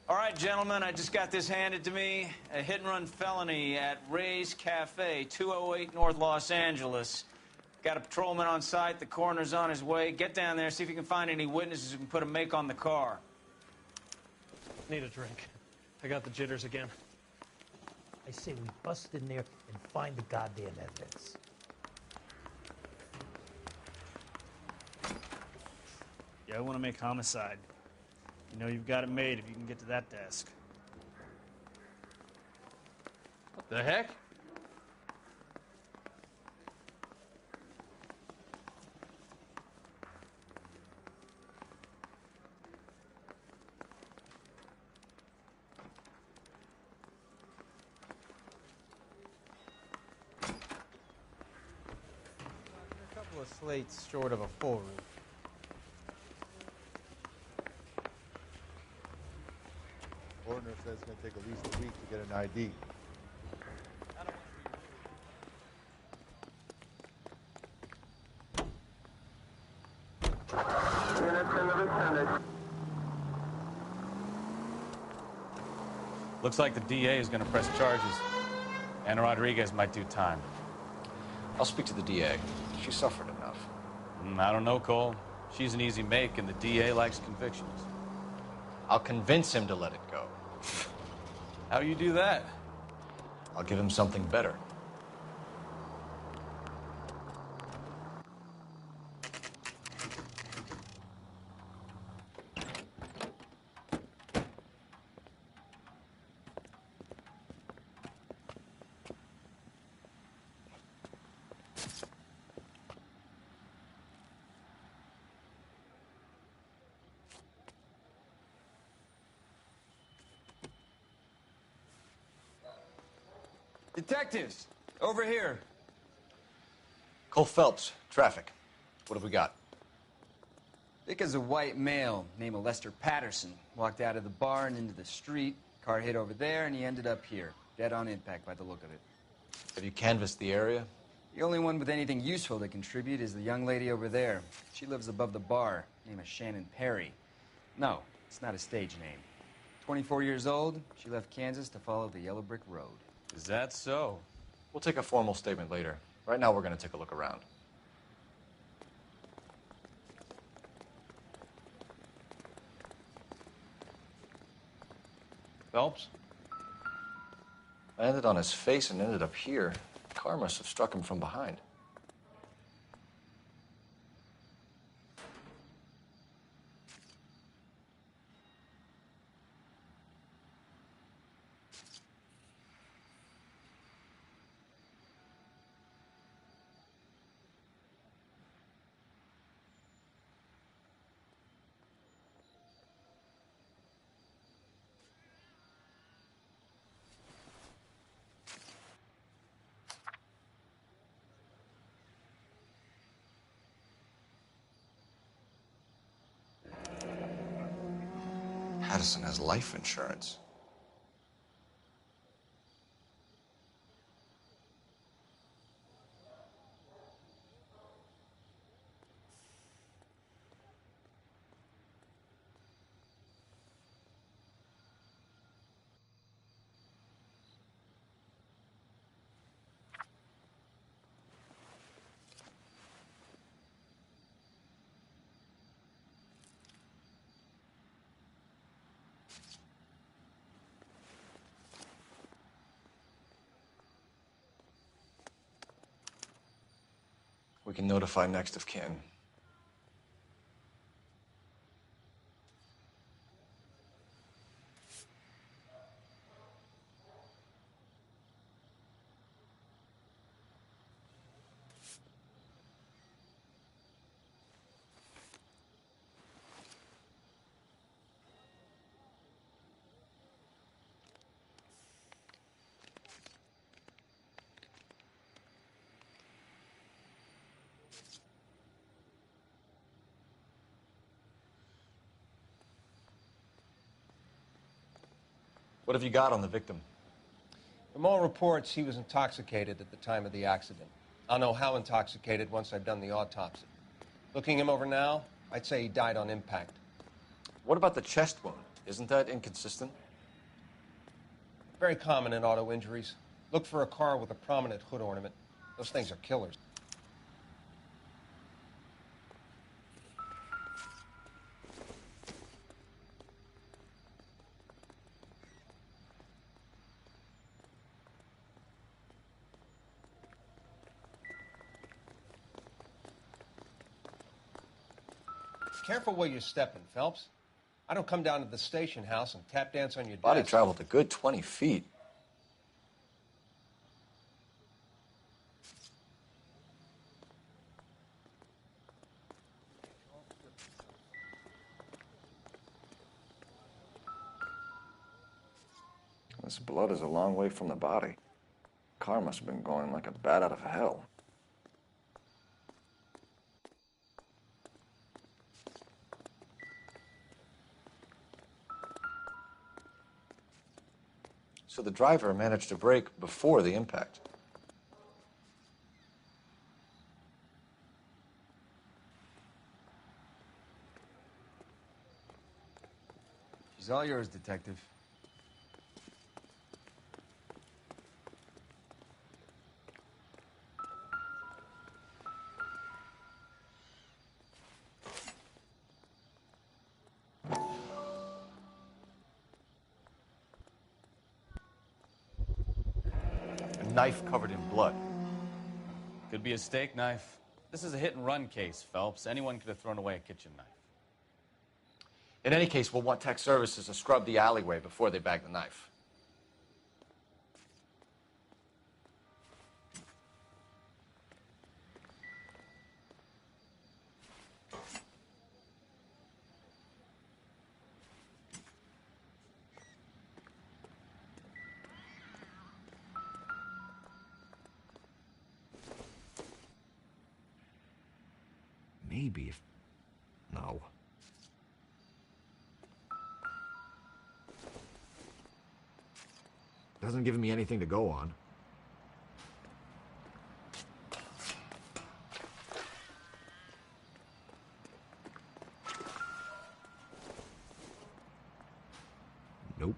All right, gentlemen, I just got this handed to me. A hit-and-run felony at Ray's Cafe, 208 North Los Angeles. Got a patrolman on site. The coroner's on his way. Get down there, see if you can find any witnesses who can put a make on the car. Need a drink. I got the jitters again. I say we bust in there and find the goddamn evidence. Yeah, I want to make homicide. You know you've got it made if you can get to that desk. What the heck? A couple of slates short of a full roof. Coroner says it's going to take at least a week to get an ID. Looks like the DA is going to press charges. Anna Rodriguez might do time. I'll speak to the DA. She suffered enough. I don't know, Cole. She's an easy make, and the DA likes convictions. I'll convince him to let it go. How you do that? I'll give him something better. Detectives, over here. Cole Phelps, traffic. What have we got? Vic is a white male named Lester Patterson. Walked out of the bar and into the street. Car hit over there, and he ended up here. Dead on impact by the look of it. Have you canvassed the area? The only one with anything useful to contribute is the young lady over there. She lives above the bar. Name is Shannon Perry. No, it's not a stage name. 24 years old, she left Kansas to follow the Yellow Brick Road. Is that so? We'll take a formal statement later. Right now, we're going to take a look around. Phelps? Landed on his face and ended up here. The car must have struck him from behind. Patterson has life insurance. We can notify next of kin. What have you got on the victim? From all reports, he was intoxicated at the time of the accident. I'll know how intoxicated once I've done the autopsy. Looking him over now, I'd say he died on impact. What about the chest wound? Isn't that inconsistent? Very common in auto injuries. Look for a car with a prominent hood ornament. Those things are killers. Careful where you're stepping, Phelps. I don't come down to the station house and tap dance on your Body desk. traveled a good 20 feet. This blood is a long way from the body. Car must have been going like a bat out of hell. So the driver managed to brake before the impact. She's all yours, Detective. A knife covered in blood. Could be a steak knife. This is a hit-and-run case, Phelps. Anyone could have thrown away a kitchen knife. In any case, we'll want tech services to scrub the alleyway before they bag the knife. Maybe if... No. Doesn't give me anything to go on. Nope.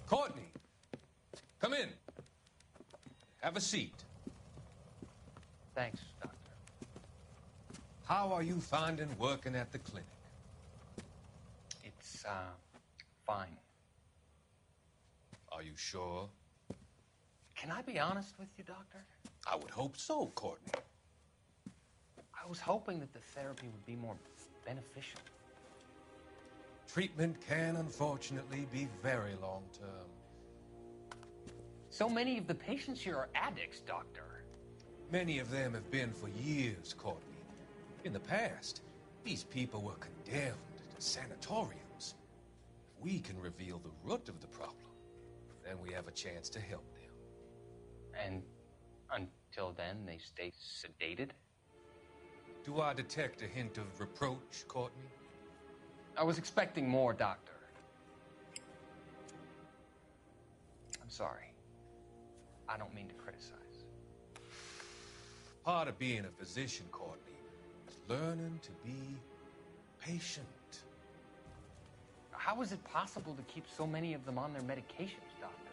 Courtney, come in. Have a seat. Thanks, Doctor. How are you finding working at the clinic? It's, fine. Are you sure? Can I be honest with you, Doctor? I would hope so, Courtney. I was hoping that the therapy would be more beneficial. Treatment can, unfortunately, be very long-term. So many of the patients here are addicts, Doctor. Many of them have been for years, Courtney. In the past, these people were condemned to sanatoriums. If we can reveal the root of the problem, then we have a chance to help them. And until then, they stay sedated? Do I detect a hint of reproach, Courtney? I was expecting more, Doctor. I'm sorry. I don't mean to criticize. Part of being a physician, Courtney, is learning to be patient. How is it possible to keep so many of them on their medications, Doctor?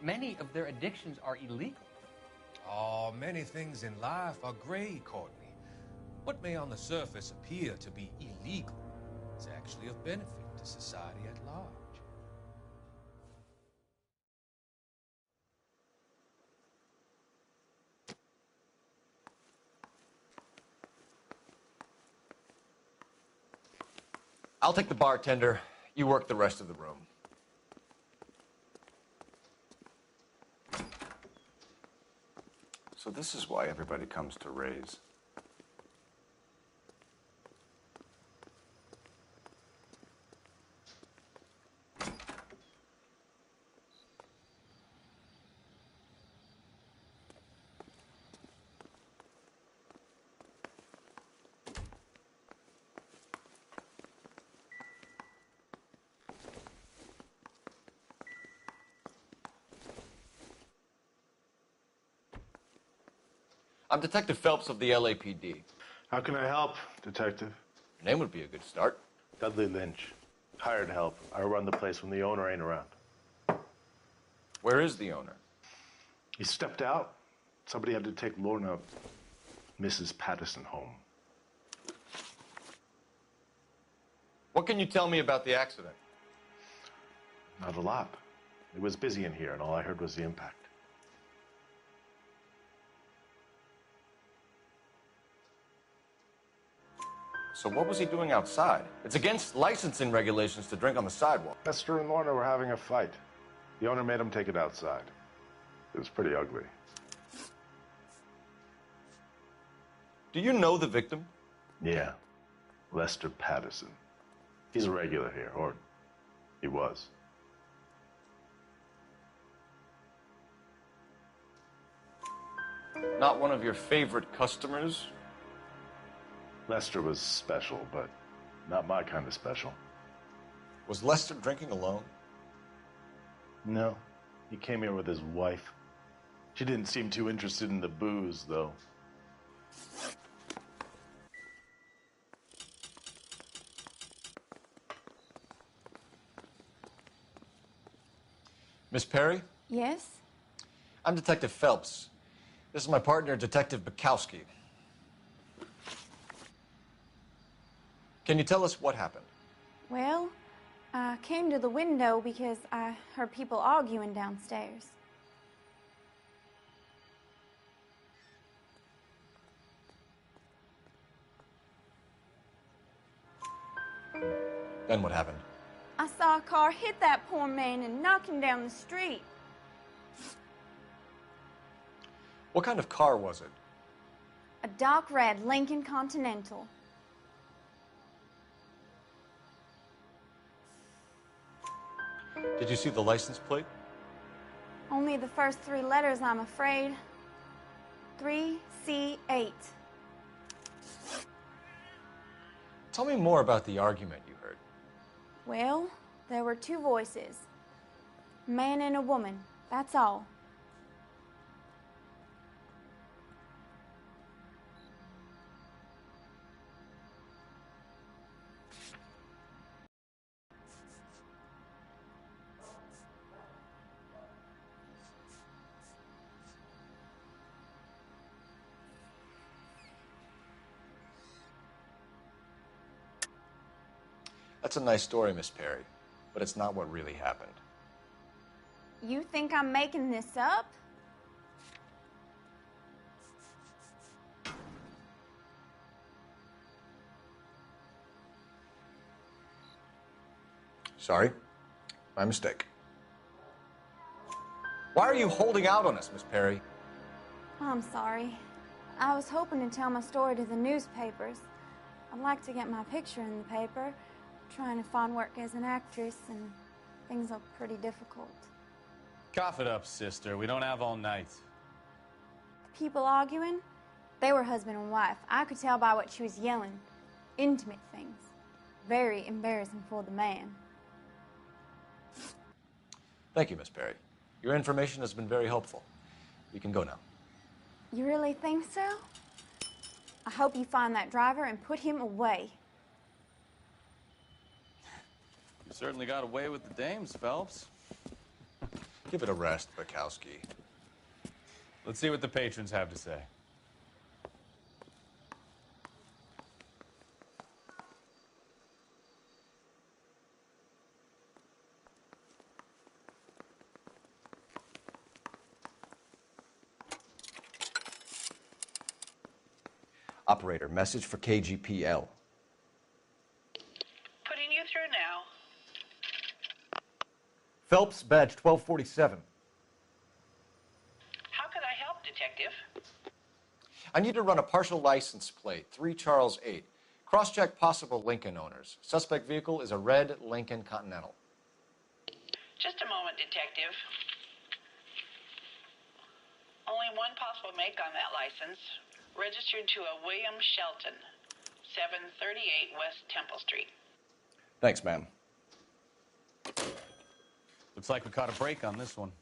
Many of their addictions are illegal. Oh, many things in life are gray, Courtney. What may on the surface appear to be illegal is actually of benefit to society at large. I'll take the bartender. You work the rest of the room. So this is why everybody comes to Ray's. I'm Detective Phelps of the LAPD. How can I help, Detective? Your name would be a good start. Dudley Lynch. Hired help. I run the place when the owner ain't around. Where is the owner? He stepped out. Somebody had to take Lorna, Mrs. Patterson, home. What can you tell me about the accident? Not a lot. It was busy in here, and all I heard was the impact. So what was he doing outside? It's against licensing regulations to drink on the sidewalk. Lester and Lorna were having a fight. The owner made him take it outside. It was pretty ugly. Do you know the victim? Yeah. Lester Patterson. He's a regular here, or he was. Not one of your favorite customers? Lester was special, but not my kind of special. Was Lester drinking alone? No. He came here with his wife. She didn't seem too interested in the booze, though. Miss Perry? Yes? I'm Detective Phelps. This is my partner, Detective Bukowski. Can you tell us what happened? Well, I came to the window because I heard people arguing downstairs. Then what happened? I saw a car hit that poor man and knock him down the street. What kind of car was it? A dark red Lincoln Continental. Did you see the license plate? Only the first three letters, I'm afraid. 3C8. Tell me more about the argument you heard. Well, there were two voices. A man and a woman, that's all. That's a nice story, Miss Perry, but it's not what really happened. You think I'm making this up? Sorry, my mistake. Why are you holding out on us, Miss Perry? I'm sorry. I was hoping to tell my story to the newspapers. I'd like to get my picture in the paper. Trying to find work as an actress, and things look pretty difficult. Cough it up, sister. We don't have all night. People arguing? They were husband and wife. I could tell by what she was yelling. Intimate things. Very embarrassing for the man. Thank you, Miss Perry. Your information has been very helpful. You can go now. You really think so? I hope you find that driver and put him away. You certainly got away with the dames, Phelps. Give it a rest, Bukowski. Let's see what the patrons have to say. Operator, message for KGPL. Putting you through now. Phelps, badge 1247. How can I help, Detective? I need to run a partial license plate, 3 Charles 8. Cross-check possible Lincoln owners. Suspect vehicle is a red Lincoln Continental. Just a moment, Detective. Only one possible make on that license. Registered to a William Shelton, 738 West Temple Street. Thanks, ma'am. Looks like we caught a break on this one.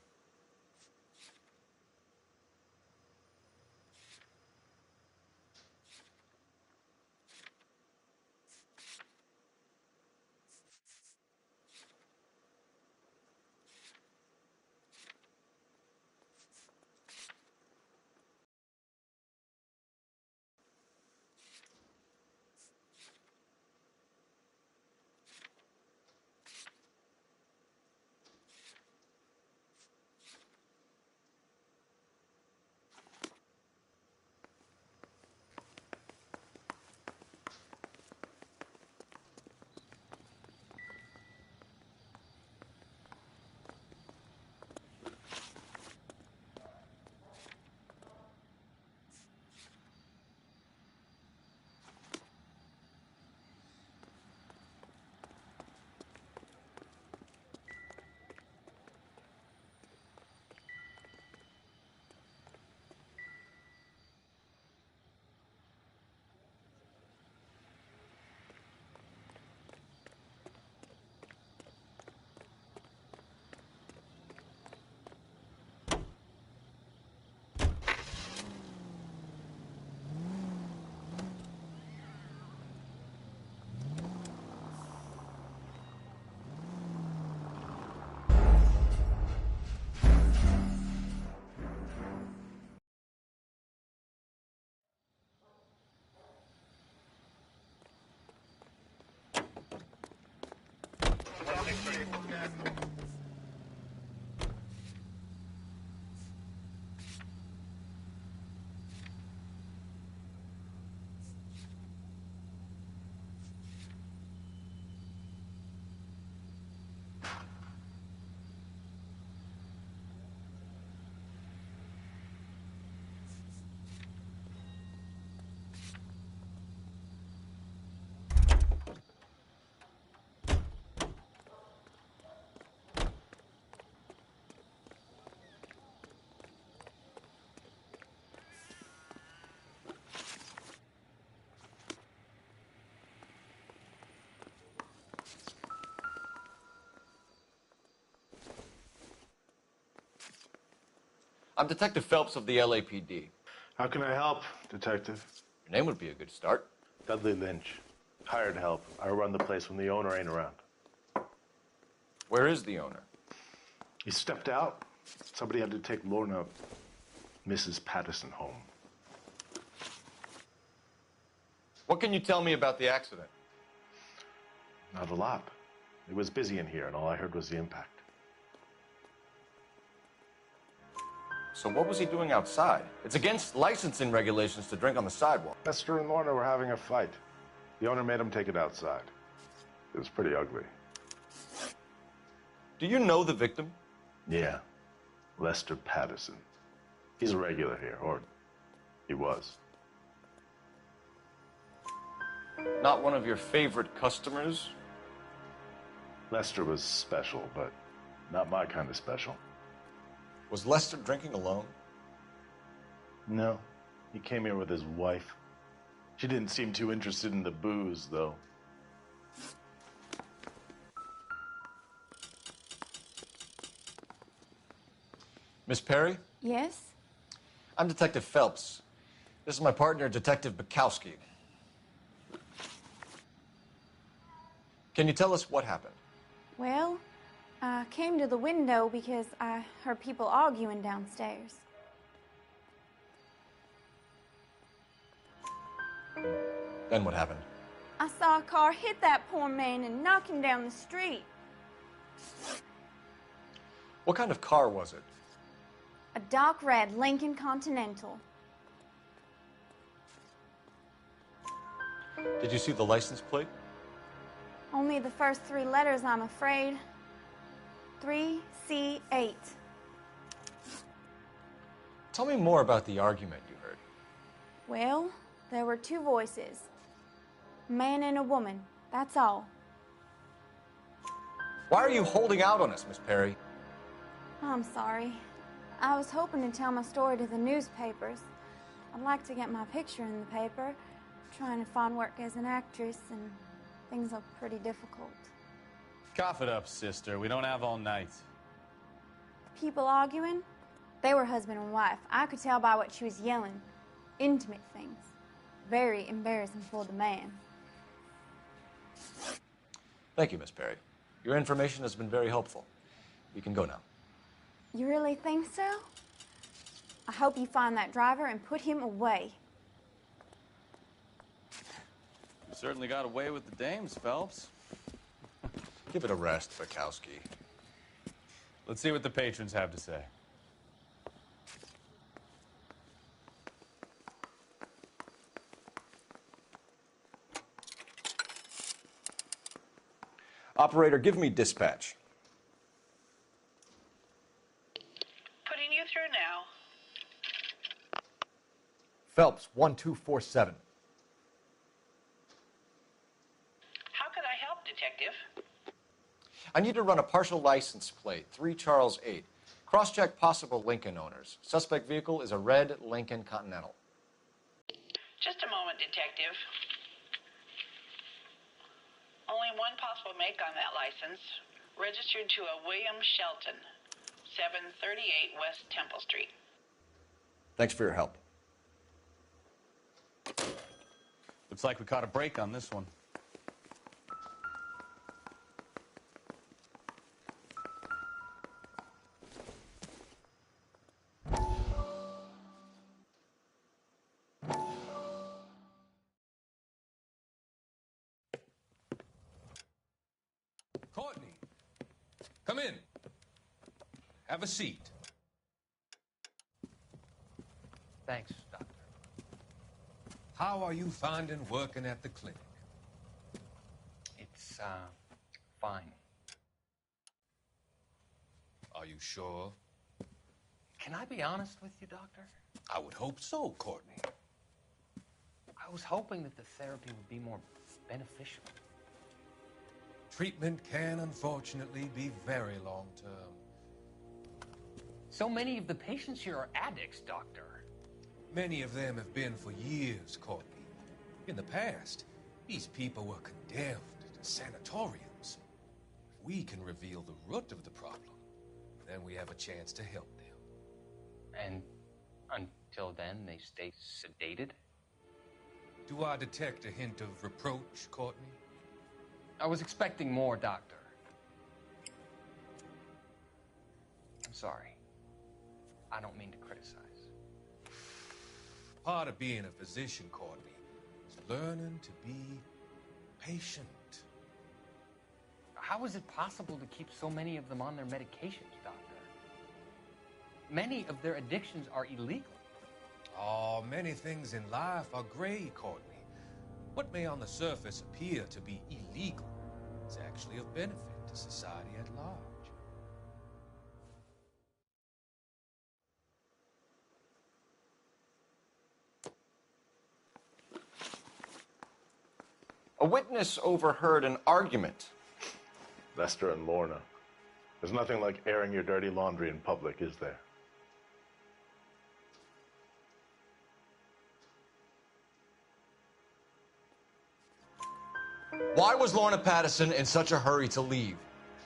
I'm Detective Phelps of the LAPD. How can I help, Detective? Your name would be a good start. Dudley Lynch. Hired help. I run the place when the owner ain't around. Where is the owner? He stepped out. Somebody had to take Lorna, Mrs. Patterson, home. What can you tell me about the accident? Not a lot. It was busy in here, and all I heard was the impact. So what was he doing outside? It's against licensing regulations to drink on the sidewalk. Lester and Lorna were having a fight. The owner made him take it outside. It was pretty ugly. Do you know the victim? Yeah. Lester Patterson. He's a regular here, or he was. Not one of your favorite customers? Lester was special, but not my kind of special. Was Lester drinking alone? No. He came here with his wife. She didn't seem too interested in the booze, though. Miss Perry? Yes? I'm Detective Phelps. This is my partner, Detective Bukowski. Can you tell us what happened? Well, I came to the window because I heard people arguing downstairs. Then what happened? I saw a car hit that poor man and knock him down the street. What kind of car was it? A dark red Lincoln Continental. Did you see the license plate? Only the first three letters, I'm afraid. 3C8. Tell me more about the argument you heard. Well, there were two voices. A man and a woman, that's all. Why are you holding out on us, Miss Perry? I'm sorry. I was hoping to tell my story to the newspapers. I'd like to get my picture in the paper. Trying to find work as an actress, and things are pretty difficult. Cough it up, sister. We don't have all night. People arguing? They were husband and wife. I could tell by what she was yelling. Intimate things. Very embarrassing for the man. Thank you, Miss Perry. Your information has been very helpful. You can go now. You really think so? I hope you find that driver and put him away. You certainly got away with the dames, Phelps. Give it a rest, Bukowski. Let's see what the patrons have to say. Operator, give me dispatch. Putting you through now. Phelps, 1247. How could I help, Detective? I need to run a partial license plate, 3 Charles 8. Cross-check possible Lincoln owners. Suspect vehicle is a red Lincoln Continental. Just a moment, Detective. Only one possible make on that license. Registered to a William Shelton, 738 West Temple Street. Thanks for your help. Looks like we caught a break on this one. Courtney, come in. Have a seat. Thanks, Doctor. How are you finding working at the clinic? It's, fine. Are you sure? Can I be honest with you, Doctor? I would hope so, Courtney. I was hoping that the therapy would be more beneficial. Treatment can, unfortunately, be very long-term. So many of the patients here are addicts, Doctor. Many of them have been for years, Courtney. In the past, these people were condemned to sanatoriums. If we can reveal the root of the problem, then we have a chance to help them. And until then, they stay sedated? Do I detect a hint of reproach, Courtney? I was expecting more, Doctor. I'm sorry. I don't mean to criticize. Part of being a physician, Courtney, is learning to be patient. How is it possible to keep so many of them on their medications, Doctor? Many of their addictions are illegal. Oh, many things in life are gray, Courtney. What may on the surface appear to be illegal is actually of benefit to society at large. A witness overheard an argument. Lester and Lorna. There's nothing like airing your dirty laundry in public, is there? Why was Lorna Pattison in such a hurry to leave?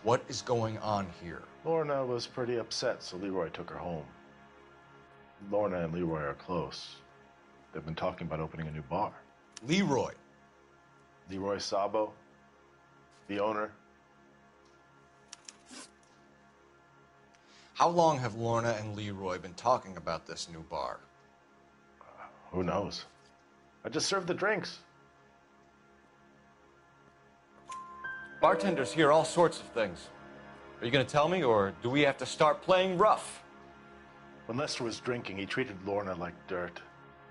What is going on here? Lorna was pretty upset, so Leroy took her home. Lorna and Leroy are close. They've been talking about opening a new bar. Leroy. Leroy Sabo, the owner. How long have Lorna and Leroy been talking about this new bar? Who knows? I just served the drinks. Bartenders hear all sorts of things. Are you going to tell me, or do we have to start playing rough? When Lester was drinking, he treated Lorna like dirt.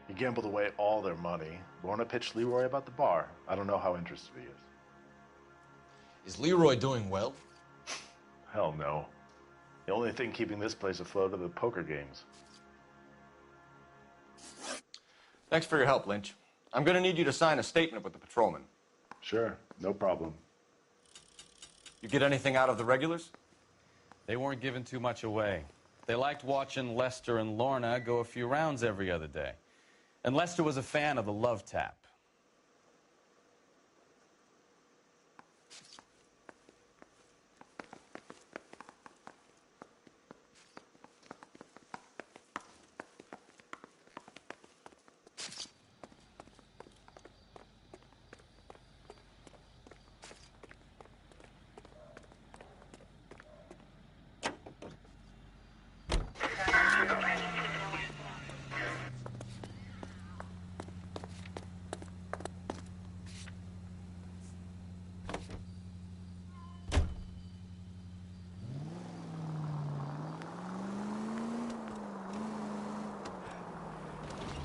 He gambled away all their money. Lorna pitched Leroy about the bar. I don't know how interested he is. Is Leroy doing well? Hell no. The only thing keeping this place afloat are the poker games. Thanks for your help, Lynch. I'm going to need you to sign a statement with the patrolman. Sure, no problem. You get anything out of the regulars? They weren't giving too much away. They liked watching Lester and Lorna go a few rounds every other day. And Lester was a fan of the love tap.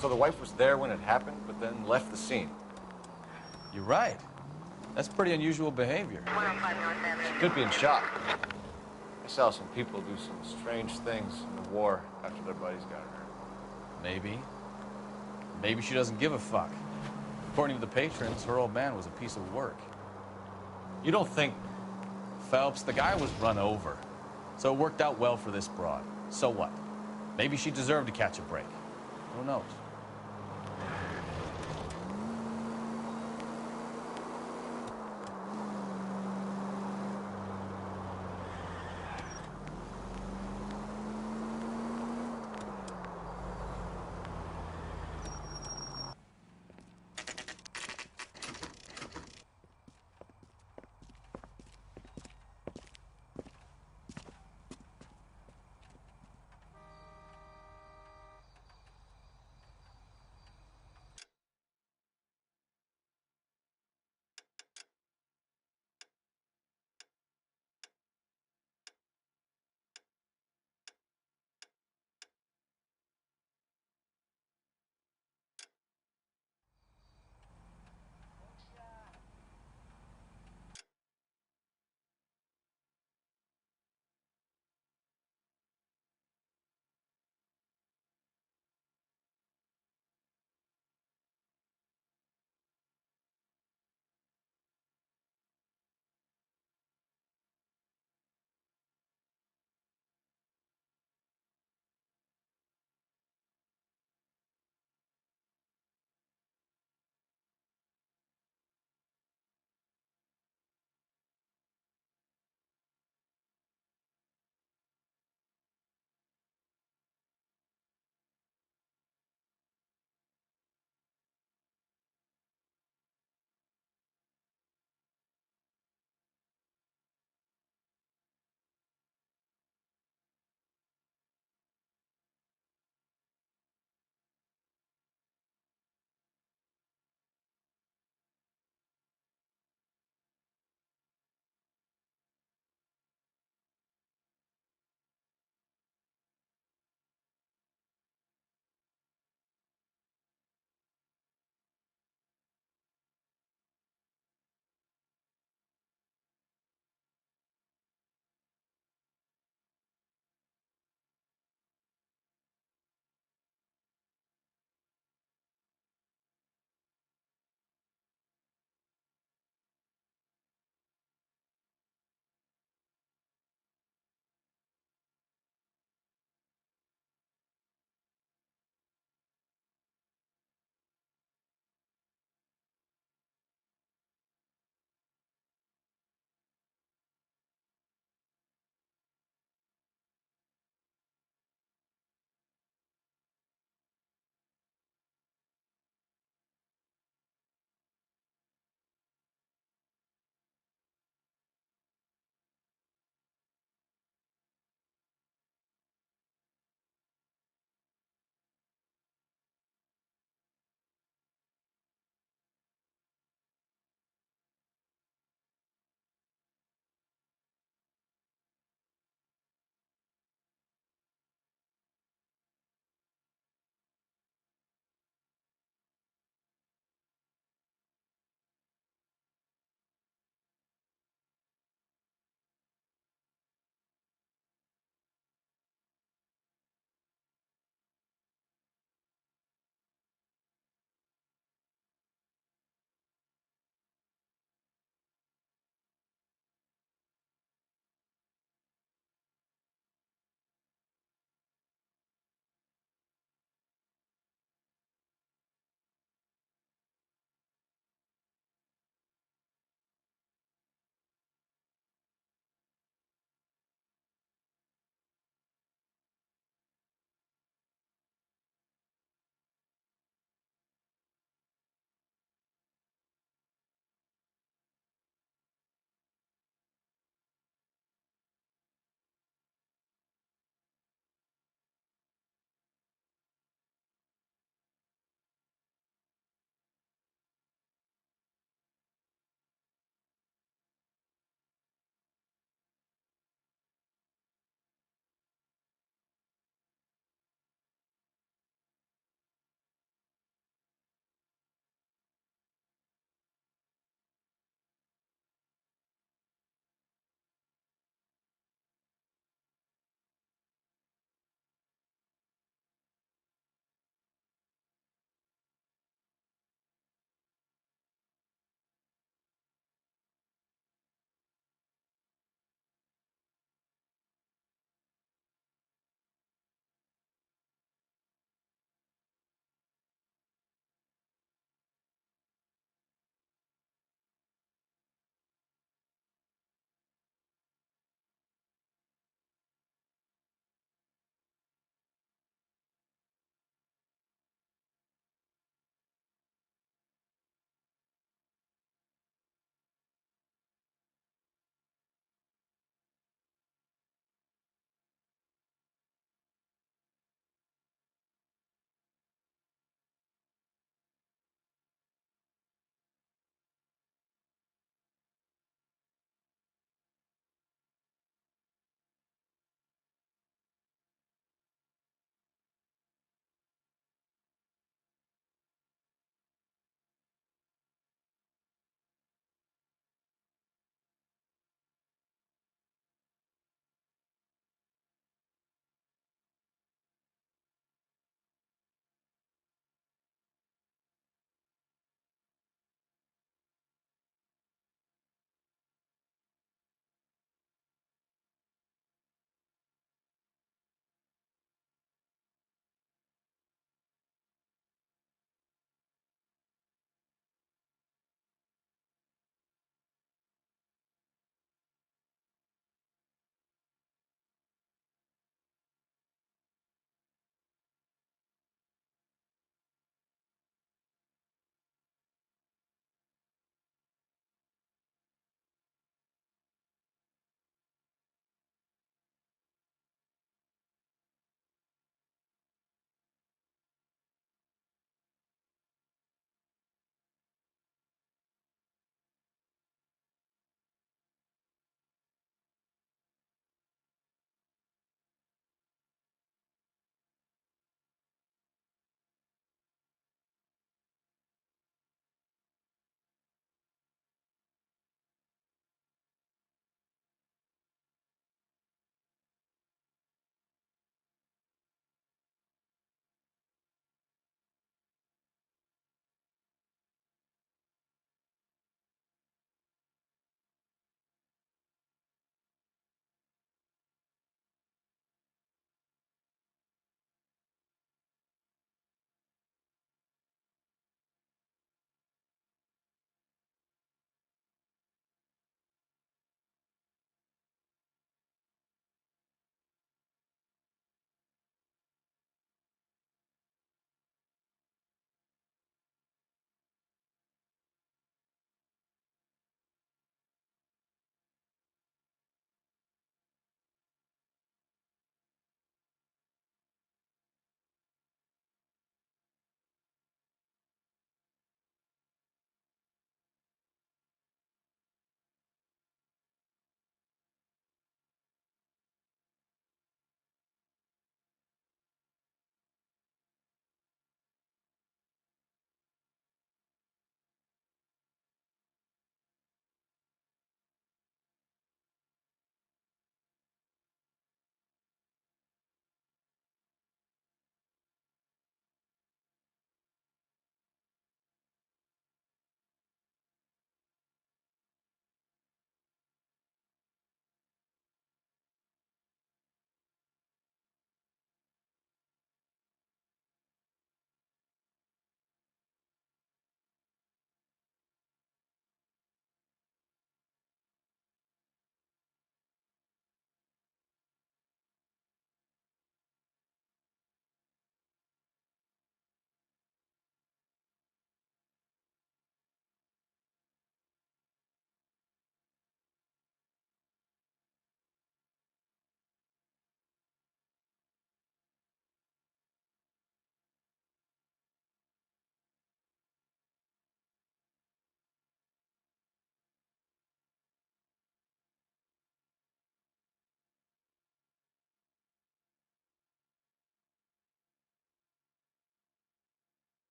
So the wife was there when it happened, but then left the scene. You're right. That's pretty unusual behavior. She could be in shock. I saw some people do some strange things in the war after their buddies got hurt. Maybe. Maybe she doesn't give a fuck. According to the patrons, her old man was a piece of work. You don't think... Phelps, the guy was run over. So it worked out well for this broad. So what? Maybe she deserved to catch a break. Who knows?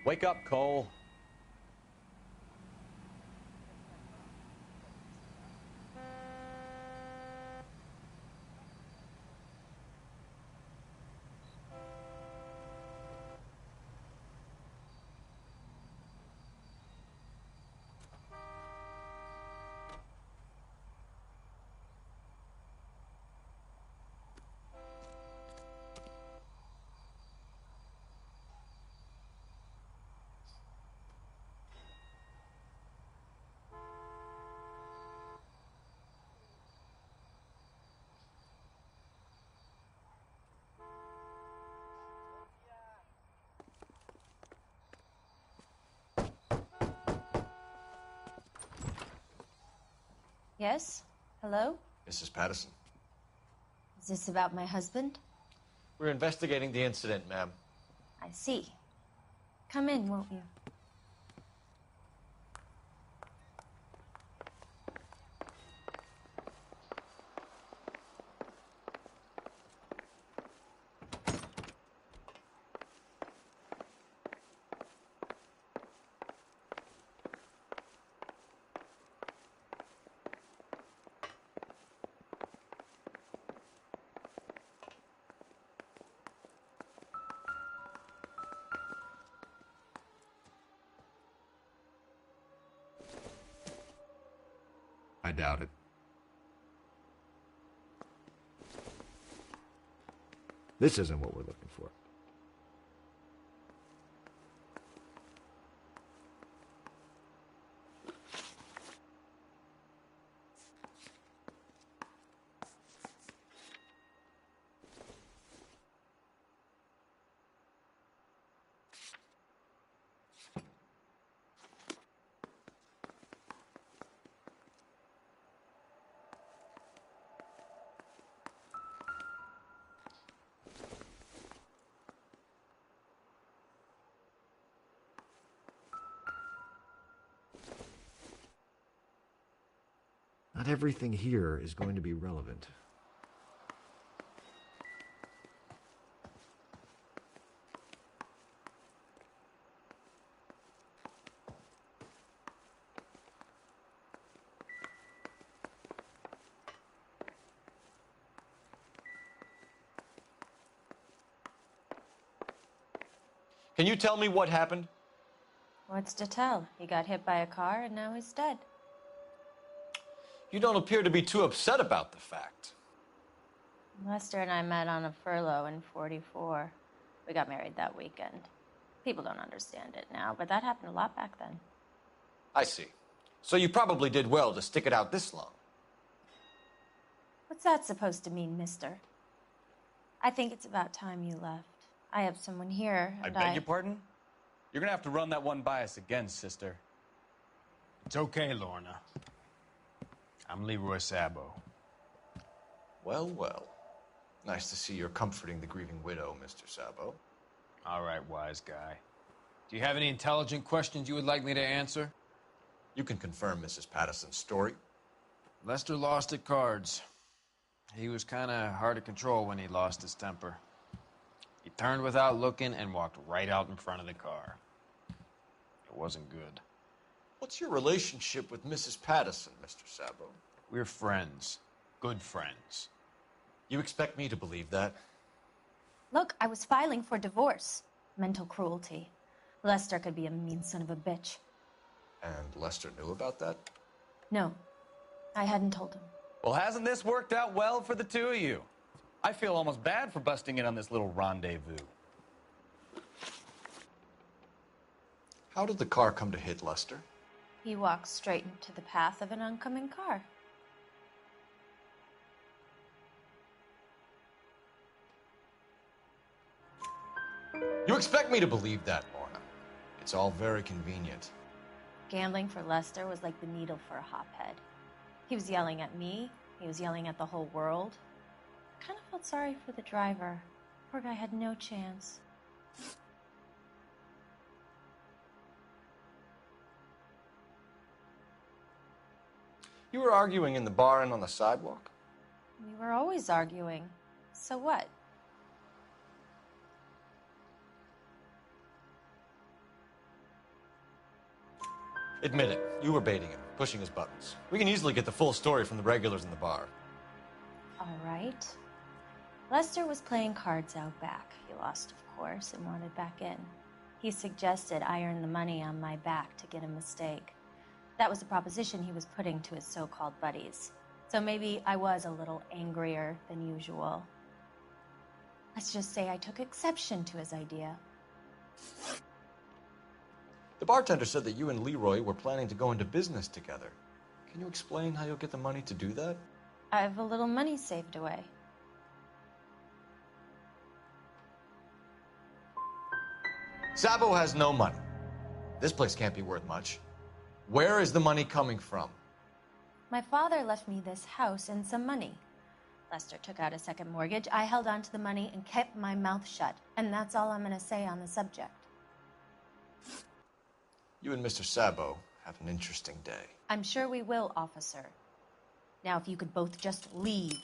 Wake up, Cole. Yes? Hello? Mrs. Patterson. Is this about my husband? We're investigating the incident, ma'am. I see. Come in, won't you? I doubt it. This isn't what we're looking for. Not everything here is going to be relevant. Can you tell me what happened? What's to tell? He got hit by a car and now he's dead. You don't appear to be too upset about the fact. Lester and I met on a furlough in '44. We got married that weekend. People don't understand it now, but that happened a lot back then. I see. So you probably did well to stick it out this long. What's that supposed to mean, mister? I think it's about time you left. I have someone here, I and beg your pardon? You're gonna have to run that one by us again, sister. It's okay, Lorna. I'm Leroy Sabo. Well, well. Nice to see you're comforting the grieving widow, Mr. Sabo. All right, wise guy. Do you have any intelligent questions you would like me to answer? You can confirm Mrs. Patterson's story. Lester lost at cards. He was kind of hard to control when he lost his temper. He turned without looking and walked right out in front of the car. It wasn't good. What's your relationship with Mrs. Patterson, Mr. Sabo? We're friends. Good friends. You expect me to believe that? Look, I was filing for divorce. Mental cruelty. Lester could be a mean son of a bitch. And Lester knew about that? No, I hadn't told him. Well, hasn't this worked out well for the two of you? I feel almost bad for busting in on this little rendezvous. How did the car come to hit Lester? He walked straight into the path of an oncoming car. You expect me to believe that, Lorna. It's all very convenient. Gambling for Lester was like the needle for a hophead. He was yelling at me. He was yelling at the whole world. I kind of felt sorry for the driver. Poor guy had no chance. You were arguing in the bar and on the sidewalk? We were always arguing. So what? Admit it, you were baiting him, pushing his buttons. We can easily get the full story from the regulars in the bar. All right. Lester was playing cards out back. He lost, of course, and wanted back in. He suggested I earn the money on my back to get a mistake. That was the proposition he was putting to his so-called buddies. So maybe I was a little angrier than usual. Let's just say I took exception to his idea. The bartender said that you and Leroy were planning to go into business together. Can you explain how you'll get the money to do that? I have a little money saved away. Sabo has no money. This place can't be worth much. Where is the money coming from? My father left me this house and some money. Lester took out a second mortgage. I held on to the money and kept my mouth shut. And that's all I'm going to say on the subject. You and Mr. Sabo have an interesting day. I'm sure we will, officer. Now, if you could both just leave.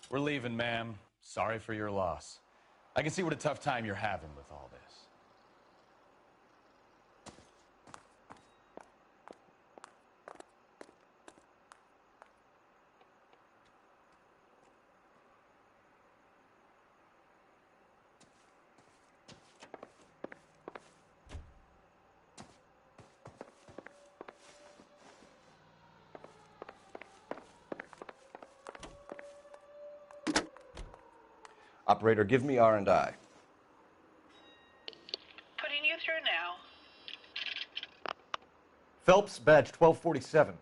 We're leaving, ma'am. Sorry for your loss. I can see what a tough time you're having with all this. Operator, give me R&I. Putting you through now. Phelps, badge 1247.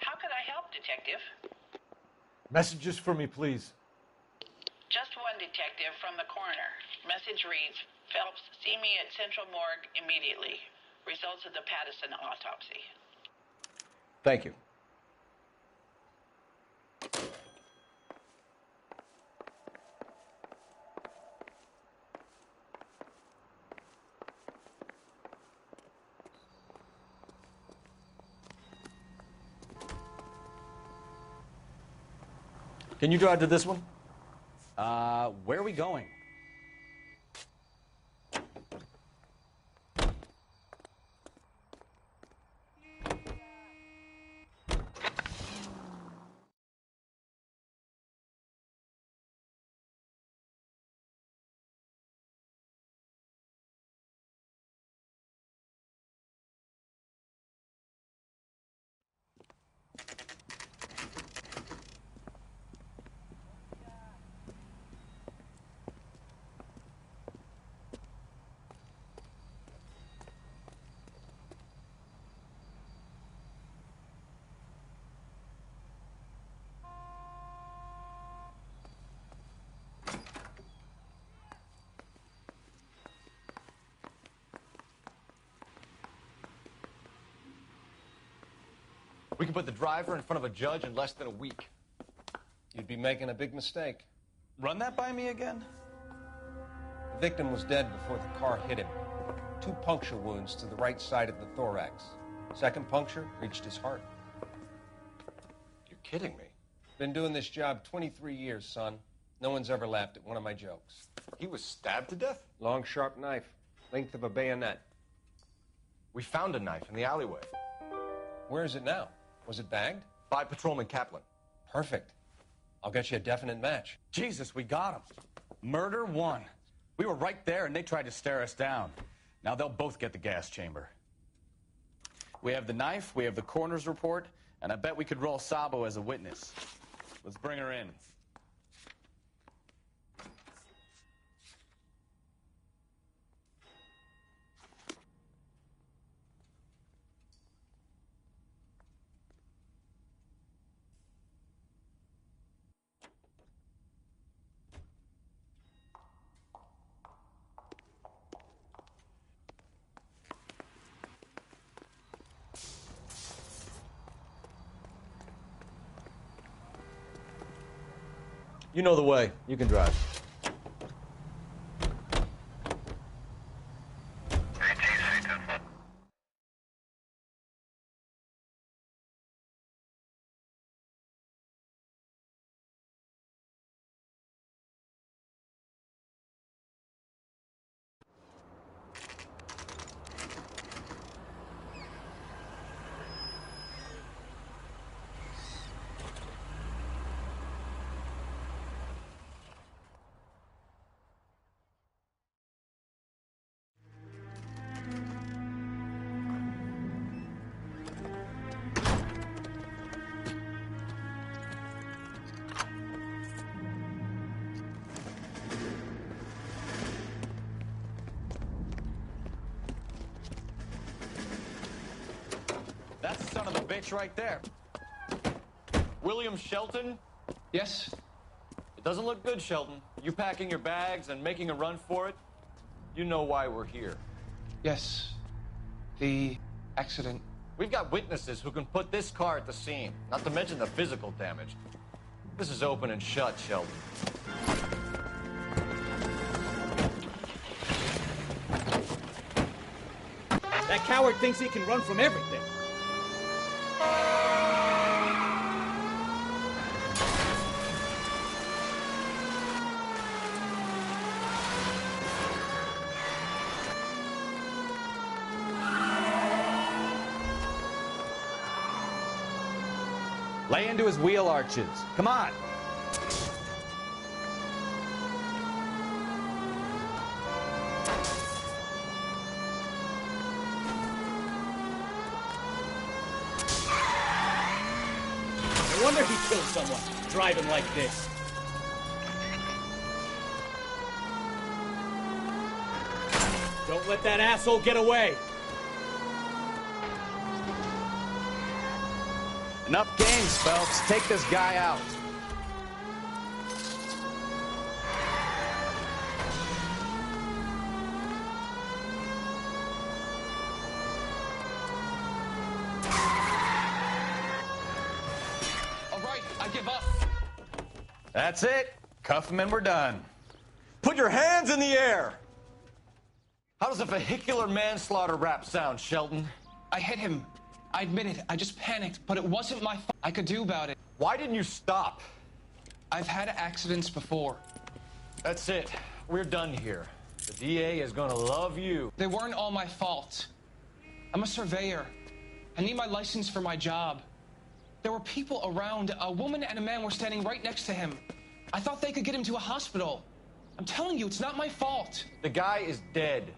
How could I help, Detective? Messages for me, please. Just one detective from the coroner. Message reads, Phelps, see me at Central Morgue immediately. Results of the Pattison autopsy. Thank you. Can you drive to this one? Where are we going? We can put the driver in front of a judge in less than a week. You'd be making a big mistake. Run that by me again? The victim was dead before the car hit him. 2 puncture wounds to the right side of the thorax. Second puncture reached his heart. You're kidding me. Been doing this job 23 years, son. No one's ever laughed at one of my jokes. He was stabbed to death? Long, sharp knife. Length of a bayonet. We found a knife in the alleyway. Where is it now? Was it bagged? By Patrolman Kaplan. Perfect. I'll get you a definite match. Jesus, we got him. Murder 1. We were right there and they tried to stare us down. Now they'll both get the gas chamber. We have the knife, we have the coroner's report, and I bet we could roll Sabo as a witness. Let's bring her in. You know the way. You can drive. son of a bitch right there. William Shelton? Yes? It doesn't look good, Shelton. You packing your bags and making a run for it? You know why we're here. Yes. The accident. We've got witnesses who can put this car at the scene, not to mention the physical damage. This is open and shut, Shelton. That coward thinks he can run from everything. Lay into his wheel arches. Come on. No wonder he killed someone, driving like this. Don't let that asshole get away. Enough games, Phelps. Take this guy out. All right, I give up. That's it. Cuff him and we're done. Put your hands in the air! How does a vehicular manslaughter rap sound, Shelton? I hit him. I admit it. I just panicked, but it wasn't my fault. I could do about it. Why didn't you stop? I've had accidents before. That's it. We're done here. The DA is gonna love you. They weren't all my fault. I'm a surveyor. I need my license for my job. There were people around. A woman and a man were standing right next to him. I thought they could get him to a hospital. I'm telling you, it's not my fault. The guy is dead,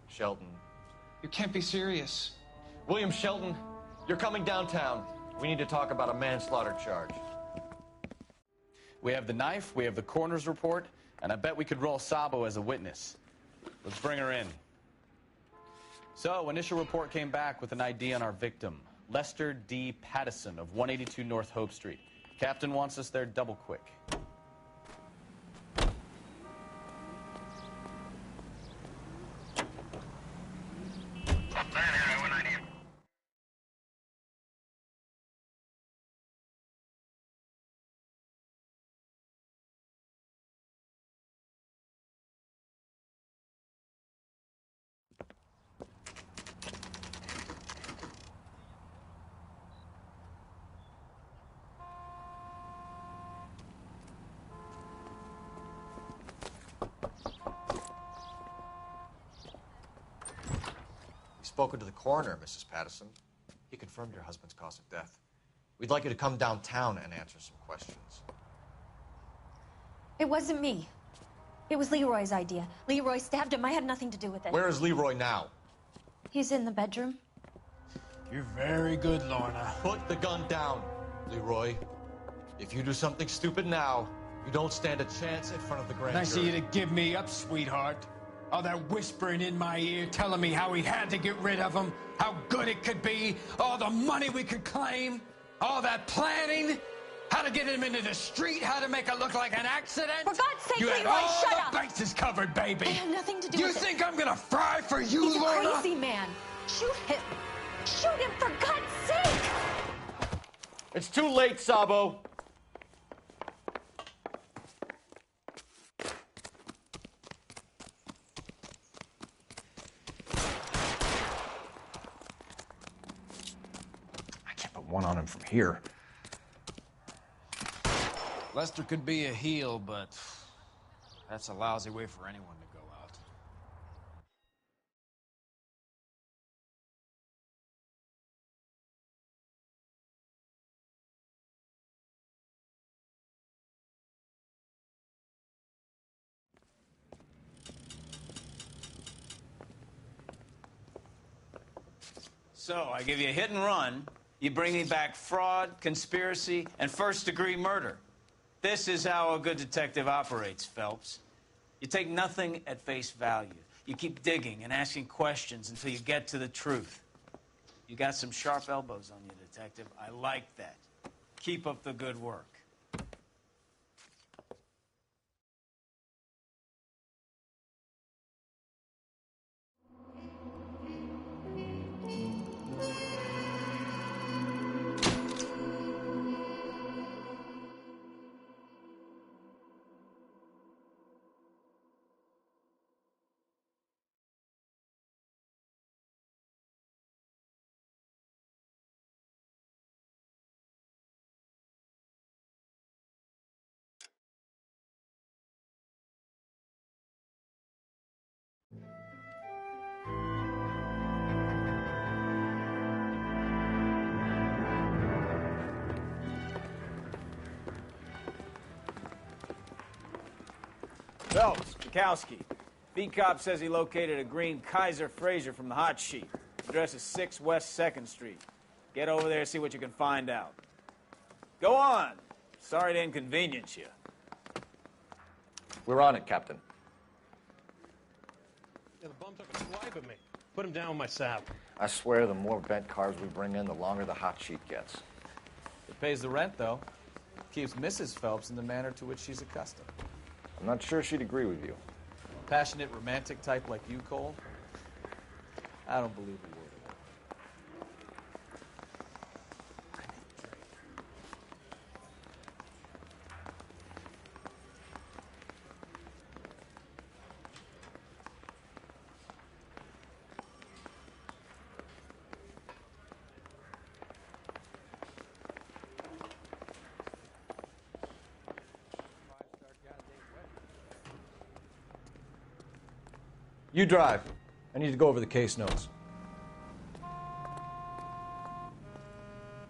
Shelton. You can't be serious. William Shelton, you're coming downtown. We need to talk about a manslaughter charge. We have the knife, we have the coroner's report, and I bet we could roll Sabo as a witness. Let's bring her in. So, initial report came back with an ID on our victim, Lester D. Pattison of 182 North Hope Street. Captain wants us there double quick. Spoken to the coroner, Mrs. Pattison. He confirmed your husband's cause of death. We'd like you to come downtown and answer some questions. It wasn't me. It was Leroy's idea. Leroy stabbed him. I had nothing to do with it. Where is Leroy now? He's in the bedroom. You're very good, Lorna. Put the gun down, Leroy. If you do something stupid now, you don't stand a chance in front of the grand Nice of jury. you to give me up, sweetheart. All that whispering in my ear telling me how we had to get rid of him, how good it could be, all the money we could claim, all that planning, how to get him into the street, how to make it look like an accident. For God's sake, you had Leroy, all shut the up! bases covered, baby. I had nothing to do You with it. think I'm gonna fry for you, He's Lorna? a crazy man. Shoot him. Shoot him, for God's sake! It's too late, Sabo. I can't put one on him from here. Lester could be a heel, but that's a lousy way for anyone to go out. So, I give you a hit and run. You bring me back fraud, conspiracy, and first-degree murder. This is how a good detective operates, Phelps. You take nothing at face value. You keep digging and asking questions until you get to the truth. You got some sharp elbows on you, Detective. I like that. Keep up the good work. Phelps, Bukowski. Beat cop says he located a green Kaiser Fraser from the hot sheet. Address is 6 West 2nd Street. Get over there and see what you can find out. Go on. Sorry to inconvenience you. We're on it, Captain. Yeah, the bum took a swipe at me. Put him down with my sap. I swear the more bent cars we bring in, the longer the hot sheet gets. It pays the rent, though. Keeps Mrs. Phelps in the manner to which she's accustomed. I'm not sure she'd agree with you. A passionate, romantic type like you, Cole? I don't believe a word of it. You drive. I need to go over the case notes.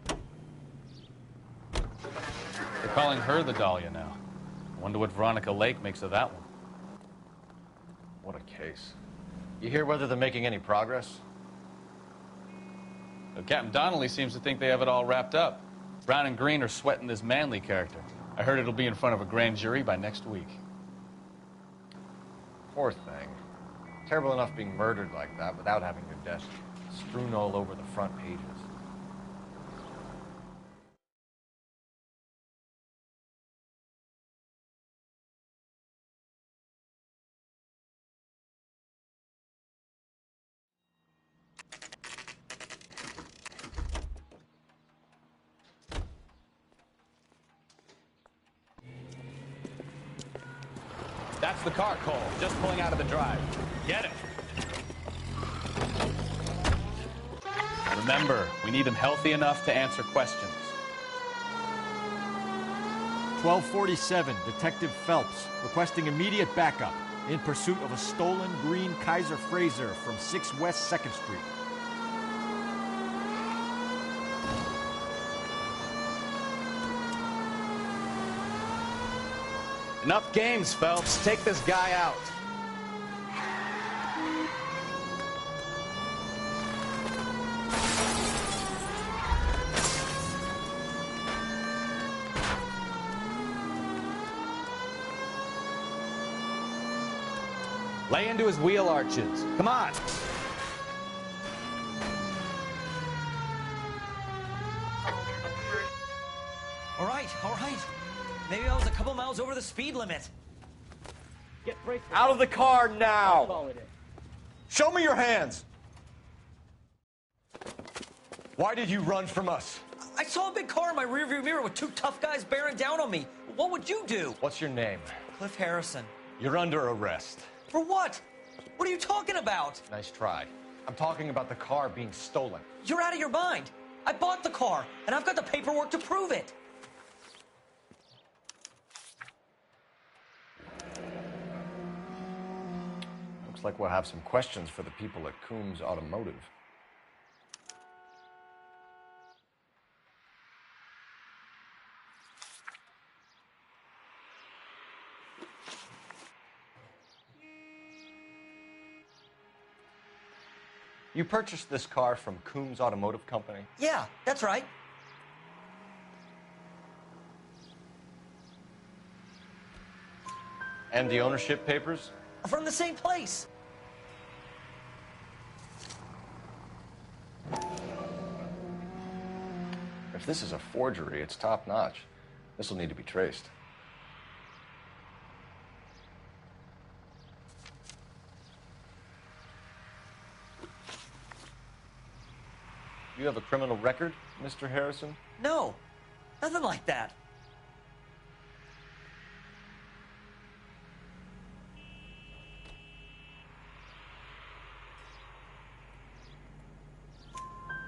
They're calling her the Dahlia now. I wonder what Veronica Lake makes of that one. What a case. You hear whether they're making any progress? Well, Captain Donnelly seems to think they have it all wrapped up. Brown and Green are sweating this Manley character. I heard it'll be in front of a grand jury by next week. Poor thing. Terrible enough being murdered like that without having your death strewn all over the front pages. That's the car, Cole. Just pulling out of the drive. Get it. Remember, we need them healthy enough to answer questions. 1247, Detective Phelps, requesting immediate backup in pursuit of a stolen green Kaiser Fraser from 6 West 2nd Street. Enough games, Phelps. Take this guy out. Lay into his wheel arches. Come on. All right, all right. Maybe I was a couple miles over the speed limit. Get out of the car now! Show me your hands! Why did you run from us? I saw a big car in my rearview mirror with 2 tough guys bearing down on me. What would you do? What's your name? Cliff Harrison. You're under arrest. For what? What are you talking about? Nice try. I'm talking about the car being stolen. You're out of your mind. I bought the car, and I've got the paperwork to prove it. Looks like we'll have some questions for the people at Coombs Automotive. You purchased this car from Coombs Automotive Company? Yeah, that's right. And the ownership papers? From the same place. If this is a forgery, it's top-notch. This will need to be traced. Do you have a criminal record, Mr. Harrison? No, nothing like that.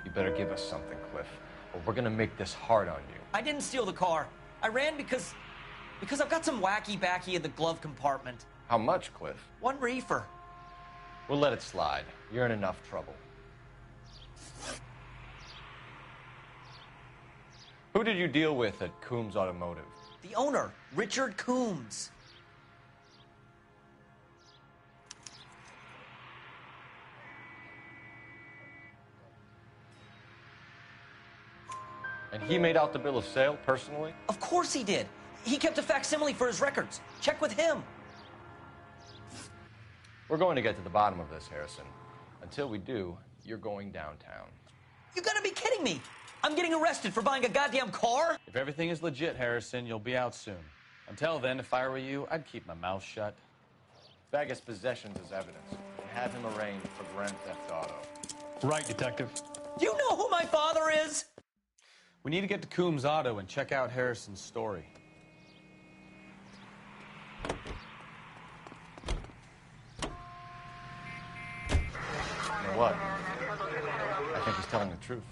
You better give us something, Cliff, or we're gonna make this hard on you. I didn't steal the car. I ran because I've got some wacky-backy in the glove compartment. How much, Cliff? 1 reefer. We'll let it slide. You're in enough trouble. Who did you deal with at Coombs Automotive? The owner, Richard Coombs. And he made out the bill of sale personally? Of course he did. He kept a facsimile for his records. Check with him. We're going to get to the bottom of this, Harrison. Until we do, you're going downtown. You gotta be kidding me. I'm getting arrested for buying a goddamn car? If everything is legit, Harrison, you'll be out soon. Until then, if I were you, I'd keep my mouth shut. Bag his possessions as evidence and have him arraigned for grand theft auto. Right, Detective. Do you know who my father is? We need to get to Coombs Auto and check out Harrison's story. You know what? I think he's telling the truth.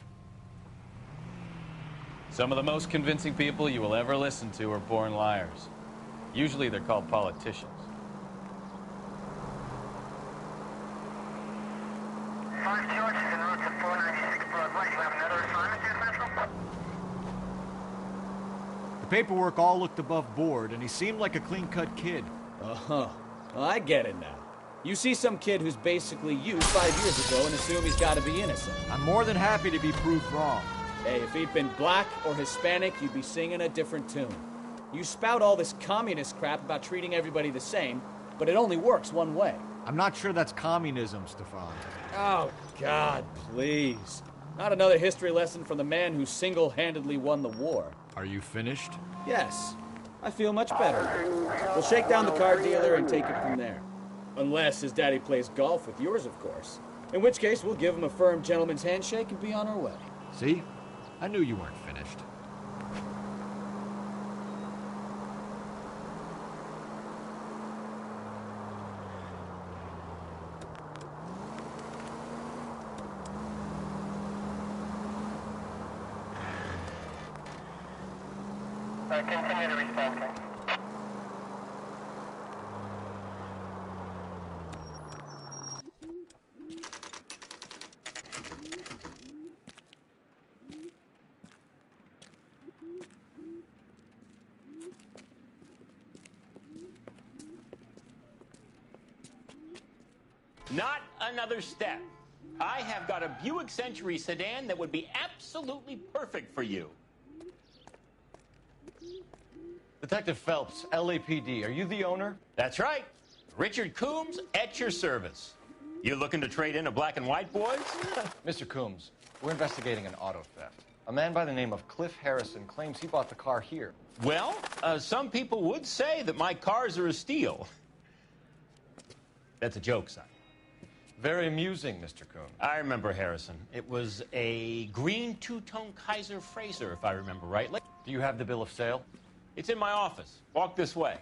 Some of the most convincing people you will ever listen to are born liars. Usually they're called politicians. The paperwork all looked above board, and he seemed like a clean-cut kid. Uh-huh. Well, I get it now. You see some kid who's basically you 5 years ago and assume he's got to be innocent. I'm more than happy to be proved wrong. Hey, if he'd been black or Hispanic, you'd be singing a different tune. You spout all this communist crap about treating everybody the same, but it only works one way. I'm not sure that's communism, Stefan. Oh, God, please. Not another history lesson from the man who single-handedly won the war. Are you finished? Yes. I feel much better. We'll shake down the car dealer and take it from there. Unless his daddy plays golf with yours, of course. In which case, we'll give him a firm gentleman's handshake and be on our way. See? I knew you weren't finished. Continue to respond. Not another step. I have got a Buick Century sedan that would be absolutely perfect for you. Detective Phelps, LAPD, are you the owner? That's right. Richard Coombs at your service. You looking to trade in a black and white, boys? Mr. Coombs, we're investigating an auto theft. A man by the name of Cliff Harrison claims he bought the car here. Well, some people would say that my cars are a steal. That's a joke, son. Very amusing, Mr. Coombs. I remember Harrison. It was a green two-tone Kaiser Frazer, if I remember rightly. Do you have the bill of sale? It's in my office. Walk this way.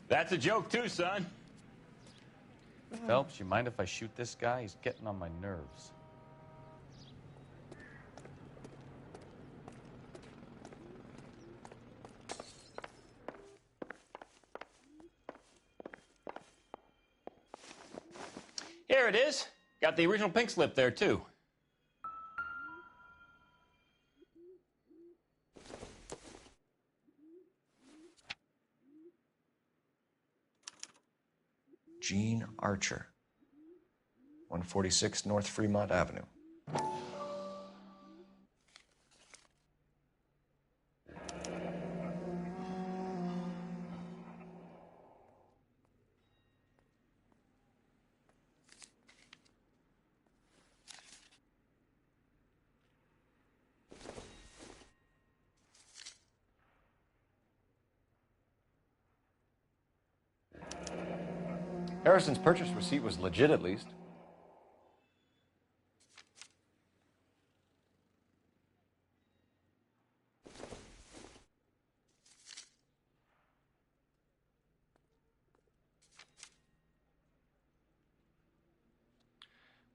That's a joke, too, son. Phelps, you mind if I shoot this guy? He's getting on my nerves. Here it is. Got the original pink slip there, too. Gene Archer, 146 North Fremont Avenue. Harrison's purchase receipt was legit, at least.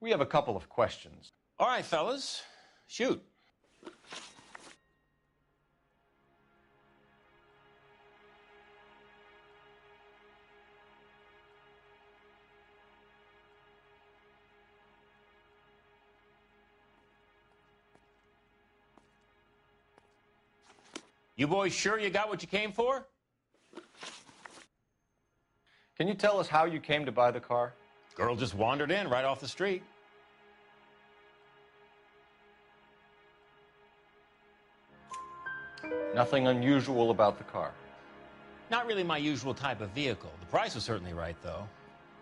We have a couple of questions. All right, fellas, shoot. You boys sure you got what you came for? Can you tell us how you came to buy the car? Girl just wandered in right off the street. Nothing unusual about the car. Not really my usual type of vehicle. The price was certainly right, though.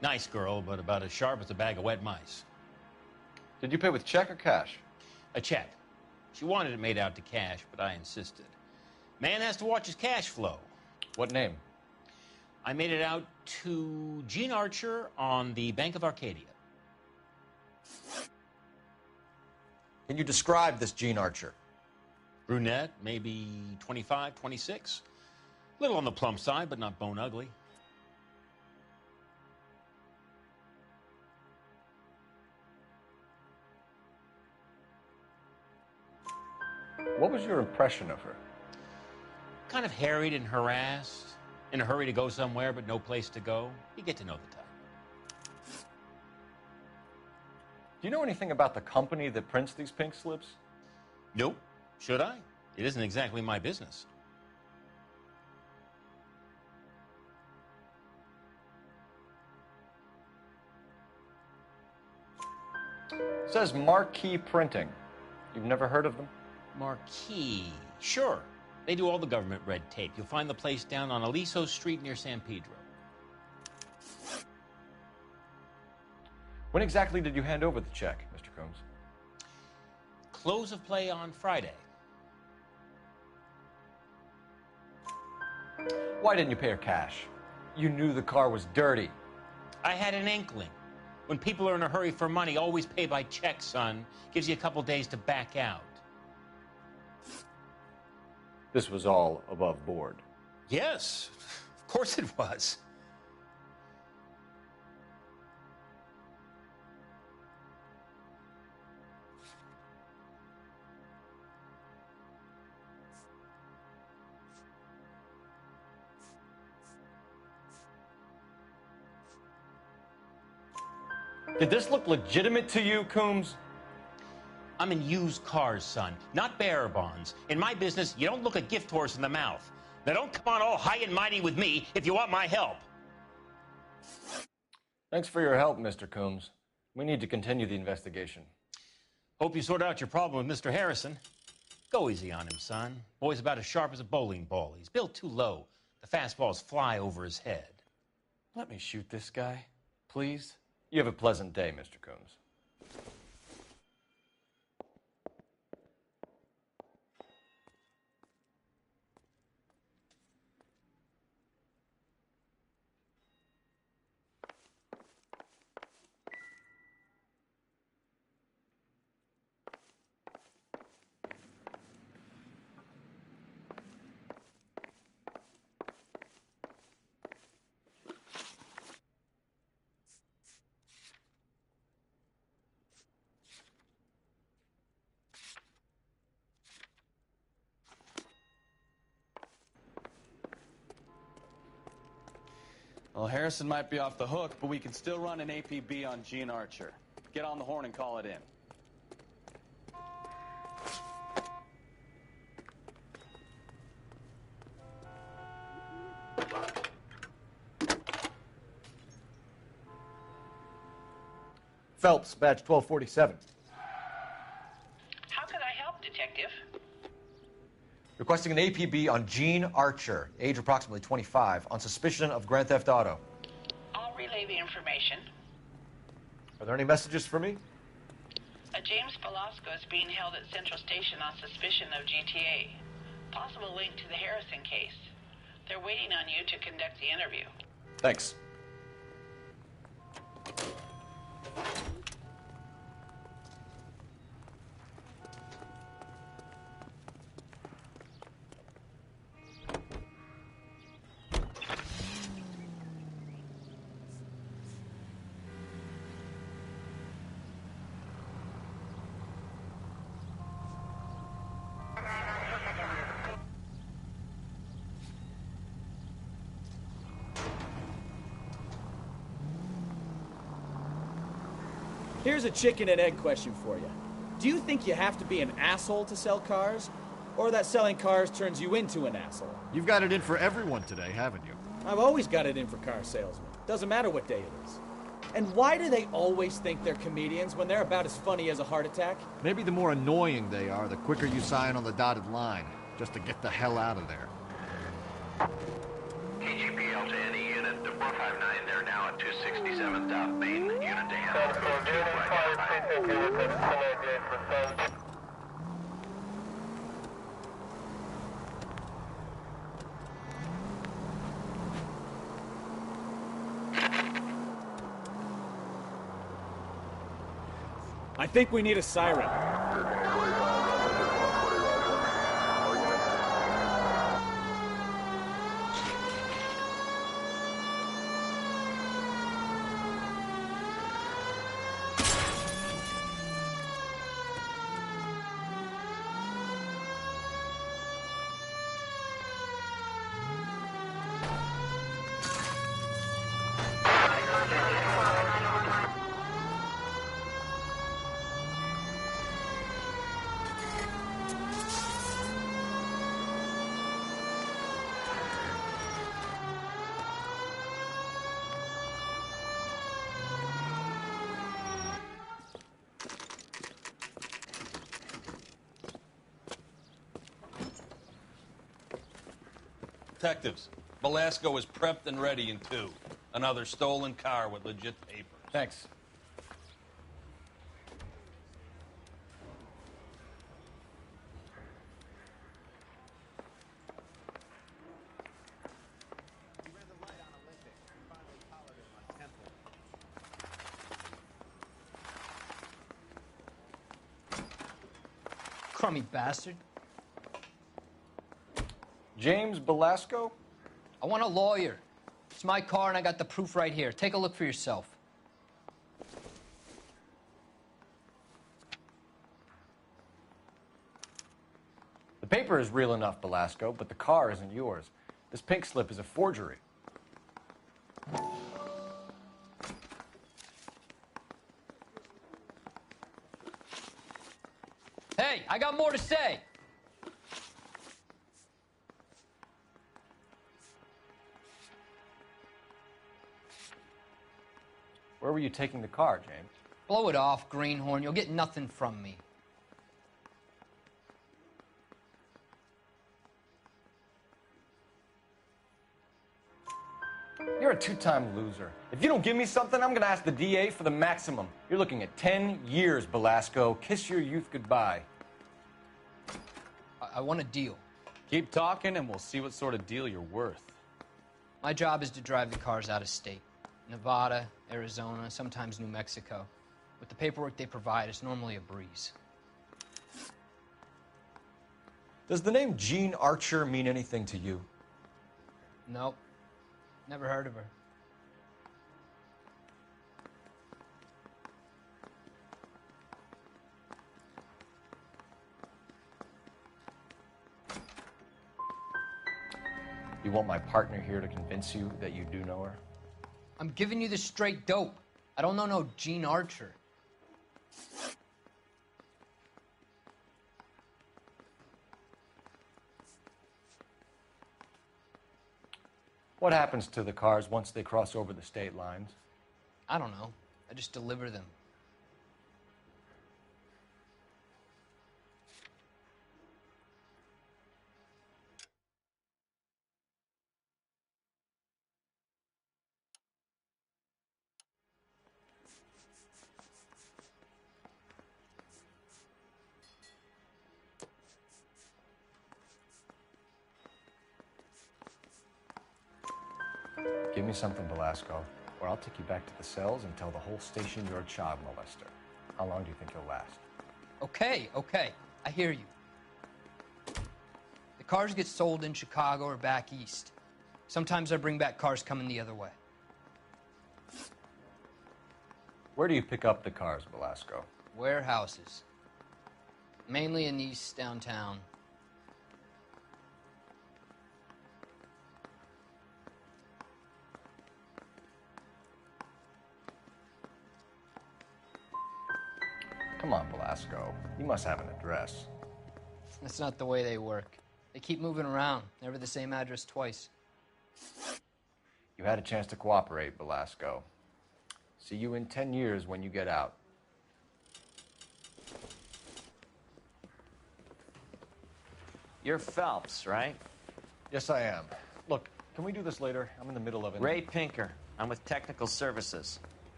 Nice girl, but about as sharp as a bag of wet mice. Did you pay with check or cash? A check. She wanted it made out to cash, but I insisted. Man has to watch his cash flow. What name? I made it out to Gene Archer on the Bank of Arcadia. Can you describe this Gene Archer? Brunette, maybe 25, 26. Little on the plump side, but not bone ugly. What was your impression of her? Kind of harried and harassed, in a hurry to go somewhere, but no place to go. You get to know the type. Do you know anything about the company that prints these pink slips? Nope. Should I? It isn't exactly my business. It says Marquee Printing. You've never heard of them? Marquee. Sure. They do all the government red tape. You'll find the place down on Aliso Street near San Pedro. When exactly did you hand over the check, Mr. Combs? Close of play on Friday. Why didn't you pay her cash? You knew the car was dirty. I had an inkling. When people are in a hurry for money, always pay by check, son. Gives you a couple days to back out. This was all above board. Yes, of course it was. Did this look legitimate to you, Coombs? I'm in used cars, son, not bearer bonds. In my business, you don't look a gift horse in the mouth. Now don't come on all high and mighty with me if you want my help. Thanks for your help, Mr. Coombs. We need to continue the investigation. Hope you sort out your problem with Mr. Harrison. Go easy on him, son. Boy's about as sharp as a bowling ball. He's built too low. The fastballs fly over his head. Let me shoot this guy, please. You have a pleasant day, Mr. Coombs. Well, Harrison might be off the hook, but we can still run an APB on Gene Archer. Get on the horn and call it in. Phelps, badge 1247. How can I help, Detective? Requesting an APB on Gene Archer, age approximately 25, on suspicion of grand theft auto. I'll relay the information. Are there any messages for me? A James Velasco is being held at Central Station on suspicion of GTA. Possible link to the Harrison case. They're waiting on you to conduct the interview. Thanks. Here's a chicken and egg question for you. Do you think you have to be an asshole to sell cars? Or that selling cars turns you into an asshole? You've got it in for everyone today, haven't you? I've always got it in for car salesmen. Doesn't matter what day it is. And why do they always think they're comedians when they're about as funny as a heart attack? Maybe the more annoying they are, the quicker you sign on the dotted line, just to get the hell out of there. KGPL to any unit, the 459, they're now at 267 South Main. Unit to handle. I think we need a siren. Detectives, Belasco is prepped and ready in 2. Another stolen car with legit papers. Thanks. Crummy bastard. James Belasco? I want a lawyer. It's my car and I got the proof right here. Take a look for yourself. The paper is real enough, Belasco, but the car isn't yours. This pink slip is a forgery. Hey, I got more to say. Where were you taking the car, James? Blow it off, greenhorn. You'll get nothing from me. You're a two-time loser. If you don't give me something, I'm gonna ask the DA for the maximum. You're looking at 10 years, Belasco. Kiss your youth goodbye. I want a deal. Keep talking and we'll see what sort of deal you're worth. My job is to drive the cars out of state. Nevada, Arizona, sometimes New Mexico. With the paperwork they provide, it's normally a breeze. Does the name Jean Archer mean anything to you? Nope. Never heard of her. You want my partner here to convince you that you do know her? I'm giving you the straight dope. I don't know no Jean Archer. What happens to the cars once they cross over the state lines? I don't know. I just deliver them. Give me something, Belasco. or I'll take you back to the cells and tell the whole station you're a child molester. How long do you think you'll last? Okay, okay. I hear you. The cars get sold in Chicago or back east. Sometimes I bring back cars coming the other way. Where do you pick up the cars, Belasco? Warehouses. Mainly in East downtown. Come on, Belasco. You must have an address. That's not the way they work. They keep moving around, never the same address twice. You had a chance to cooperate, Belasco. See you in 10 years when you get out. You're Phelps, right? Yes, I am. Look, can we do this later? I'm in the middle of it. Ray Pinker. I'm with Technical Services.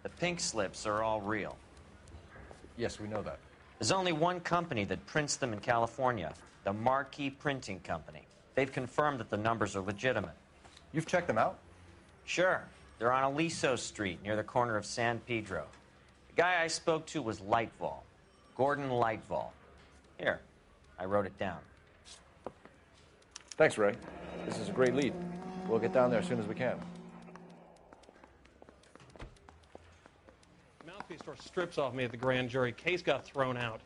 The pink slips are all real. Yes, we know that. There's only one company that prints them in California, the Marquee Printing Company. They've confirmed that the numbers are legitimate. You've checked them out? Sure. They're on Aliso Street, near the corner of San Pedro. The guy I spoke to was Lightval. Gordon Lightval. Here, I wrote it down. Thanks, Ray. This is a great lead. We'll get down there as soon as we can. Mouthpiece tore strips off me at the grand jury. Case got thrown out.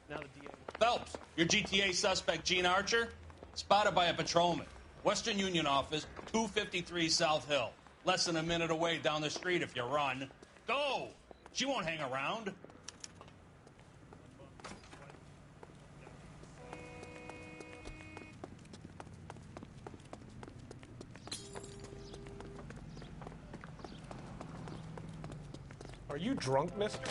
Now the DA... Phelps, your GTA suspect, Gene Archer, spotted by a patrolman. Western Union office, 253 South Hill. Less than a minute away down the street if you run. Go! She won't hang around. Are you drunk, mister?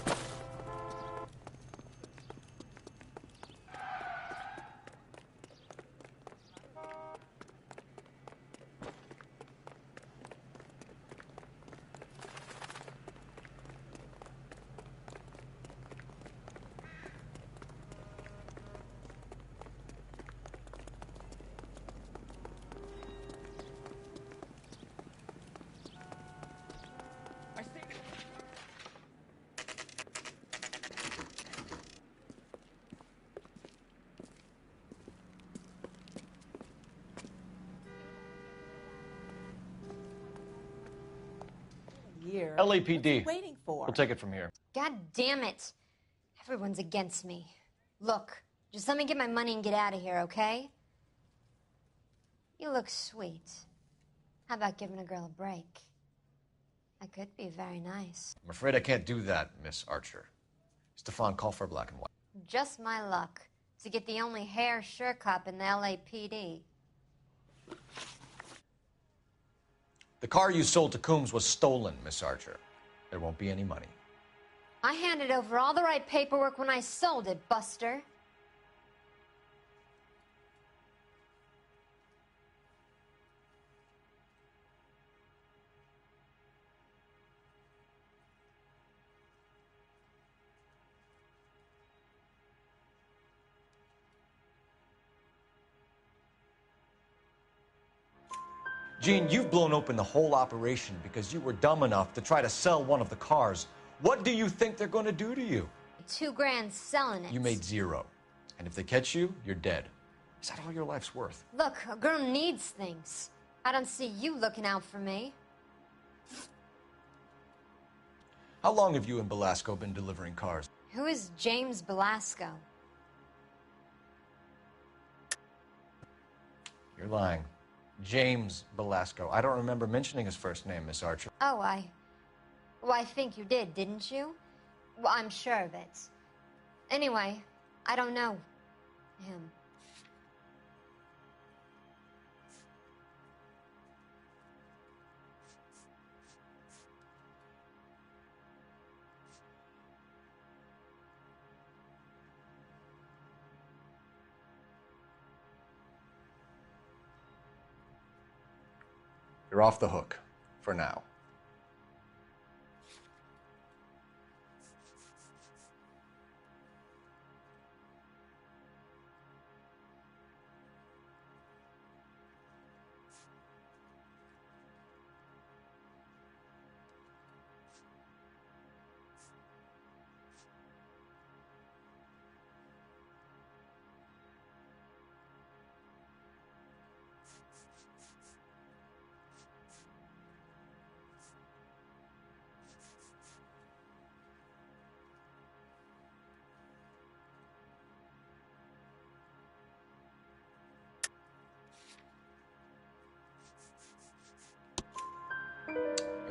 LAPD. Waiting for? We'll take it from here. God damn it. Everyone's against me. Look, just let me get my money and get out of here, okay? You look sweet. How about giving a girl a break? That could be very nice. I'm afraid I can't do that, Miss Archer. Stefan, call for black and white. Just my luck to get the only hair sure cop in the LAPD. The car you sold to Coombs was stolen, Miss Archer. There won't be any money. I handed over all the right paperwork when I sold it, Buster. Gene, you've blown open the whole operation because you were dumb enough to try to sell one of the cars. What do you think they're going to do to you? $2 grand selling it. You made zero. And if they catch you, you're dead. Is that all your life's worth? Look, a girl needs things. I don't see you looking out for me. How long have you and Belasco been delivering cars? Who is James Belasco? You're lying. James Belasco. I don't remember mentioning his first name, Miss Archer. Oh, Well, I think you did, didn't you? Well, I'm sure of it. Anyway, I don't know him. You're off the hook. For now.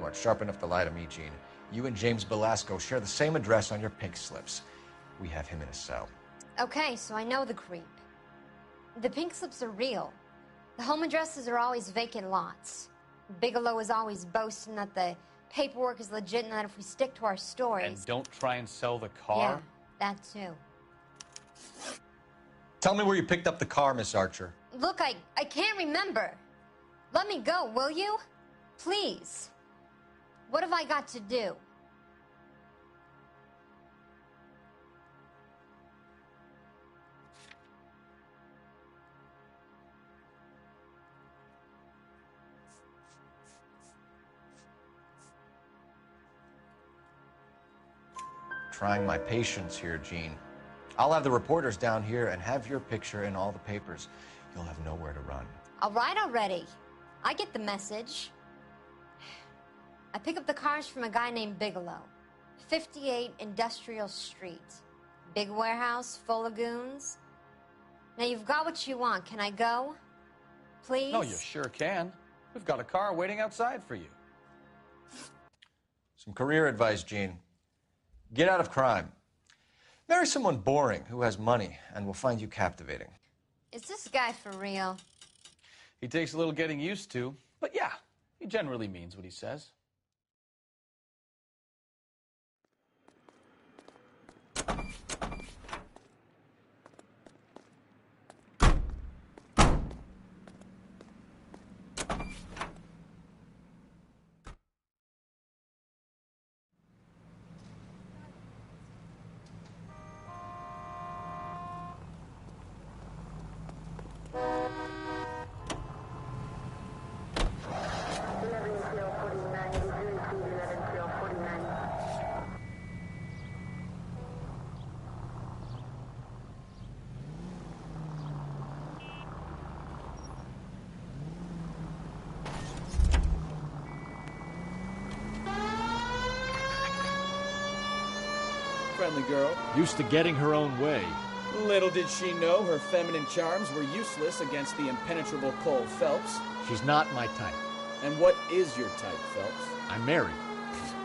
smart, sharp enough to lie to me, Gene. You and James Belasco share the same address on your pink slips. We have him in a cell. Okay, so I know the creep. The pink slips are real. The home addresses are always vacant lots. Bigelow is always boasting that the paperwork is legit and that if we stick to our stories... And don't try and sell the car? Yeah, that too. Tell me where you picked up the car, Miss Archer. Look, I can't remember. Let me go, will you? Please. What have I got to do? Trying my patience here, Gene. I'll have the reporters down here and have your picture in all the papers. You'll have nowhere to run. All right already. I get the message. I pick up the cars from a guy named Bigelow. 58 Industrial Street. Big warehouse, full of goons. Now you've got what you want. Can I go? Please? No, you sure can. We've got a car waiting outside for you. Some career advice, Gene. Get out of crime. Marry someone boring who has money and will find you captivating. Is this guy for real? He takes a little getting used to, but yeah, he generally means what he says. Friendly girl. Used to getting her own way. Little did she know her feminine charms were useless against the impenetrable Cole Phelps. She's not my type. And what is your type, Phelps? I'm married.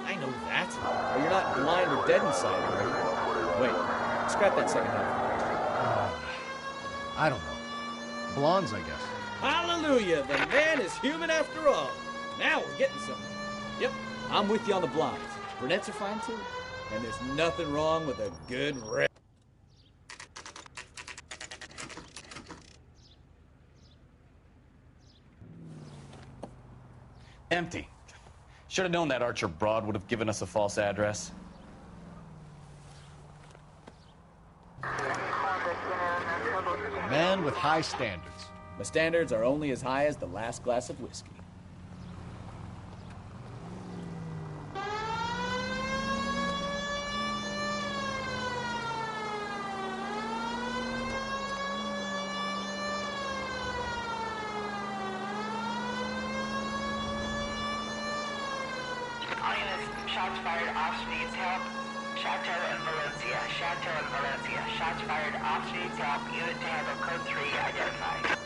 I know that. Oh, you're not blind or dead inside, are you? Wait, scrap that second half. I don't know. Blondes, I guess. Hallelujah! The man is human after all. Now we're getting something. Yep, I'm with you on the blondes. Brunettes are fine too. And there's nothing wrong with a good red. Empty. Should have known that Archer broad would have given us a false address. Man with high standards. My standards are only as high as the last glass of whiskey. Shots fired off needs help. Chateau and Valencia. Chateau and Valencia. Shots fired off needs help. Unit to handle code 3 identified.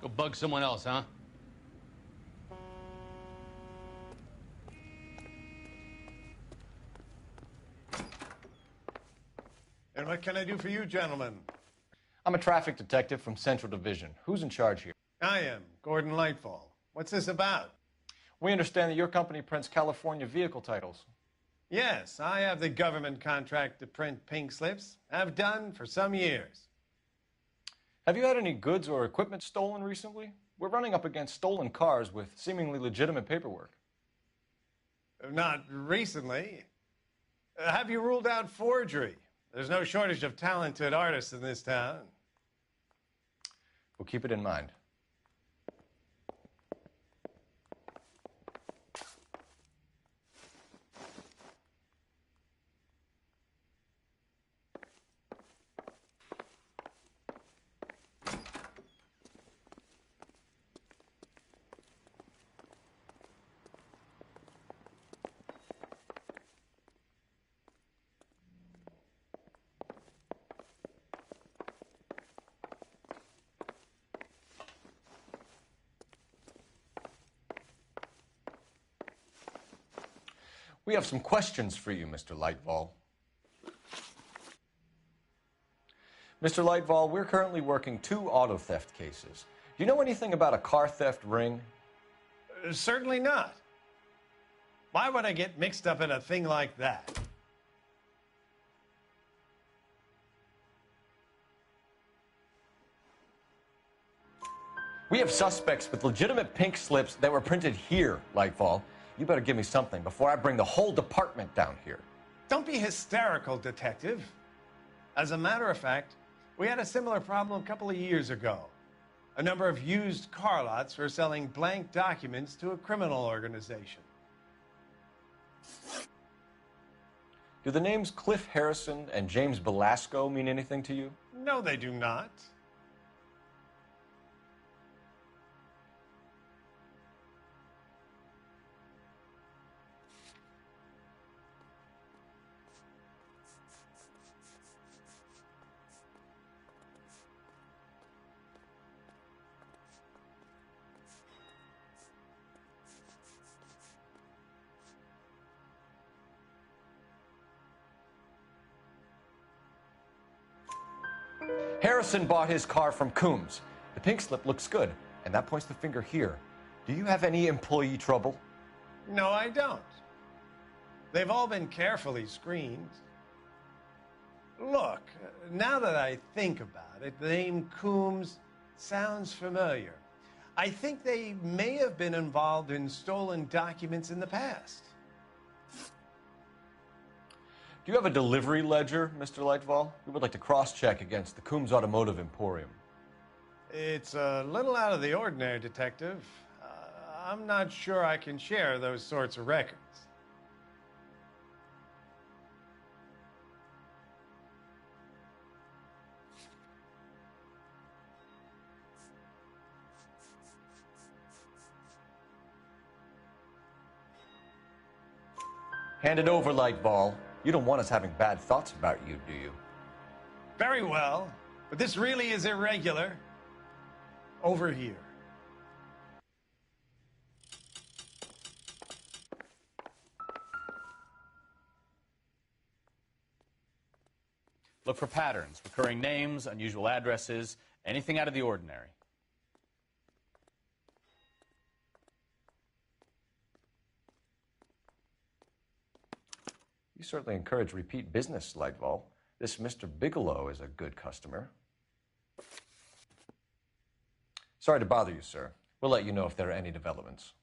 Go bug someone else, huh? And what can I do for you, gentlemen? I'm a traffic detective from Central Division. Who's in charge here? I am, Gordon Lightfall. What's this about? We understand that your company prints California vehicle titles. Yes, I have the government contract to print pink slips. I've done for some years. Have you had any goods or equipment stolen recently? We're running up against stolen cars with seemingly legitimate paperwork. Not recently. Have you ruled out forgery? There's no shortage of talented artists in this town. We'll keep it in mind. We have some questions for you, Mr. Lightval. Mr. Lightval, we're currently working 2 auto theft cases. Do you know anything about a car theft ring? Certainly not. Why would I get mixed up in a thing like that? We have suspects with legitimate pink slips that were printed here, Lightval. You better give me something before I bring the whole department down here. Don't be hysterical, Detective. As a matter of fact, we had a similar problem a couple of years ago. A number of used car lots were selling blank documents to a criminal organization. Do the names Cliff Harrison and James Belasco mean anything to you? No, they do not. Harrison bought his car from Coombs. The pink slip looks good, and that points the finger here. Do you have any employee trouble? No, I don't. They've all been carefully screened. Look, now that I think about it, the name Coombs sounds familiar. I think they may have been involved in stolen documents in the past. Do you have a delivery ledger, Mr. Lightval? We would like to cross-check against the Coombs Automotive Emporium. It's a little out of the ordinary, Detective. I'm not sure I can share those sorts of records. Hand it over, Lightval. You don't want us having bad thoughts about you, do you? Very well, but this really is irregular. Over here. Look for patterns, recurring names, unusual addresses, anything out of the ordinary. You certainly encourage repeat business, Lightval. This Mr. Bigelow is a good customer. Sorry to bother you, sir. We'll let you know if there are any developments.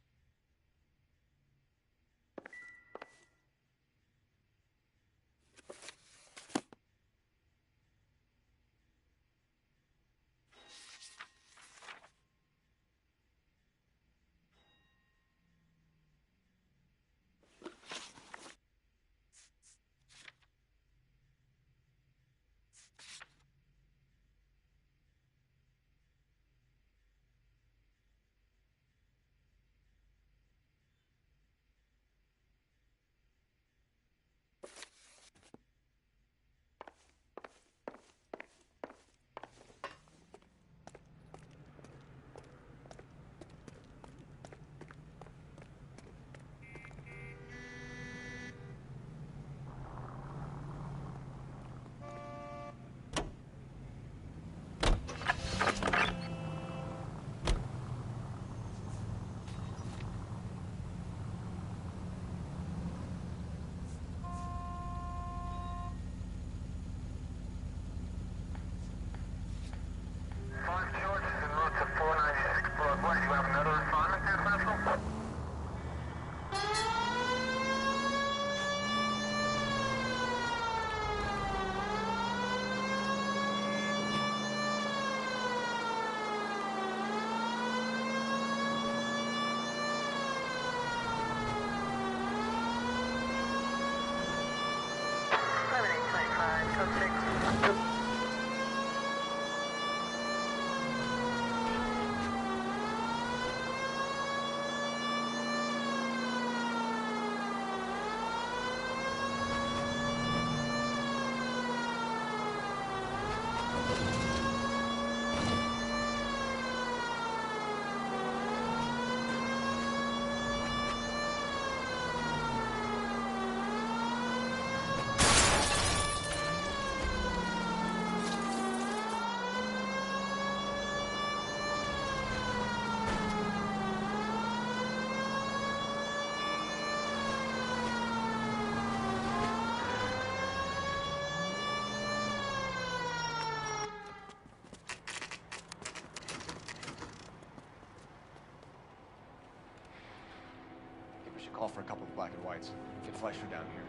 should call for a couple of black and whites. Get Fleischer down here.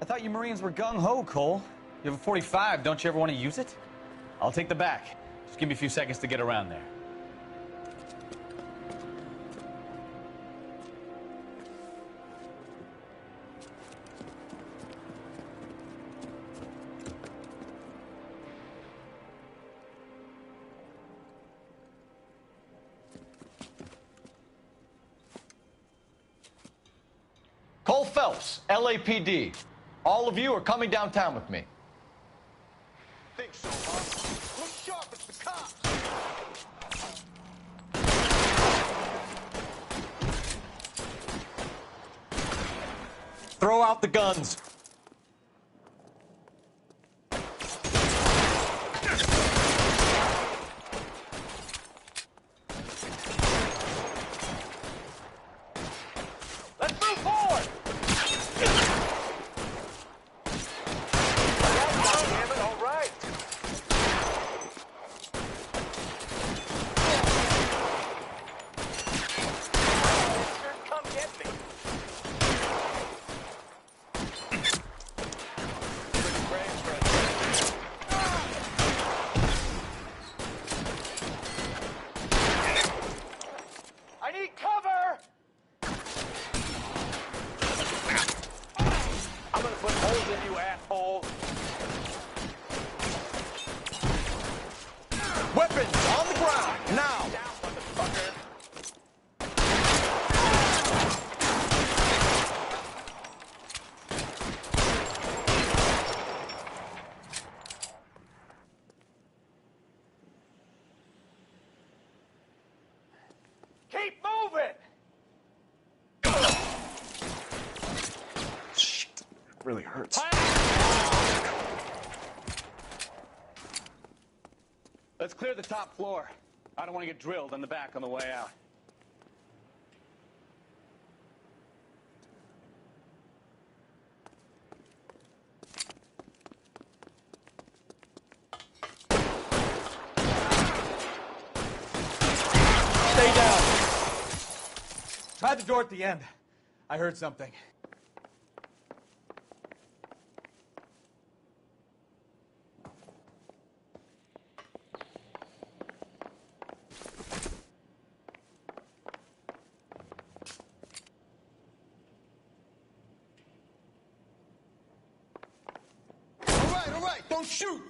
I thought you Marines were gung-ho, Cole. You have a 45. Don't you ever want to use it? I'll take the back. Just give me a few seconds to get around there. Cole Phelps, LAPD. All of you are coming downtown with me. Think so, huh? Look sharp, it's the cops! Throw out the guns. Let's move forward! Damn it, all right. Come get me. I need cover! I'm gonna put holes in you, asshole. Weapons on the ground, now! Down, motherfucker. Keep moving! Shit, it really hurts. Let's clear the top floor. I don't want to get drilled in the back on the way out. Stay down. Try the door at the end. I heard something. All right, don't shoot!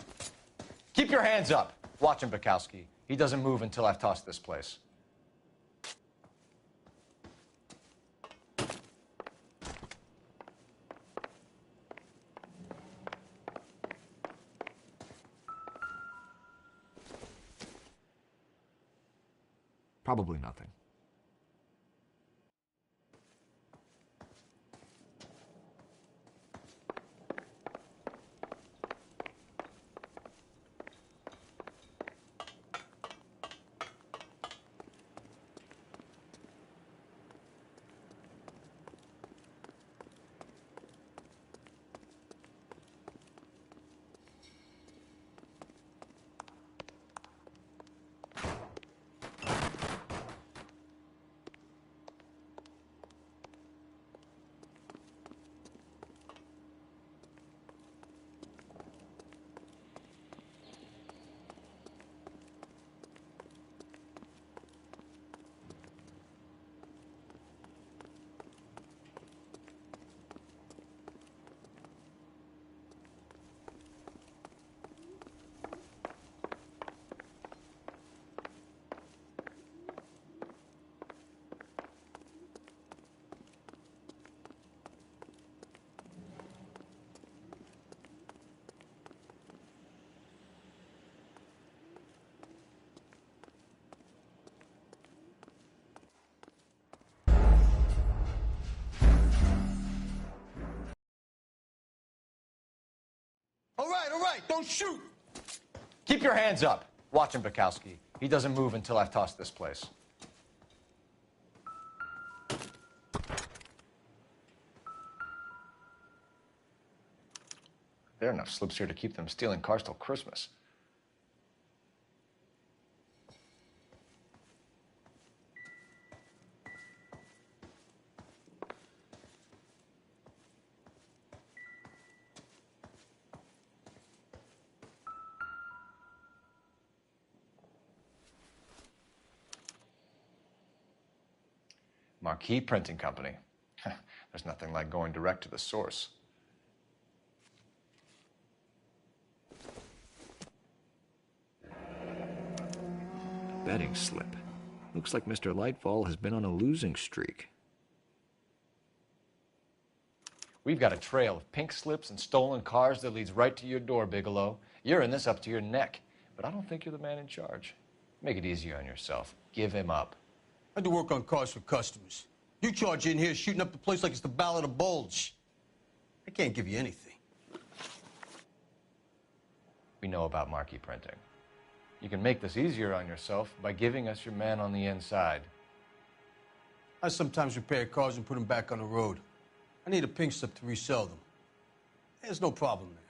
Keep your hands up. Watch him, Bukowski. He doesn't move until I've tossed this place. Probably nothing. All right, don't shoot! Keep your hands up. Watch him, Bukowski. He doesn't move until I've tossed this place. There are enough slips here to keep them stealing cars till Christmas. Marquee Printing Company. There's nothing like going direct to the source. Betting slip. Looks like Mr. Lightfall has been on a losing streak. We've got a trail of pink slips and stolen cars that leads right to your door, Bigelow. You're in this up to your neck, but I don't think you're the man in charge. Make it easier on yourself. Give him up. I do work on cars for customers. You charge in here shooting up the place like it's the Ballad of Bulge. I can't give you anything. We know about Marquee Printing. You can make this easier on yourself by giving us your man on the inside. I sometimes repair cars and put them back on the road. I need a pink slip to resell them. There's no problem there.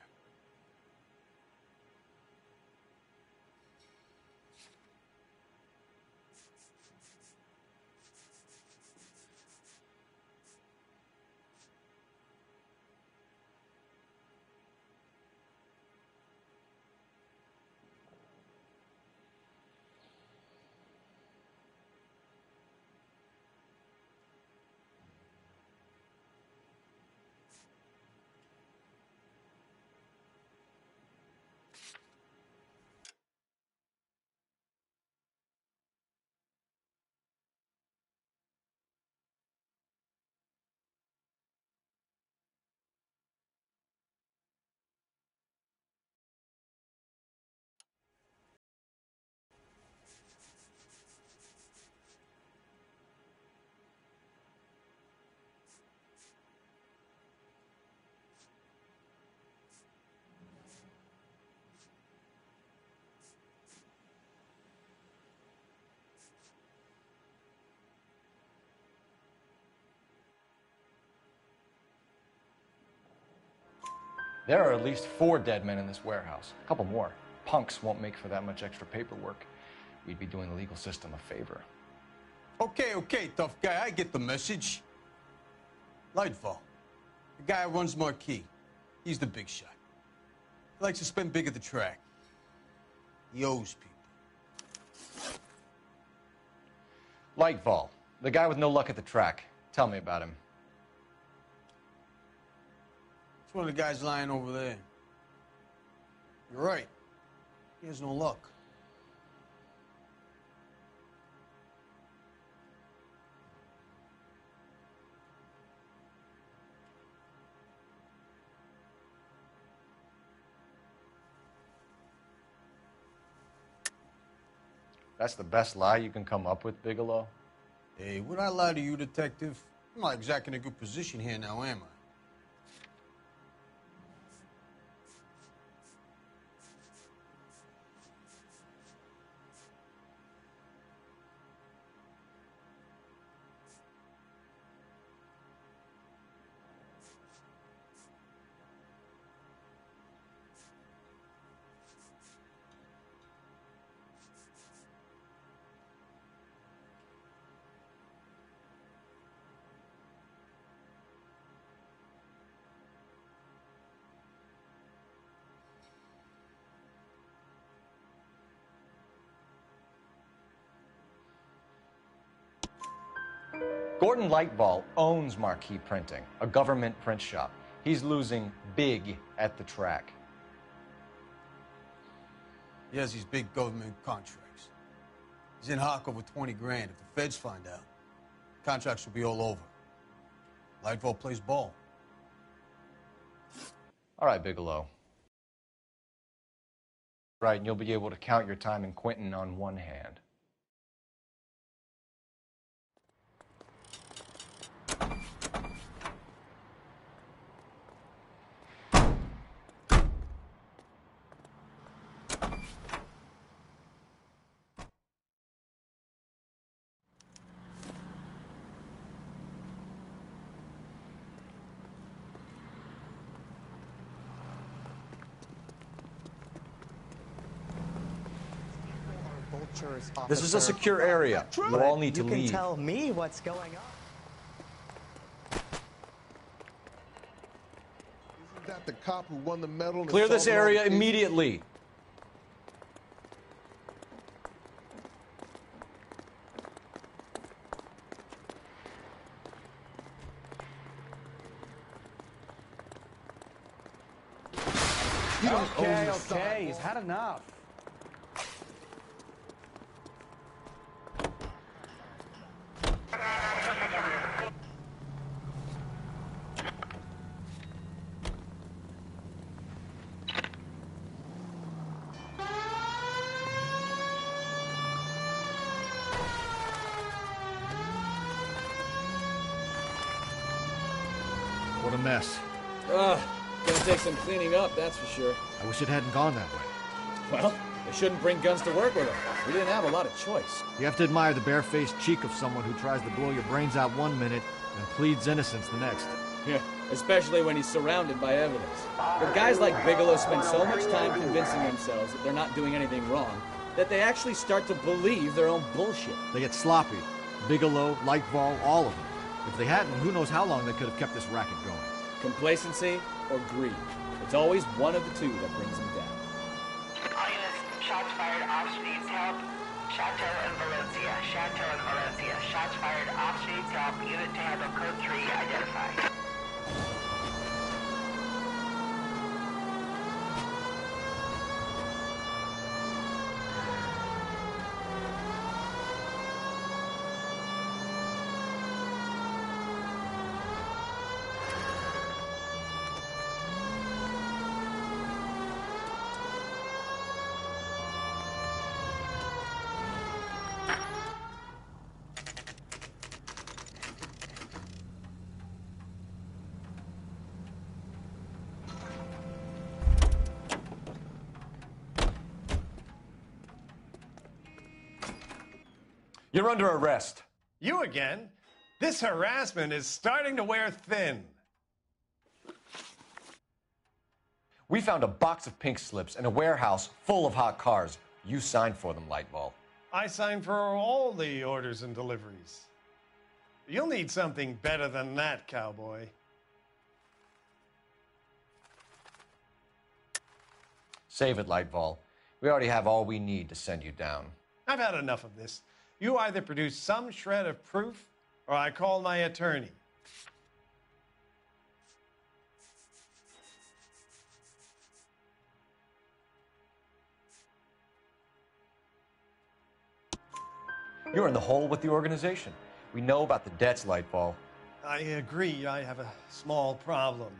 There are at least 4 dead men in this warehouse. A couple more. Punks won't make for that much extra paperwork. We'd be doing the legal system a favor. Okay, tough guy. I get the message. Lightfall, the guy who runs Marquee. He's the big shot. He likes to spend big at the track. He owes people. Lightfall, the guy with no luck at the track. Tell me about him. It's one of the guys lying over there. You're right. He has no luck. That's the best lie you can come up with, Bigelow? Hey, would I lie to you, detective? I'm not exactly in a good position here now, am I? Gordon Lightfall owns Marquee Printing, a government print shop. He's losing big at the track. He has these big government contracts. He's in hock over 20 grand. If the feds find out, contracts will be all over. Lightfall plays ball. All right, Bigelow. Right, and you'll be able to count your time in Quentin on one hand. This is a secure area. You all need to leave. You can tell me what's going on. Isn't that the cop who won the medal? and Clear this solved all area the cases? immediately. He don't own Okay, the okay. sidewalk. He's had enough. What a mess. Ugh, gonna take some cleaning up, that's for sure. I wish it hadn't gone that way. Well, they shouldn't bring guns to work with them. We didn't have a lot of choice. You have to admire the barefaced cheek of someone who tries to blow your brains out one minute and pleads innocence the next. Yeah, especially when he's surrounded by evidence. But guys like Bigelow spend so much time convincing themselves that they're not doing anything wrong that they actually start to believe their own bullshit. They get sloppy. Bigelow, Lightball, all of them. If they hadn't, who knows how long they could have kept this racket going. Complacency or greed. It's always one of the two that brings them down. All units, shots fired off streets, help. Chateau and Valencia. Chateau and Valencia. Shots fired off streets, help. Unit to handle code 3 identified. You're under arrest. You again? This harassment is starting to wear thin. We found a box of pink slips in a warehouse full of hot cars. You signed for them, Lightball. I signed for all the orders and deliveries. You'll need something better than that, cowboy. Save it, Lightball. We already have all we need to send you down. I've had enough of this. You either produce some shred of proof, or I call my attorney. You're in the hole with the organization. We know about the debts, Lightball. I agree, I have a small problem.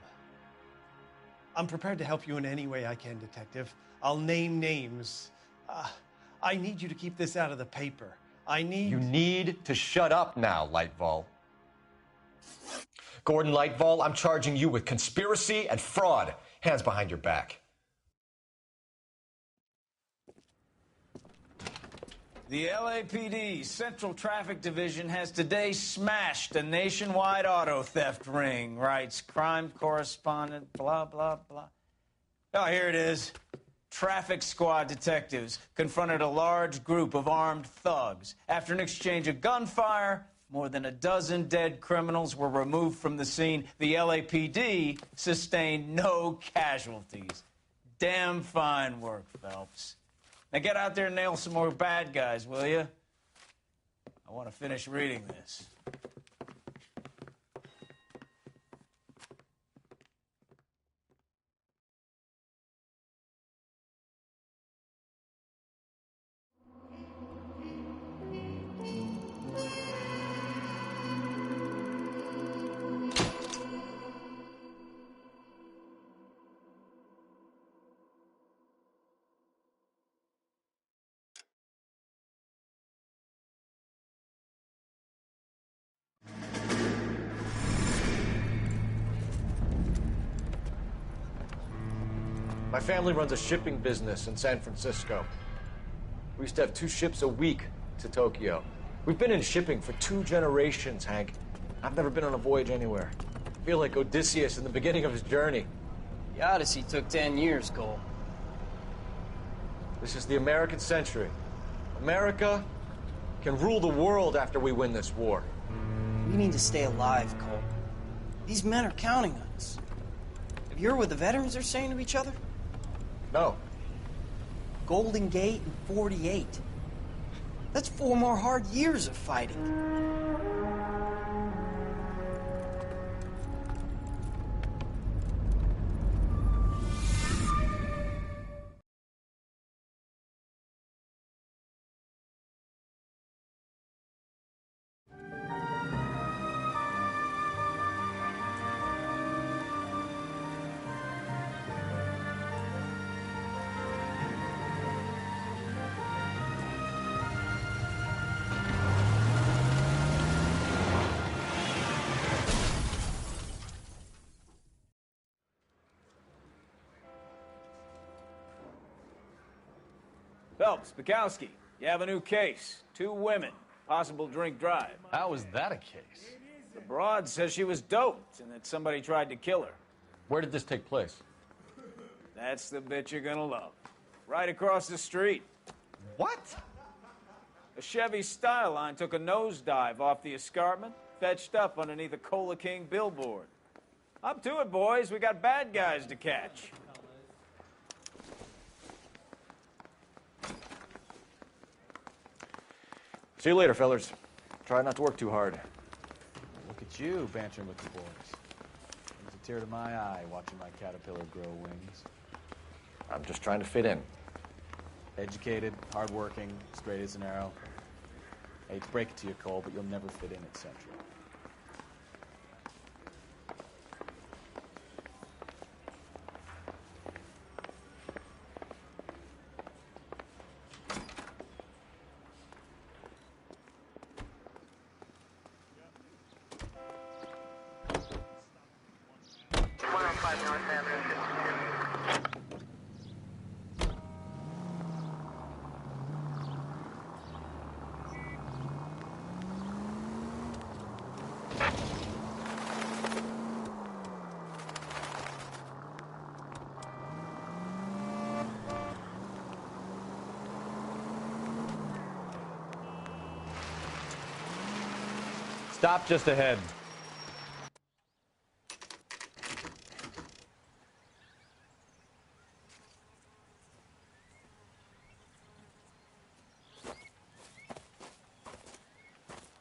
I'm prepared to help you in any way I can, Detective. I'll name names. I need you to keep this out of the paper. You need to shut up now, Lightball. Gordon Lightball, I'm charging you with conspiracy and fraud. Hands behind your back. The LAPD Central Traffic Division has today smashed a nationwide auto theft ring, writes crime correspondent, blah, blah, blah. Oh, here it is. Traffic squad detectives confronted a large group of armed thugs. After an exchange of gunfire, more than a dozen dead criminals were removed from the scene. The LAPD sustained no casualties. Damn fine work, Phelps. Now get out there and nail some more bad guys, will you? I want to finish reading this. My family runs a shipping business in San Francisco. We used to have 2 ships a week to Tokyo. We've been in shipping for 2 generations, Hank. I've never been on a voyage anywhere. I feel like Odysseus in the beginning of his journey. The Odyssey took 10 years, Cole. This is the American century. America can rule the world after we win this war. We need to stay alive, Cole. These men are counting on us. Have you heard what the veterans are saying to each other? No. Golden Gate and 48. That's 4 more hard years of fighting. Phelps, Bukowski, you have a new case. 2 women, possible drink drive. How was that a case? The broad says she was doped and that somebody tried to kill her. Where did this take place? That's the bit you're gonna love. Right across the street. What? A Chevy Styline took a nosedive off the escarpment, fetched up underneath a Cola King billboard. Up to it, boys. We got bad guys to catch. See you later, fellers. Try not to work too hard. Look at you bantering with the boys. Brings a tear to my eye watching my caterpillar grow wings. I'm just trying to fit in. Educated, hardworking, straight as an arrow. Hate to break it to you, Cole, but you'll never fit in at Central. Stop just ahead.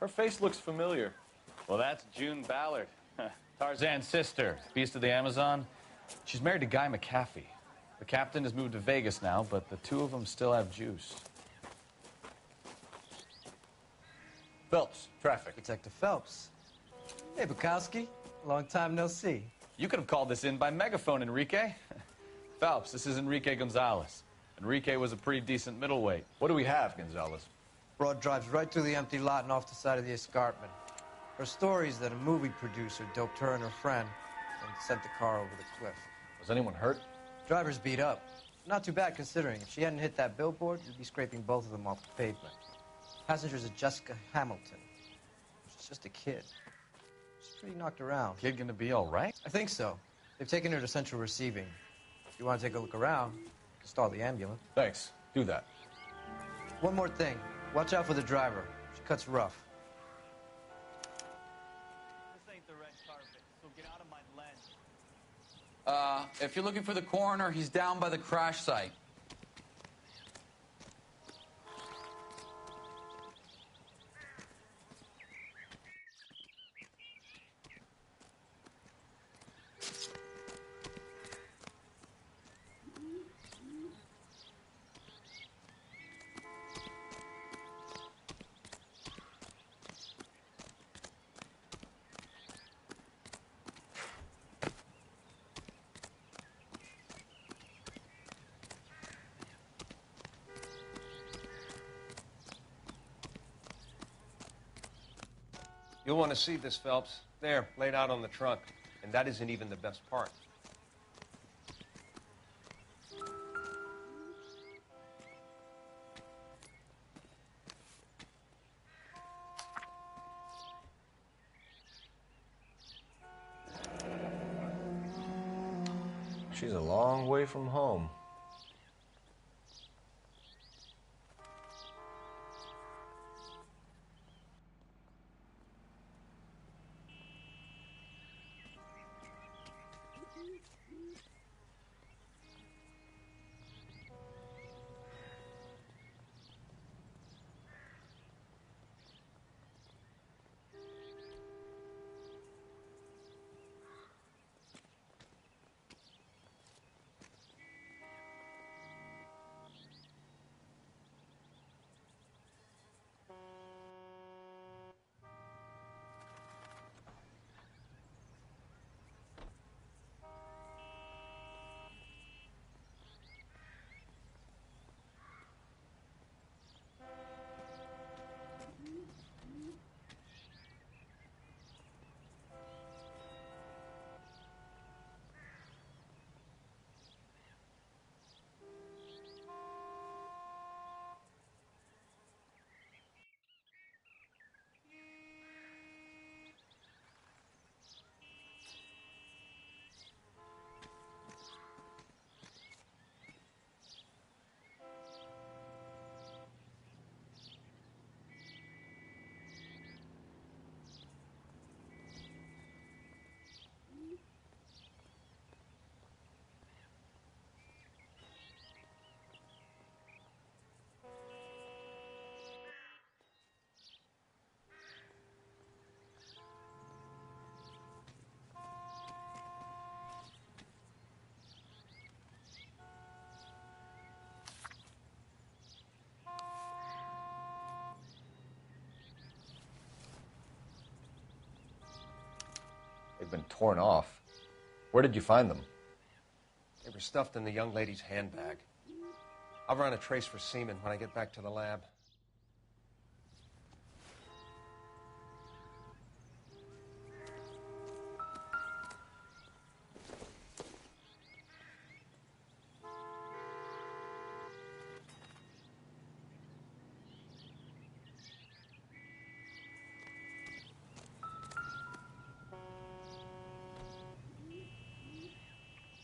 Her face looks familiar. Well, that's June Ballard, Tarzan's sister, beast of the Amazon. She's married to Guy McAfee. The captain has moved to Vegas now, but the 2 of them still have juice. Phelps, traffic. Detective Phelps. Hey, Bukowski. Long time no see. You could have called this in by megaphone, Enrique. Phelps, this is Enrique Gonzalez. Enrique was a pretty decent middleweight. What do we have, Gonzalez? Broad drives right through the empty lot and off the side of the escarpment. Her story is that a movie producer doped her and her friend and sent the car over the cliff. Was anyone hurt? Driver's beat up. Not too bad considering. If she hadn't hit that billboard, you'd be scraping both of them off the pavement. Passenger's a Jessica Hamilton. She's just a kid. She's pretty knocked around. Kid gonna be all right? I think so. They've taken her to central receiving. If you want to take a look around, you can stall the ambulance. Thanks. Do that. One more thing. Watch out for the driver. She cuts rough. This ain't the red carpet, so get out of my lens. If you're looking for the coroner, he's down by the crash site. You'll want to see this, Phelps. There, laid out on the trunk. And that isn't even the best part. She's a long way from home. been torn off. Where did you find them? They were stuffed in the young lady's handbag. I'll run a trace for semen when I get back to the lab.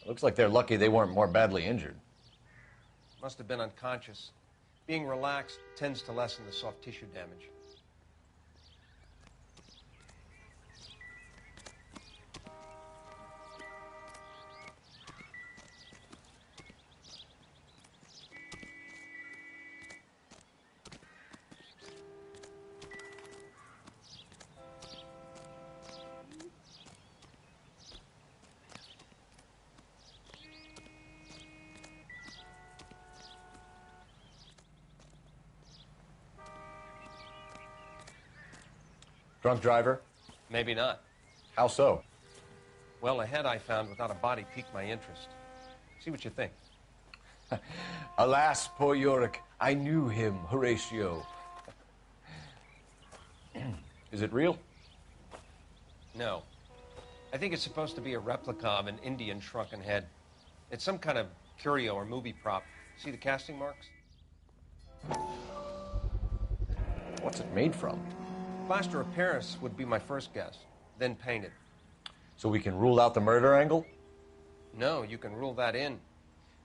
Looks like they're lucky they weren't more badly injured. Must have been unconscious. Being relaxed tends to lessen the soft tissue damage. Drunk driver? Maybe not. How so? Well, a head I found without a body piqued my interest. See what you think. Alas, poor Yorick, I knew him, Horatio. Is it real? No. I think it's supposed to be a replica of an Indian shrunken head. It's some kind of curio or movie prop. See the casting marks? What's it made from? Plaster of Paris would be my first guess, then painted. So we can rule out the murder angle? No, you can rule that in.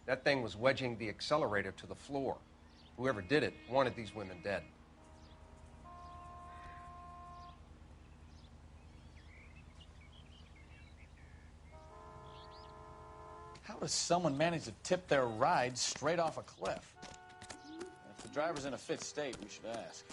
That thing was wedging the accelerator to the floor. Whoever did it wanted these women dead. How does someone manage to tip their ride straight off a cliff? If the driver's in a fit state, we should ask.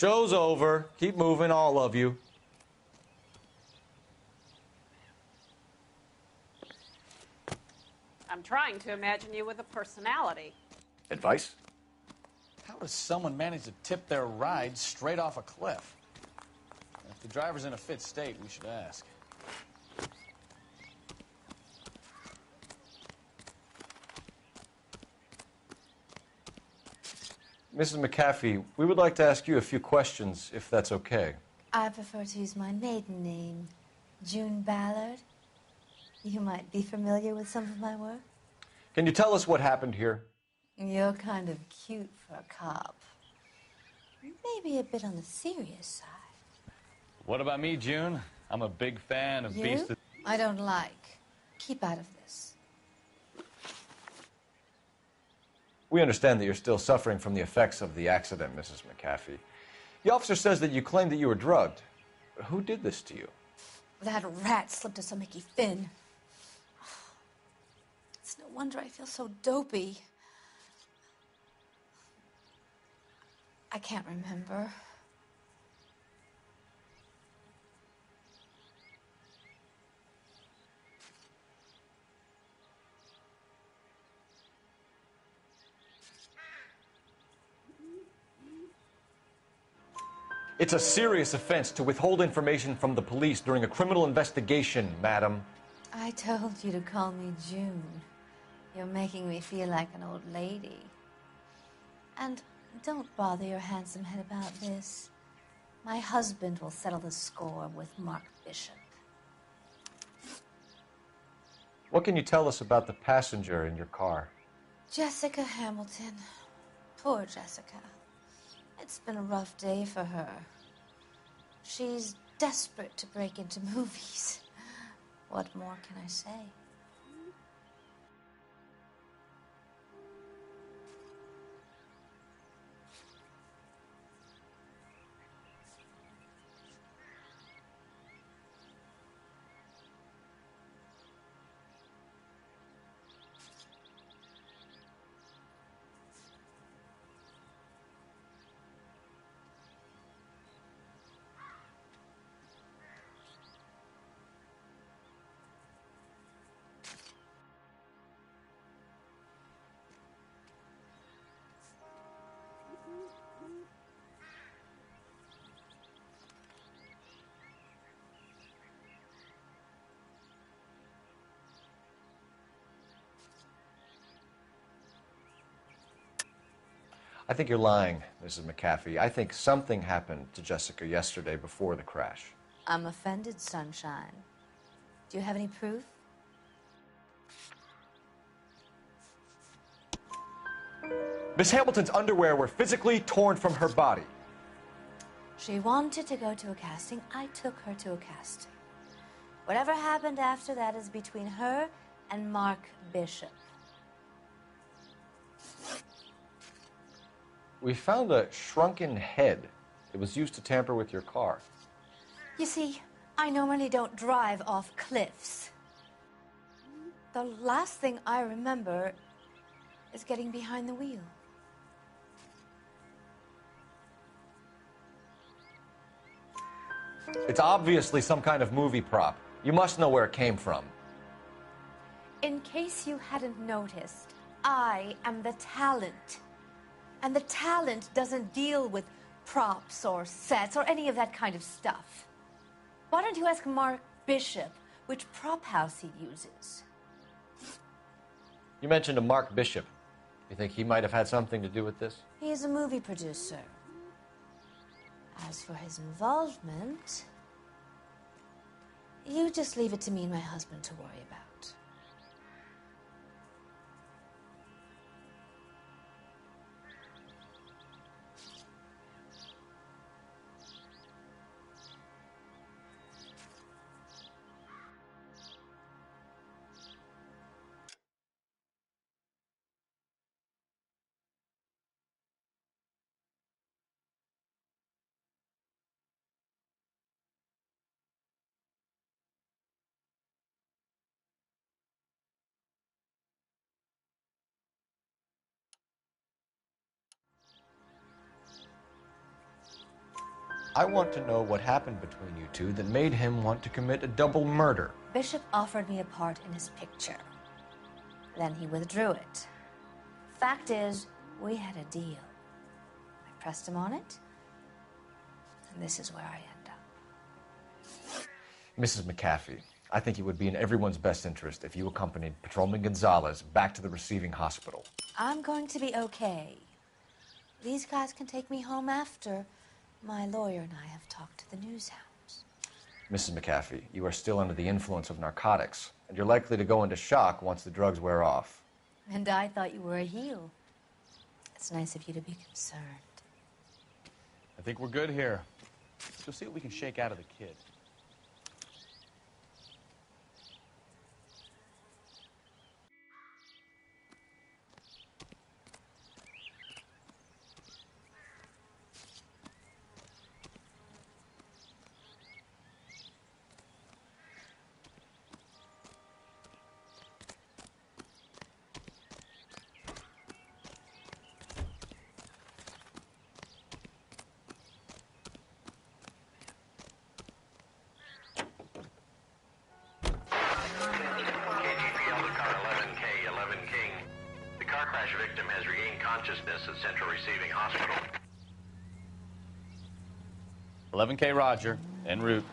Show's over. Keep moving, all of you. I'm trying to imagine you with a personality. Advice? How does someone manage to tip their ride straight off a cliff? If the driver's in a fit state, we should ask. Mrs. McAfee, we would like to ask you a few questions, if that's okay. I prefer to use my maiden name, June Ballard. You might be familiar with some of my work. Can you tell us what happened here? You're kind of cute for a cop. Maybe a bit on the serious side. What about me, June? I'm a big fan of You? Beast. I don't like. Keep out of this. We understand that you're still suffering from the effects of the accident, Mrs. McAfee. The officer says that you claimed that you were drugged. Who did this to you? That rat slipped us a Mickey Finn. It's no wonder I feel so dopey. I can't remember. It's a serious offense to withhold information from the police during a criminal investigation, madam. I told you to call me June. You're making me feel like an old lady. And don't bother your handsome head about this. My husband will settle the score with Mark Bishop. What can you tell us about the passenger in your car? Jessica Hamilton. Poor Jessica. It's been a rough day for her. She's desperate to break into movies. What more can I say? I think you're lying, Mrs. McAfee. I think something happened to Jessica yesterday before the crash. I'm offended, Sunshine. Do you have any proof? Miss Hamilton's underwear were physically torn from her body. She wanted to go to a casting. I took her to a casting. Whatever happened after that is between her and Mark Bishop. We found a shrunken head. It was used to tamper with your car. You see, I normally don't drive off cliffs. The last thing I remember is getting behind the wheel. It's obviously some kind of movie prop. You must know where it came from. In case you hadn't noticed, I am the talent. And the talent doesn't deal with props or sets or any of that kind of stuff. Why don't you ask Mark Bishop which prop house he uses? You mentioned a Mark Bishop. You think he might have had something to do with this? He is a movie producer. As for his involvement, you just leave it to me and my husband to worry about. I want to know what happened between you two that made him want to commit a double murder. Bishop offered me a part in his picture. Then he withdrew it. Fact is, we had a deal. I pressed him on it, and this is where I end up. Mrs. McAfee, I think it would be in everyone's best interest if you accompanied Patrolman Gonzalez back to the receiving hospital. I'm going to be okay. These guys can take me home after. My lawyer and I have talked to the news hounds. Mrs. McAfee, you are still under the influence of narcotics, and you're likely to go into shock once the drugs wear off. And I thought you were a heel. It's nice of you to be concerned. I think we're good here. Let's go see what we can shake out of the kid. Consciousness at Central Receiving Hospital. 11K Roger, en route.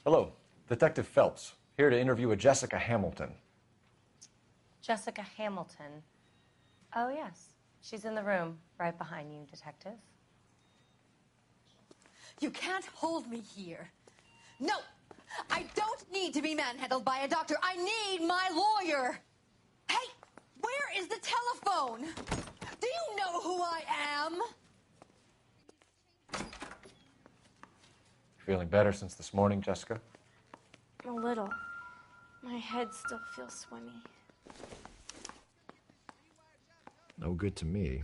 Hello, Detective Phelps, here to interview a Jessica Hamilton. Jessica Hamilton. Oh, yes. She's in the room right behind you, Detective. You can't hold me here. No! I don't need to be manhandled by a doctor. I need my lawyer. Hey, where is the telephone? Do you know who I am? Feeling better since this morning, Jessica? A little. My head still feels swimmy. No good to me.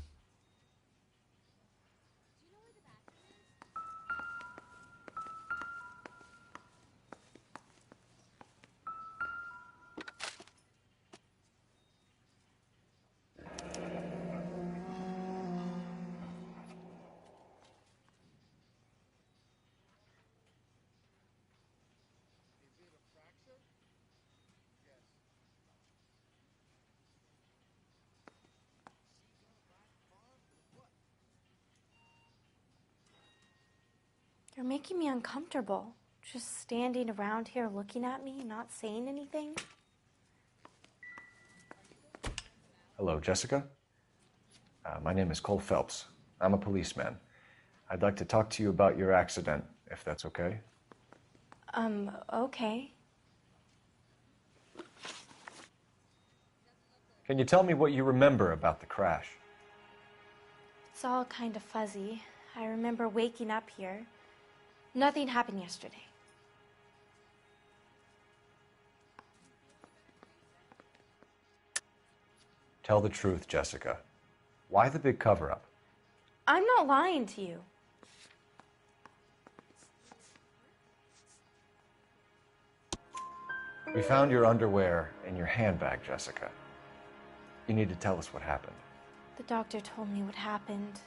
You're making me uncomfortable. Just standing around here looking at me, not saying anything. Hello, Jessica. My name is Cole Phelps. I'm a policeman. I'd like to talk to you about your accident, if that's okay. Okay. Can you tell me what you remember about the crash? It's all kind of fuzzy. I remember waking up here. Nothing happened yesterday. Tell the truth, Jessica. Why the big cover-up? I'm not lying to you. We found your underwear in your handbag, Jessica. You need to tell us what happened. The doctor told me what happened.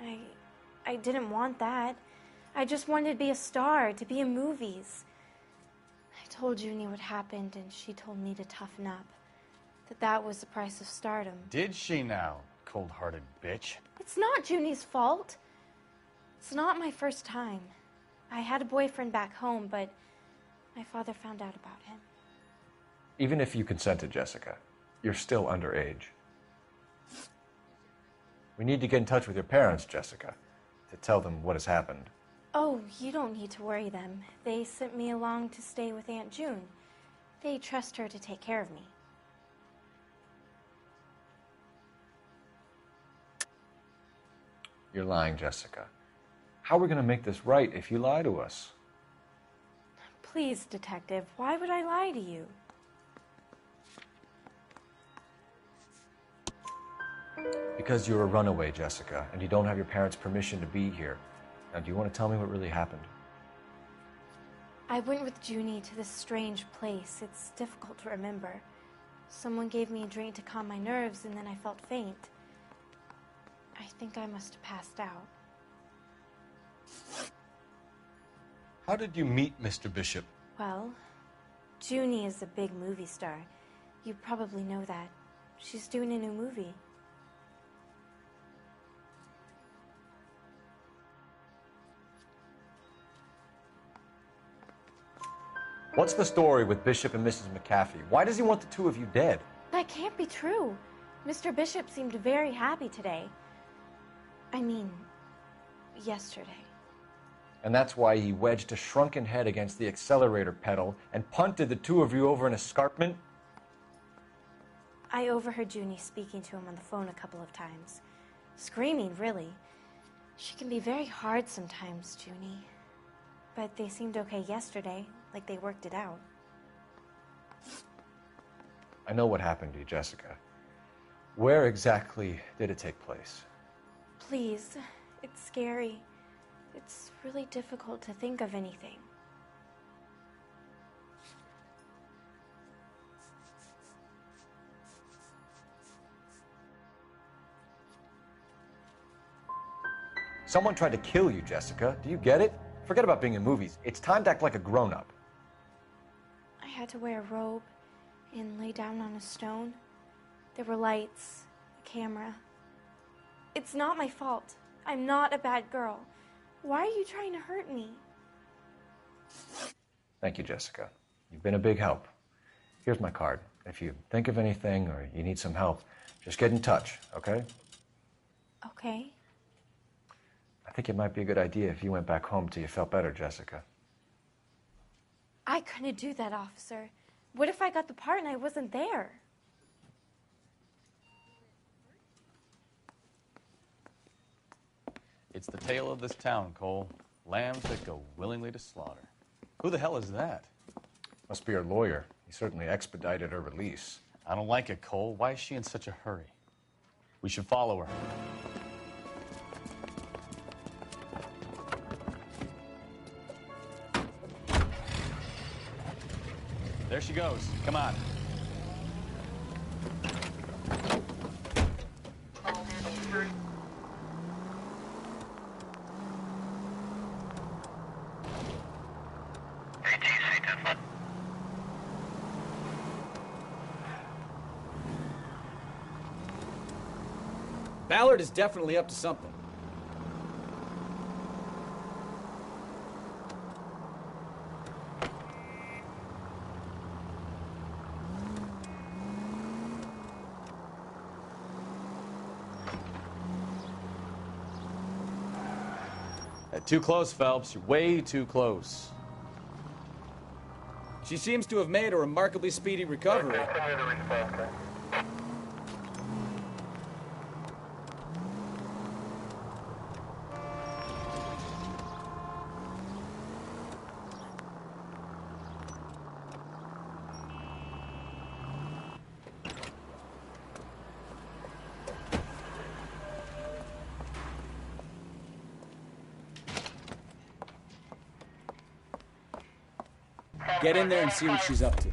I didn't want that. I just wanted to be a star, to be in movies. I told Junie what happened, and she told me to toughen up. That was the price of stardom. Did she now, cold-hearted bitch? It's not Junie's fault. It's not my first time. I had a boyfriend back home, but my father found out about him. Even if you consented, Jessica, you're still underage. We need to get in touch with your parents, Jessica, to tell them what has happened. Oh, you don't need to worry them. They sent me along to stay with Aunt June. They trust her to take care of me. You're lying, Jessica. How are we going to make this right if you lie to us? Please, Detective, why would I lie to you? Because you're a runaway, Jessica, and you don't have your parents' permission to be here. Now, do you want to tell me what really happened? I went with Junie to this strange place. It's difficult to remember. Someone gave me a drink to calm my nerves, and then I felt faint. I think I must have passed out. How did you meet Mr. Bishop? Well, Junie is a big movie star. You probably know that. She's doing a new movie. What's the story with Bishop and Mrs. McAfee? Why does he want the two of you dead? That can't be true. Mr. Bishop seemed very happy today. I mean, yesterday. And that's why he wedged a shrunken head against the accelerator pedal and punted the two of you over an escarpment? I overheard Junie speaking to him on the phone a couple of times. Screaming, really. She can be very hard sometimes, Junie. But they seemed okay yesterday, like they worked it out. I know what happened to you, Jessica. Where exactly did it take place? Please, it's scary. It's really difficult to think of anything. Someone tried to kill you, Jessica. Do you get it? Forget about being in movies. It's time to act like a grown-up. I had to wear a robe and lay down on a stone. There were lights, a camera. It's not my fault. I'm not a bad girl. Why are you trying to hurt me? Thank you, Jessica. You've been a big help. Here's my card. If you think of anything or you need some help, just get in touch, okay? Okay. I think it might be a good idea if you went back home till you felt better, Jessica. I couldn't do that, officer. What if I got the part and I wasn't there? It's the tale of this town, Cole. Lambs that go willingly to slaughter. Who the hell is that? Must be her lawyer. He certainly expedited her release. I don't like it, Cole. Why is she in such a hurry? We should follow her. There she goes. Come on. Ballard is definitely up to something. Too close, Phelps. You're way too close. She seems to have made a remarkably speedy recovery. Get in there and see what she's up to.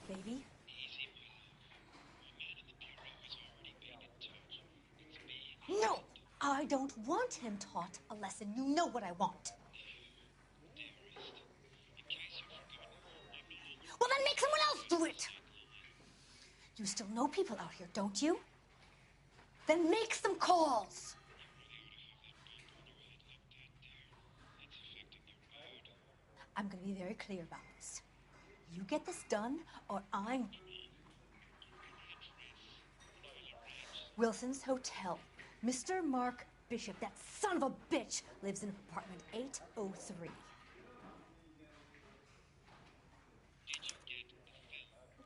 Baby? No! I don't want him taught a lesson. You know what I want. Well, then make someone else do it! You still know people out here, don't you? Then make some calls! I'm gonna be very clear about this. You get this done, or I'm... Wilson's Hotel. Mr. Mark Bishop, that son of a bitch, lives in apartment 803.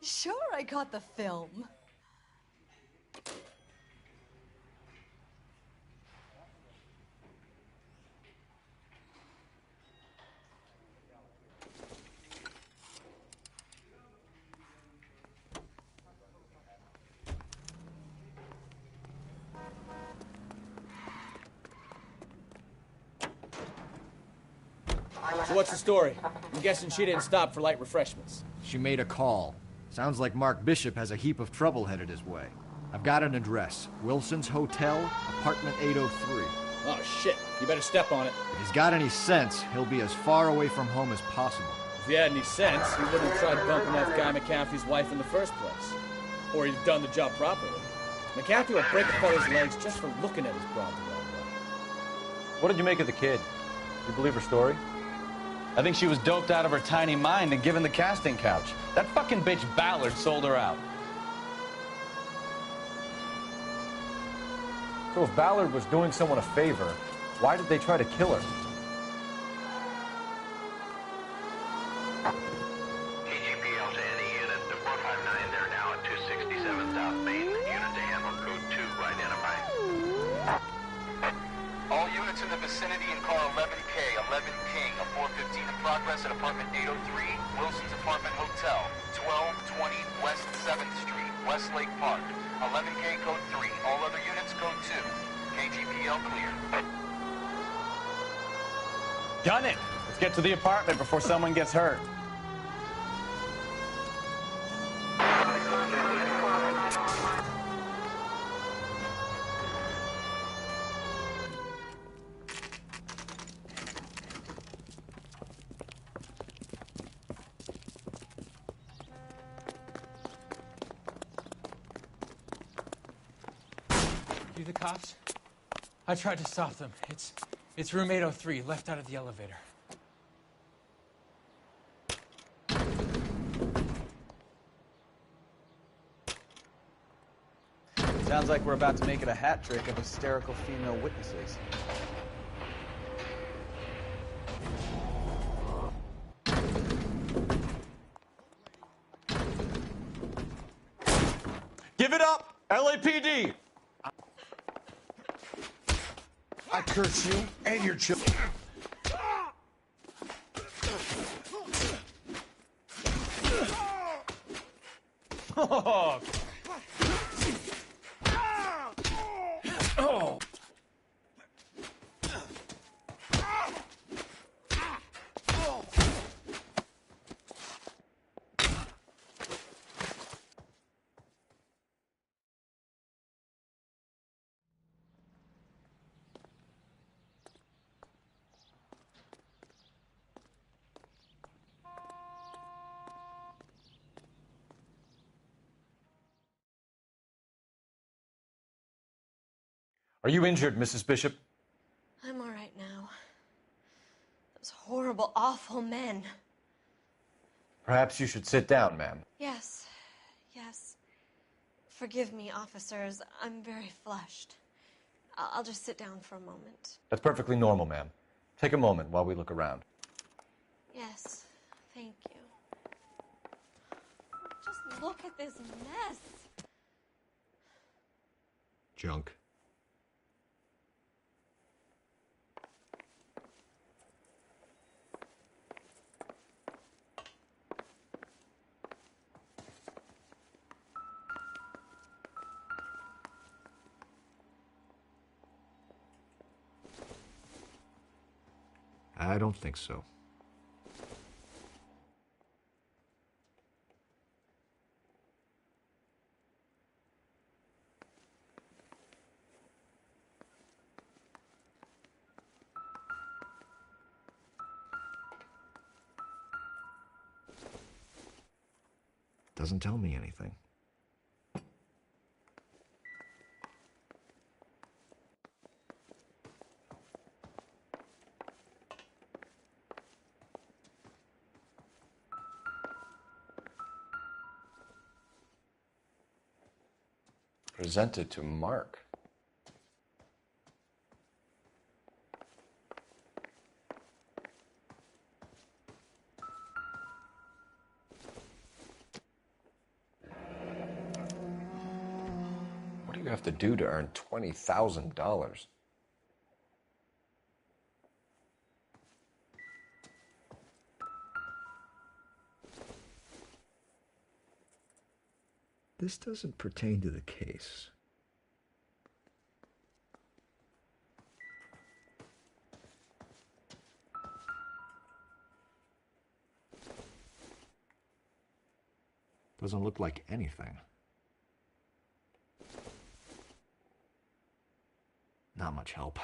Sure, I got the film. So what's the story? I'm guessing she didn't stop for light refreshments. She made a call. Sounds like Mark Bishop has a heap of trouble headed his way. I've got an address. Wilson's Hotel, apartment 803. Oh, shit. You better step on it. If he's got any sense, he'll be as far away from home as possible. If he had any sense, he wouldn't have tried bumping off Guy McCaffrey's wife in the first place. Or he'd have done the job properly. McCaffrey would break a fella's legs just for looking at his broad the wrong way. What did you make of the kid? You believe her story? I think she was doped out of her tiny mind and given the casting couch. That fucking bitch Ballard sold her out. So if Ballard was doing someone a favor, why did they try to kill her? KGPL to any unit to 459. They're now at 267 South Main. Unit to handle code 2 identified. All units in the vicinity in car 11K, 11 King, a 415 in progress at apartment 803, Wilson's Apartment Hotel, 1220 West 7th Street, Westlake Park. 11K code 3, all other units code 2. KGPL clear. Done it! Let's get to the apartment before someone gets hurt. You the cops? I tried to stop them. It's room 803, left out of the elevator. Sounds like we're about to make it a hat trick of hysterical female witnesses. Give it up, LAPD! I curse you and your children. Oh. Oh. Are you injured, Mrs. Bishop? I'm all right now. Those horrible, awful men. Perhaps you should sit down, ma'am. Yes, yes. Forgive me, officers. I'm very flushed. I'll just sit down for a moment. That's perfectly normal, ma'am. Take a moment while we look around. Yes, thank you. Just look at this mess. Junk. I don't think so. Doesn't tell me anything. Presented to Mark. What do you have to do to earn $20,000? This doesn't pertain to the case. Doesn't look like anything. Not much help.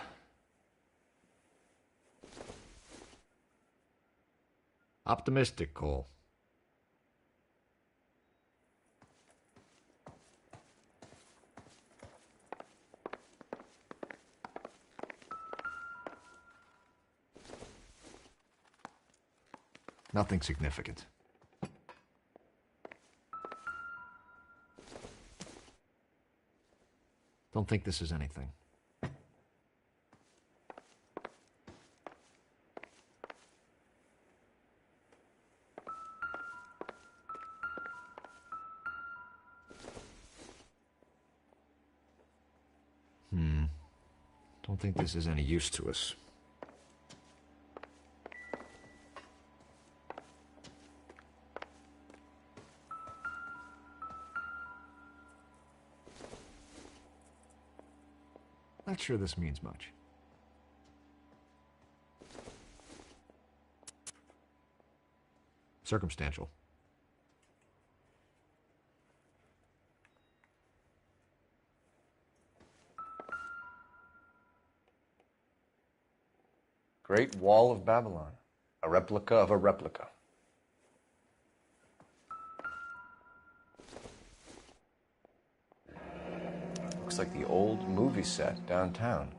Optimistic, Cole. Nothing significant. Don't think this is anything. Don't think this is any use to us. Not sure this means much. Circumstantial. Great Wall of Babylon. A replica of a replica. Looks like the old movie set downtown.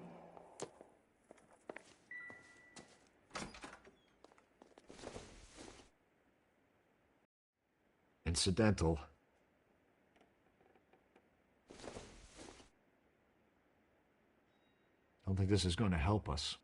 Incidental. Don't think this is going to help us.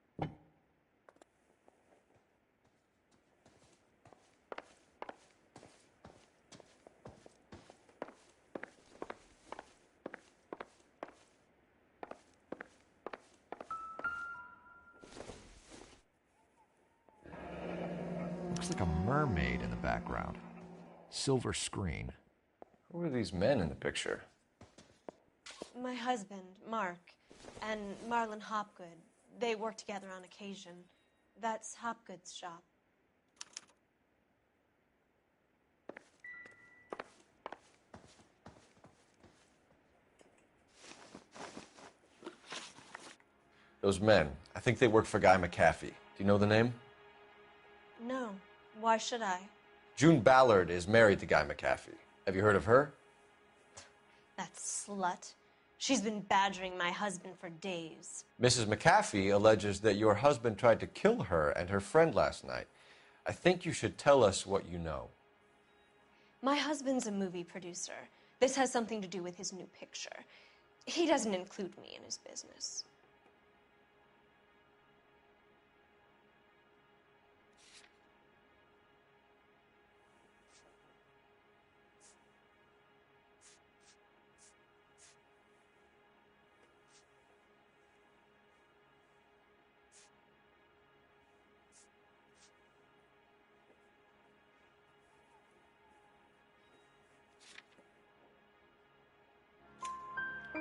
Looks like a mermaid in the background. Silver screen. Who are these men in the picture? My husband, Mark, and Marlon Hopgood. They work together on occasion. That's Hopgood's shop. Those men, I think they work for Guy McAfee. Do you know the name? No. Why should I? June Ballard is married to Guy McAfee. Have you heard of her? That slut. She's been badgering my husband for days. Mrs. McAfee alleges that your husband tried to kill her and her friend last night. I think you should tell us what you know. My husband's a movie producer. This has something to do with his new picture. He doesn't include me in his business.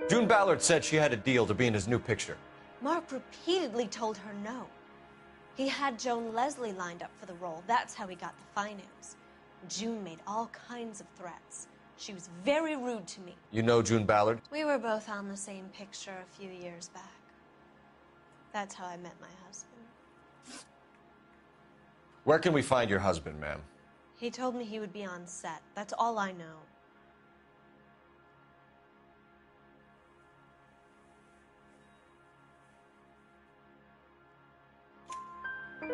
June Ballard said she had a deal to be in his new picture. Mark repeatedly told her no. He had Joan Leslie lined up for the role. That's how he got the finance. June made all kinds of threats. She was very rude to me. You know June Ballard? We were both on the same picture a few years back. That's how I met my husband. Where can we find your husband, ma'am? He told me he would be on set. That's all I know.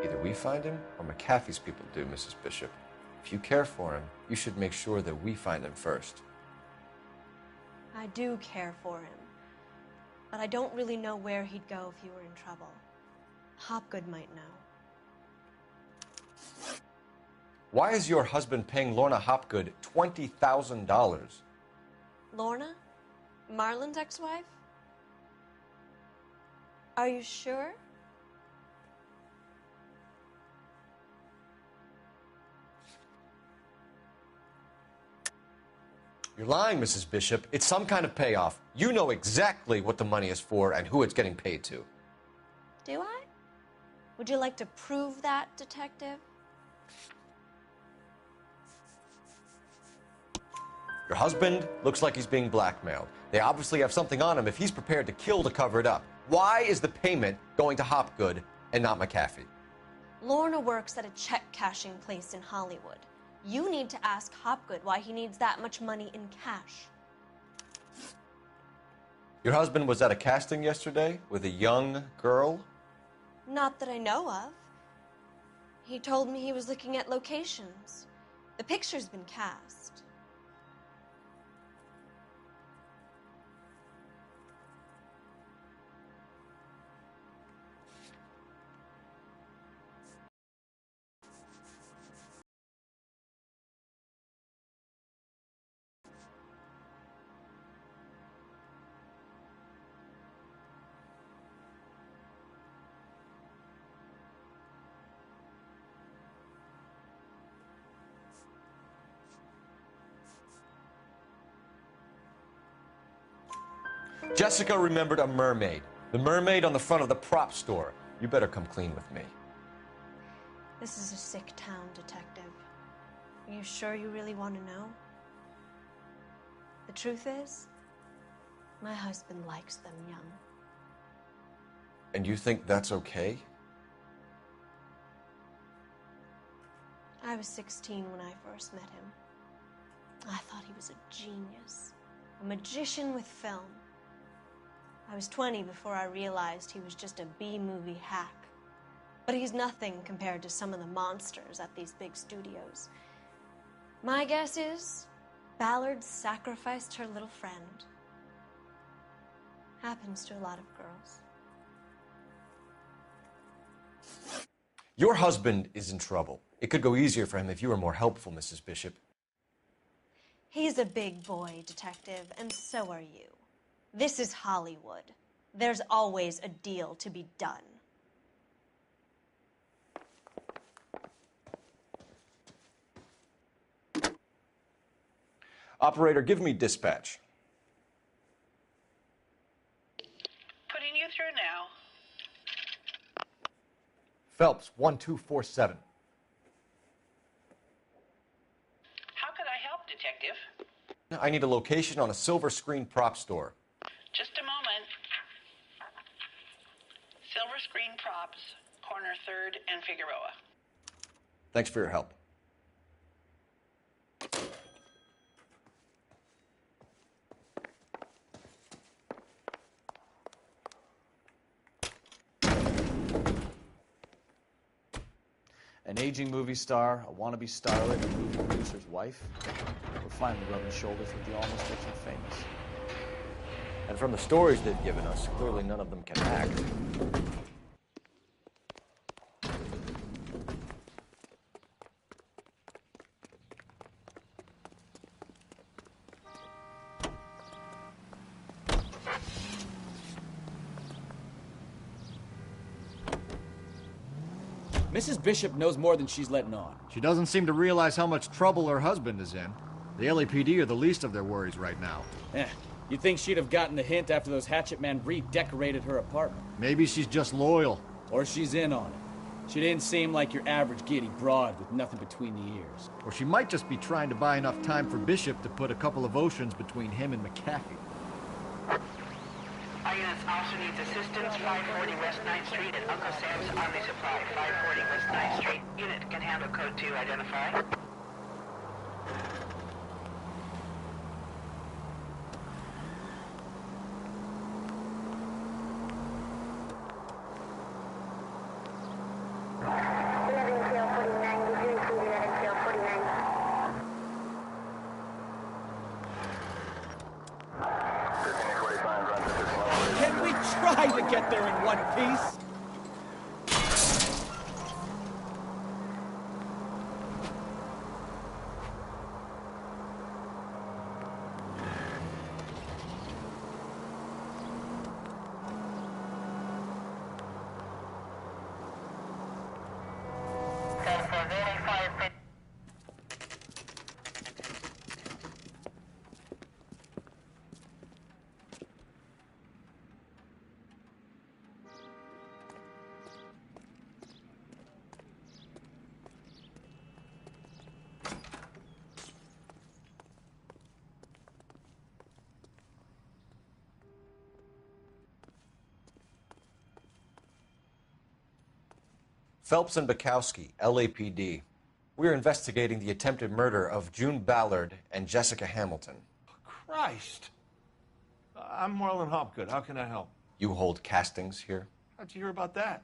Either we find him or McAfee's people do, Mrs. Bishop. If you care for him, you should make sure that we find him first. I do care for him. But I don't really know where he'd go if he were in trouble. Hopgood might know. Why is your husband paying Lorna Hopgood $20,000? Lorna? Marlon's ex-wife? Are you sure? You're lying, Mrs. Bishop. It's some kind of payoff. You know exactly what the money is for and who it's getting paid to. Do I? Would you like to prove that, Detective? Your husband looks like he's being blackmailed. They obviously have something on him if he's prepared to kill to cover it up. Why is the payment going to Hopgood and not McAfee? Lorna works at a check-cashing place in Hollywood. You need to ask Hopgood why he needs that much money in cash. Your husband was at a casting yesterday with a young girl? Not that I know of. He told me he was looking at locations. The picture's been cast. Jessica remembered a mermaid. The mermaid on the front of the prop store. You better come clean with me. This is a sick town, Detective. Are you sure you really want to know? The truth is, my husband likes them young. And you think that's okay? I was 16 when I first met him. I thought he was a genius, a magician with film. I was 20 before I realized he was just a B-movie hack. But he's nothing compared to some of the monsters at these big studios. My guess is Ballard sacrificed her little friend. Happens to a lot of girls. Your husband is in trouble. It could go easier for him if you were more helpful, Mrs. Bishop. He's a big boy, Detective, and so are you. This is Hollywood. There's always a deal to be done. Operator, give me dispatch. Putting you through now. Phelps, 1247. How could I help, Detective? I need a location on a silver screen prop store. Just a moment. Silver Screen Props, corner 3rd and Figueroa. Thanks for your help. An aging movie star, a wannabe starlet, a movie producer's wife. We're finally rubbing shoulders with the almost rich and famous. And from the stories they've given us, clearly none of them can act. Mrs. Bishop knows more than she's letting on. She doesn't seem to realize how much trouble her husband is in. The LAPD are the least of their worries right now. You'd think she'd have gotten the hint after those hatchet men redecorated her apartment. Maybe she's just loyal. Or she's in on it. She didn't seem like your average giddy broad with nothing between the ears. Or she might just be trying to buy enough time for Bishop to put a couple of oceans between him and McAfee. Our units also needs assistance. 540 West 9th Street at Uncle Sam's Omni Supply. 540 West 9th Street. Unit can handle code 2. Identify. Can we try to get there in one piece? Phelps and Bukowski, LAPD. We're investigating the attempted murder of June Ballard and Jessica Hamilton. Christ. I'm Marlon Hopgood. How can I help? You hold castings here? How'd you hear about that?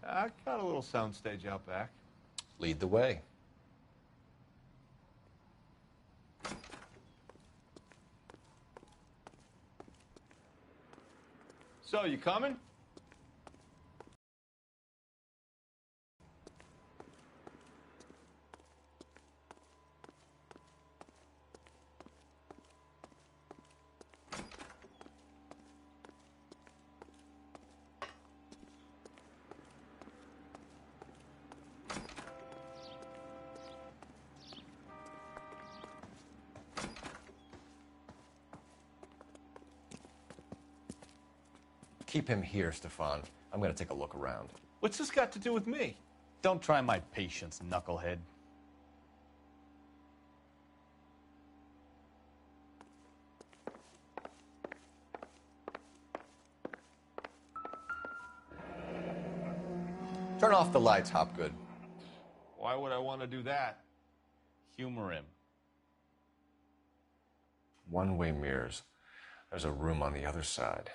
I got a little soundstage out back. Lead the way. So, you coming? Keep him here, Stefan. I'm going to take a look around. What's this got to do with me? Don't try my patience, knucklehead. Turn off the lights, Hopgood. Why would I want to do that? Humor him. One-way mirrors. There's a room on the other side.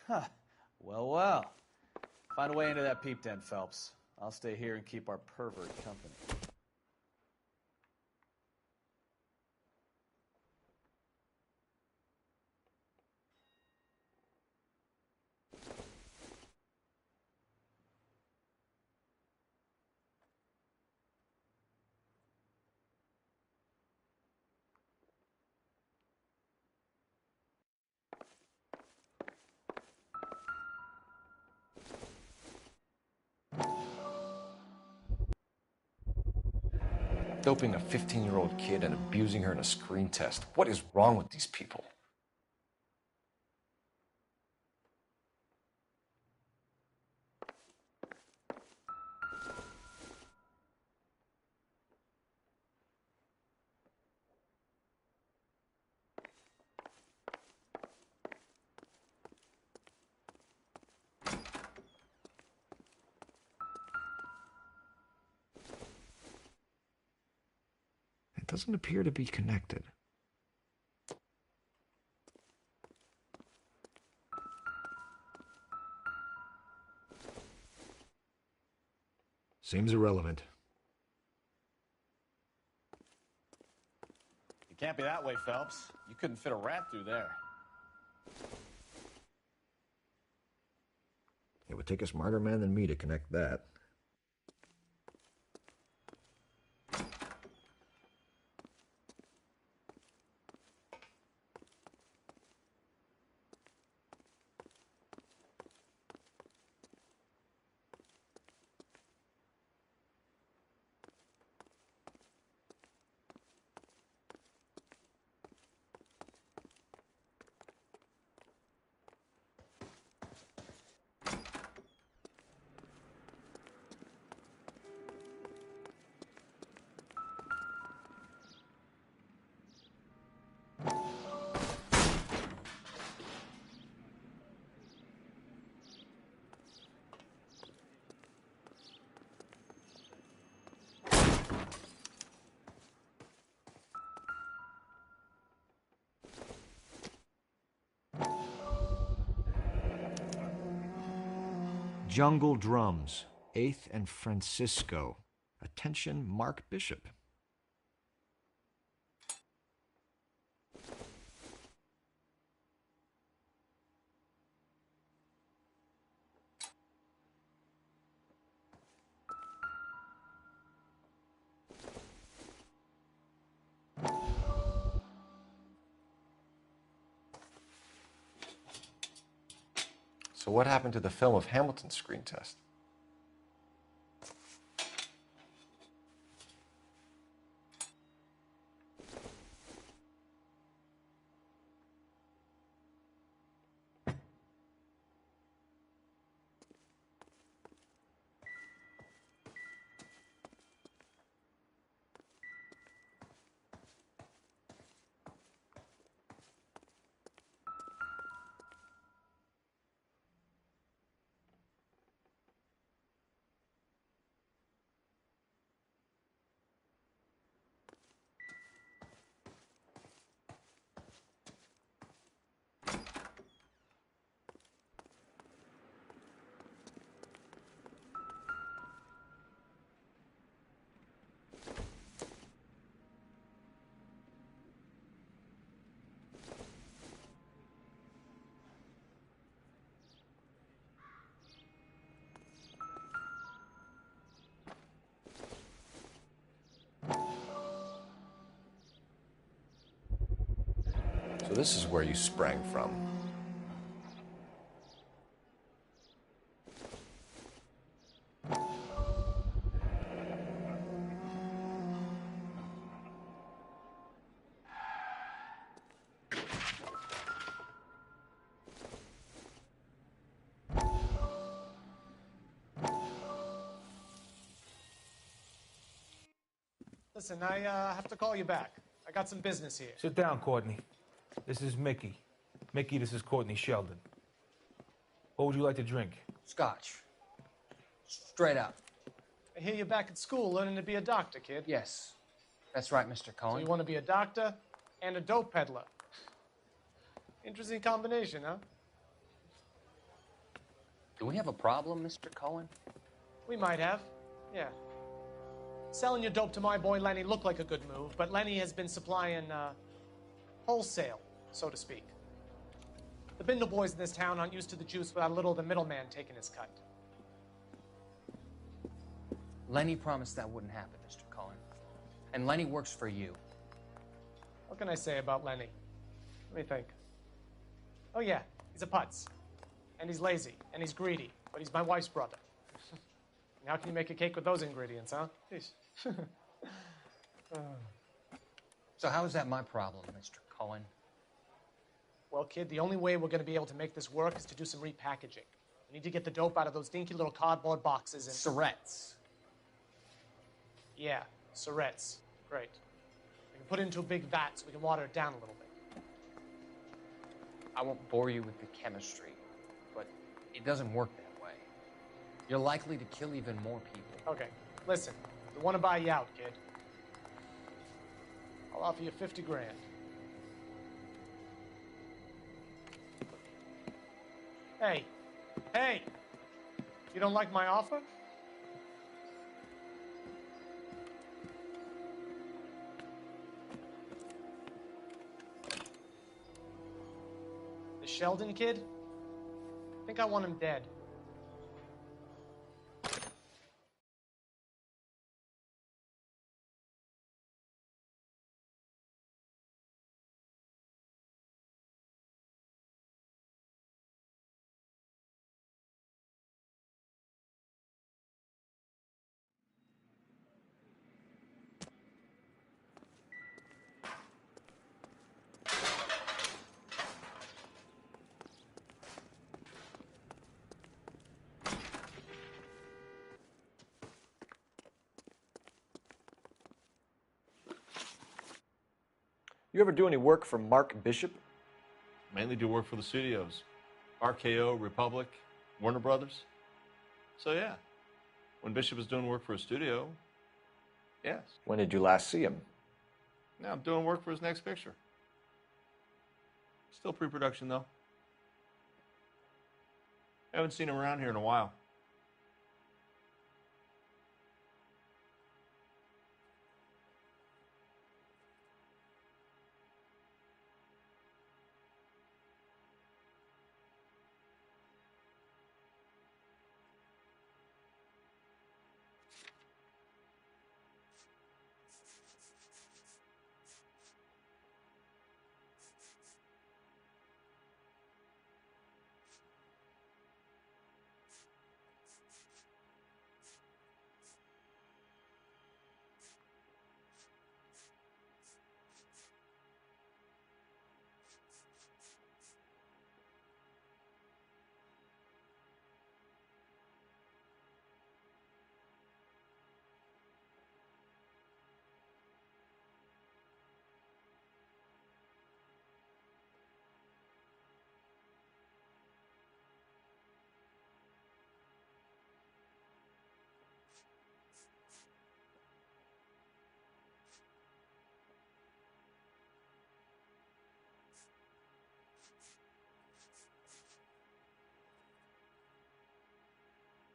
Huh. Well, well. Find a way into that peep den, Phelps. I'll stay here and keep our pervert company. Doping a 15-year-old kid and abusing her in a screen test. What is wrong with these people? It doesn't appear to be connected. Seems irrelevant. You can't be that way, Phelps. You couldn't fit a rat through there. It would take a smarter man than me to connect that. Jungle Drums, 8th and Francisco. Attention, Mark Bishop. So what happened to the film of Hamilton's screen test? So this is where you sprang from. Listen, I have to call you back. I got some business here. Sit down, Courtney. This is Mickey. Mickey, this is Courtney Sheldon. What would you like to drink? Scotch. Straight up. I hear you're back at school learning to be a doctor, kid. Yes. That's right, Mr. So Cohen. you want to be a doctor and a dope peddler. Interesting combination, huh? Do we have a problem, Mr. Cohen? We might have, yeah. Selling your dope to my boy Lenny looked like a good move, but Lenny has been supplying, wholesale, so to speak. The Bindle boys in this town aren't used to the juice without a little of the middleman taking his cut. Lenny promised that wouldn't happen, Mr. Cohen. And Lenny works for you. What can I say about Lenny? Let me think. Oh yeah, he's a putz. And he's lazy, and he's greedy, but he's my wife's brother. And how can you make a cake with those ingredients, huh? Jeez. So how is that my problem, Mr. Cullen? Well, kid, the only way we're going to be able to make this work is to do some repackaging. We need to get the dope out of those dinky little cardboard boxes and... Surrettes. Yeah, Surrettes. Great. We can put it into a big vat so we can water it down a little bit. I won't bore you with the chemistry, but it doesn't work that way. You're likely to kill even more people. Okay, listen. We want to buy you out, kid. I'll offer you 50 grand. Hey, hey! You don't like my offer? The Sheldon kid? I think I want him dead. You ever do any work for Mark Bishop? Mainly do work for the studios. RKO, Republic, Warner Brothers. So yeah, when Bishop is doing work for a studio, yes. When did you last see him? Now I'm doing work for his next picture. Still pre-production though. Haven't seen him around here in a while.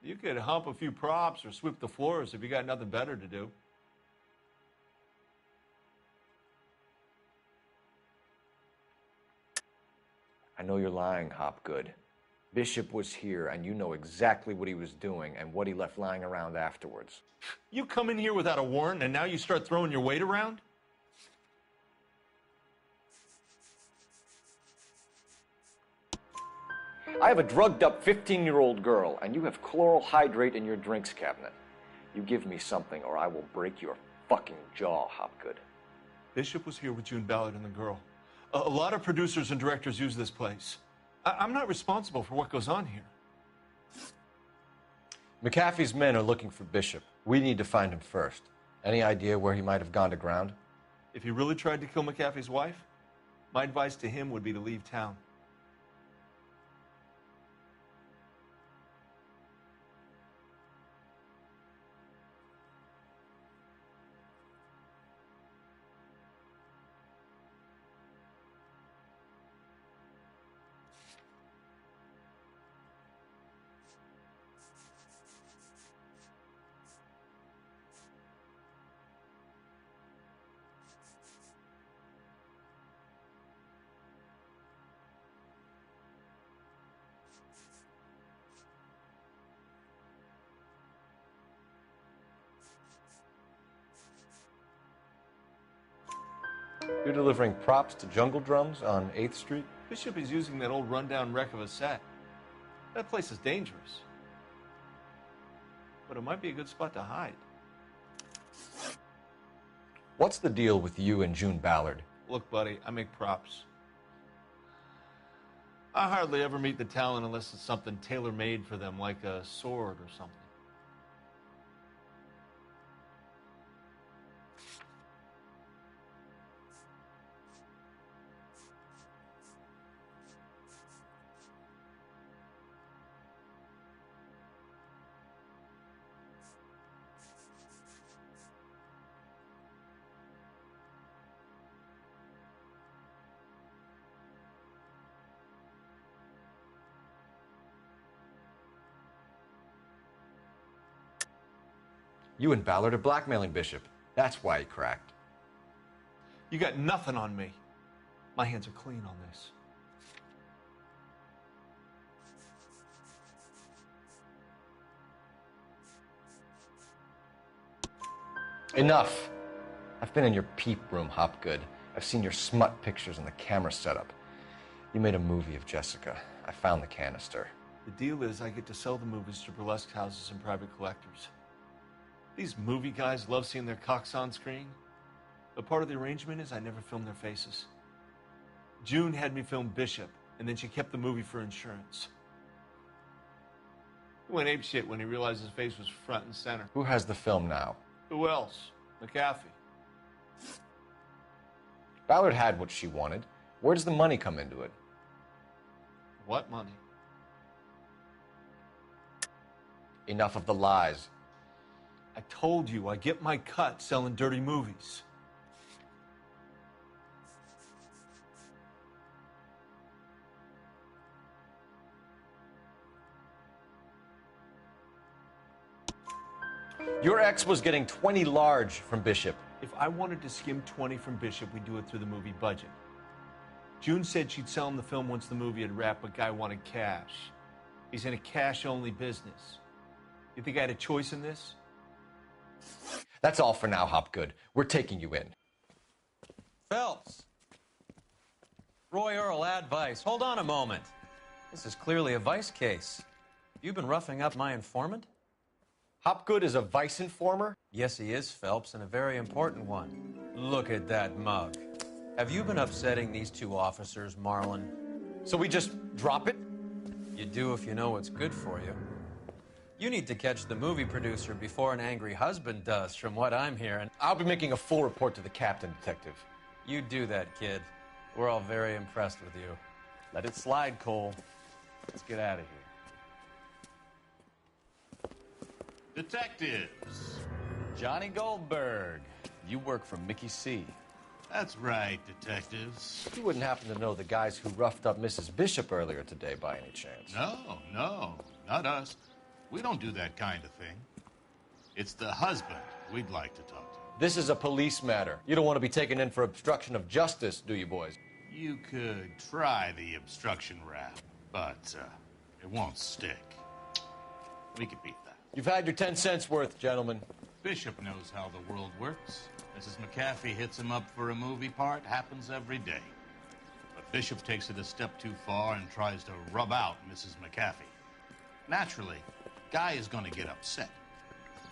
You could hump a few props or sweep the floors if you got nothing better to do. I know you're lying, Hopgood. Bishop was here, and you know exactly what he was doing and what he left lying around afterwards. You come in here without a warrant, and now you start throwing your weight around? I have a drugged-up 15-year-old girl, and you have chloral hydrate in your drinks cabinet. You give me something, or I will break your fucking jaw, Hopgood. Bishop was here with June Ballard and the girl. A lot of producers and directors use this place. I'm not responsible for what goes on here. McAfee's men are looking for Bishop. We need to find him first. Any idea where he might have gone to ground? If he really tried to kill McAfee's wife, my advice to him would be to leave town. You're delivering props to Jungle Drums on 8th Street? Bishop is using that old rundown wreck of a set. That place is dangerous. But it might be a good spot to hide. What's the deal with you and June Ballard? Look, buddy, I make props. I hardly ever meet the talent unless it's something tailor-made for them, like a sword or something. You and Ballard are blackmailing Bishop. That's why he cracked. You got nothing on me. My hands are clean on this. Enough. I've been in your peep room, Hopgood. I've seen your smut pictures and the camera setup. You made a movie of Jessica. I found the canister. The deal is I get to sell the movies to burlesque houses and private collectors. These movie guys love seeing their cocks on screen. But part of the arrangement is I never film their faces. June had me film Bishop, and then she kept the movie for insurance. He went apeshit when he realized his face was front and center. Who has the film now? Who else? McAfee. Ballard had what she wanted. Where does the money come into it? What money? Enough of the lies. I told you, I get my cut selling dirty movies. Your ex was getting 20 large from Bishop. If I wanted to skim 20 from Bishop, we'd do it through the movie budget. June said she'd sell him the film once the movie had wrapped, but Guy wanted cash. He's in a cash-only business. You think I had a choice in this? That's all for now, Hopgood. We're taking you in. Phelps. Roy Earl, advice. Hold on a moment. This is clearly a vice case. You've been roughing up my informant? Hopgood is a vice informer? Yes, he is, Phelps, and a very important one. Look at that mug. Have you been upsetting these two officers, Marlin? So we just drop it? You do if you know what's good for you. You need to catch the movie producer before an angry husband does, from what I'm hearing. I'll be making a full report to the captain, Detective. You do that, kid. We're all very impressed with you. Let it slide, Cole. Let's get out of here. Detectives. Johnny Goldberg. You work for Mickey C. That's right, detectives. You wouldn't happen to know the guys who roughed up Mrs. Bishop earlier today by any chance? No, not us. We don't do that kind of thing. It's the husband we'd like to talk to. This is a police matter. You don't want to be taken in for obstruction of justice, do you, boys? You could try the obstruction rap, but it won't stick. We could beat that. You've had your 10 cents worth, gentlemen. Bishop knows how the world works. Mrs. McAfee hits him up for a movie part. Happens every day. But Bishop takes it a step too far and tries to rub out Mrs. McAfee. Naturally, Guy is going to get upset.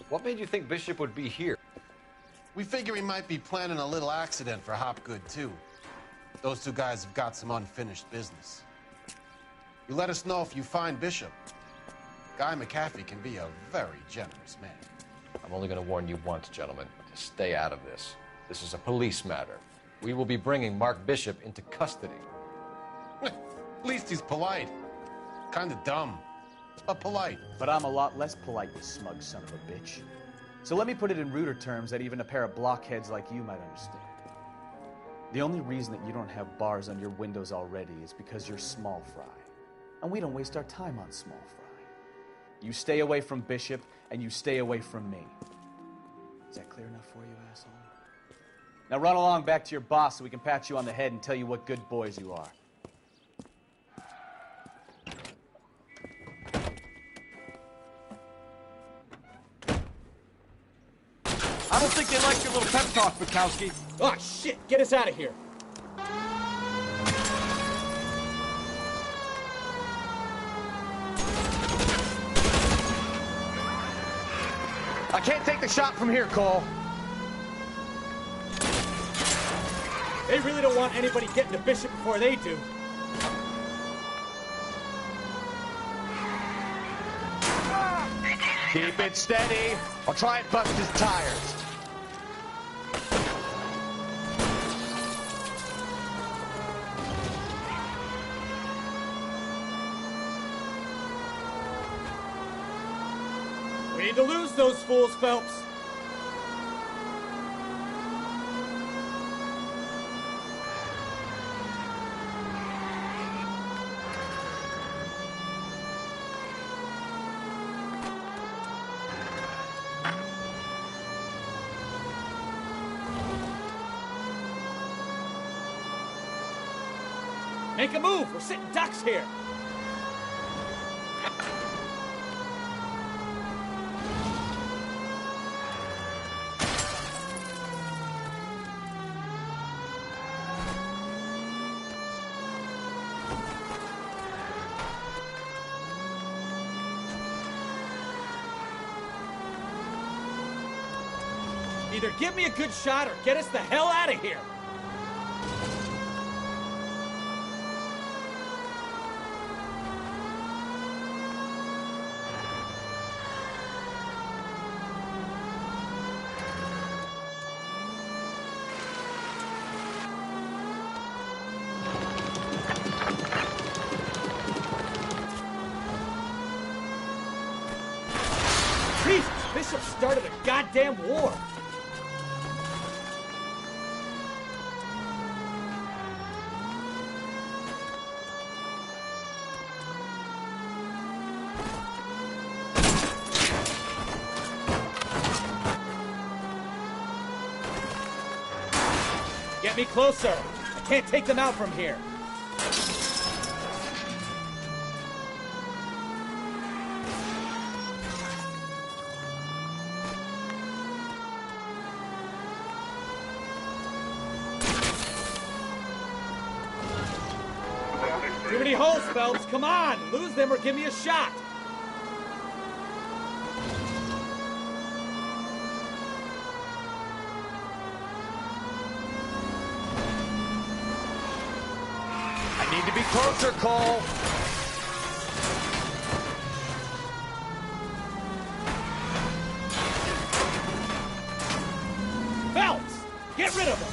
What made you think Bishop would be here? We figure he might be planning a little accident for Hopgood, too. Those two guys have got some unfinished business. You let us know if you find Bishop. Guy McAfee can be a very generous man. I'm only going to warn you once, gentlemen, to stay out of this. This is a police matter. We will be bringing Mark Bishop into custody. At least he's polite. Kind of dumb, but polite. But I'm a lot less polite, you smug son of a bitch. So let me put it in ruder terms that even a pair of blockheads like you might understand. The only reason that you don't have bars on your windows already is because you're small fry. And we don't waste our time on small fry. You stay away from Bishop, and you stay away from me. Is that clear enough for you, asshole? Now run along back to your boss so we can pat you on the head and tell you what good boys you are. I don't think they like your little pep talk, Bukowski. Oh, shit! Get us out of here! I can't take the shot from here, Cole. They really don't want anybody getting to Bishop before they do. Keep it steady. I'll try and bust his tires. We need to lose those fools, Phelps. Make a move! We're sitting ducks here! Either give me a good shot or get us the hell out of here! Jesus, Bishop started a goddamn war! Get me closer! I can't take them out from here! Too many holes, Phelps! Come on! Lose them or give me a shot! I need to be closer, Cole. Phelps! Get rid of them!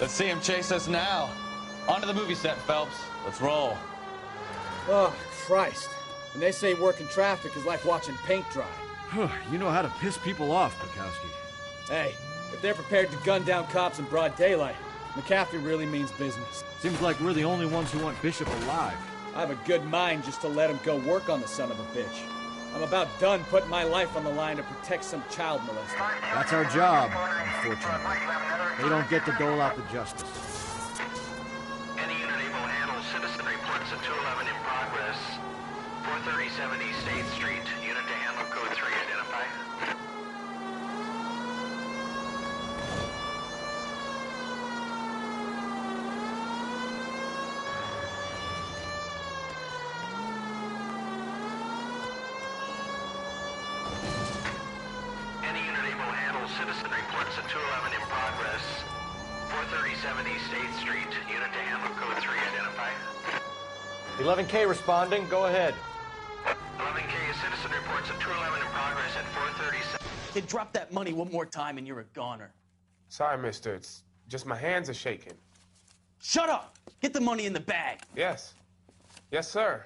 Let's see him chase us now. Onto the movie set, Phelps. Let's roll. Oh, Christ. When they say working traffic is like watching paint dry. You know how to piss people off, Bukowski. Hey, if they're prepared to gun down cops in broad daylight, McCaffrey really means business. Seems like we're the only ones who want Bishop alive. I have a good mind just to let him go work on the son of a bitch. I'm about done putting my life on the line to protect some child molester. That's our job, unfortunately. They don't get to dole out the justice. Any unit able to handle citizen reports at 211 in progress. 437 East 8th Street. Unit to handle code 3. Identify. Any unit able to handle citizen reports at 211 in progress. 437 East 8th Street. Unit to handle code 3. Identify. 11K responding. Go ahead. 11K citizen reports at 211 in progress at 437. Kid, drop that money one more time and you're a goner. Sorry, mister. It's just my hands are shaking. Shut up! Get the money in the bag. Yes. Yes, sir.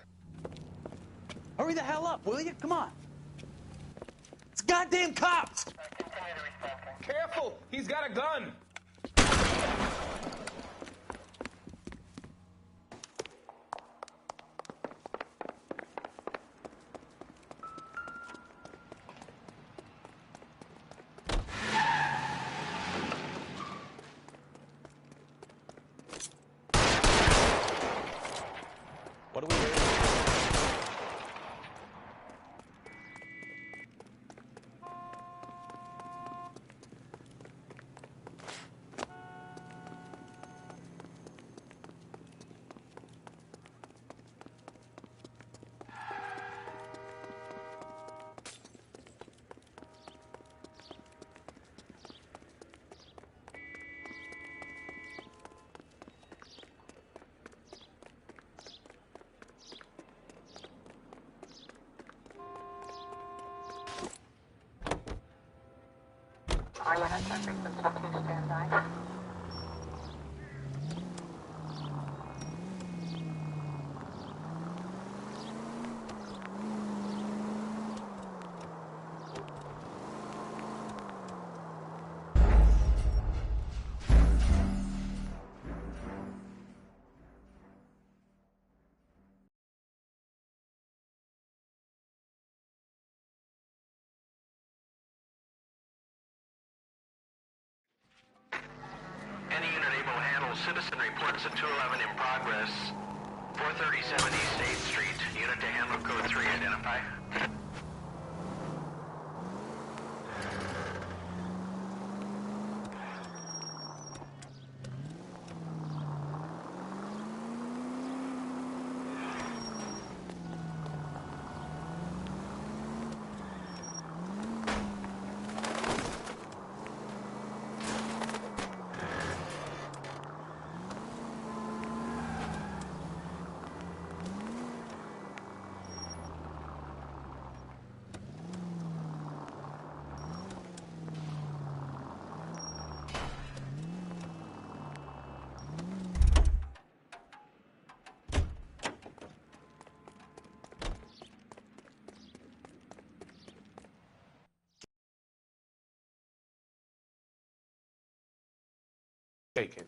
Hurry the hell up, will you? Come on. It's goddamn cops! Careful! He's got a gun! What are we waiting Any unit able to handle citizen reports at 211 in progress. 437 East 8th Street. Unit to handle code 3. Identify. Shaken.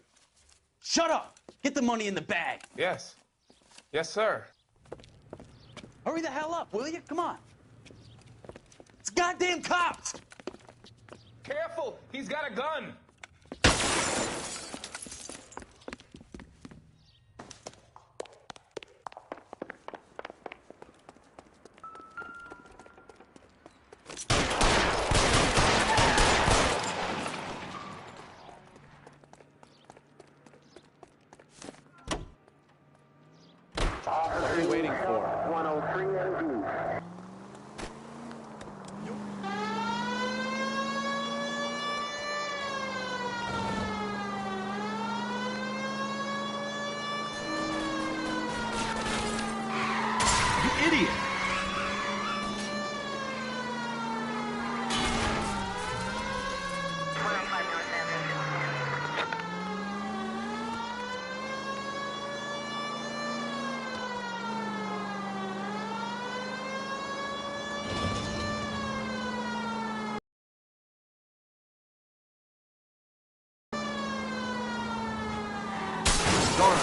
Shut up! Get the money in the bag. Yes. Yes, sir. Hurry the hell up, will you? Come on. It's goddamn cops! Careful! He's got a gun! What are we waiting for? 103 ND. You idiot! Darn.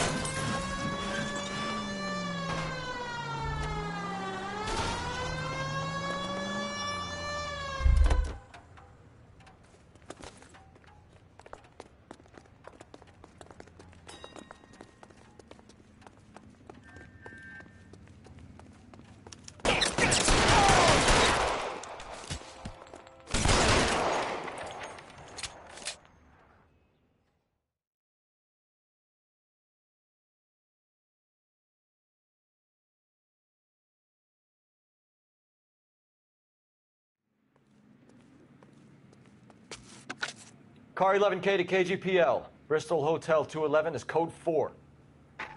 Car 11K to KGPL. Bristol Hotel 211 is code 4. Units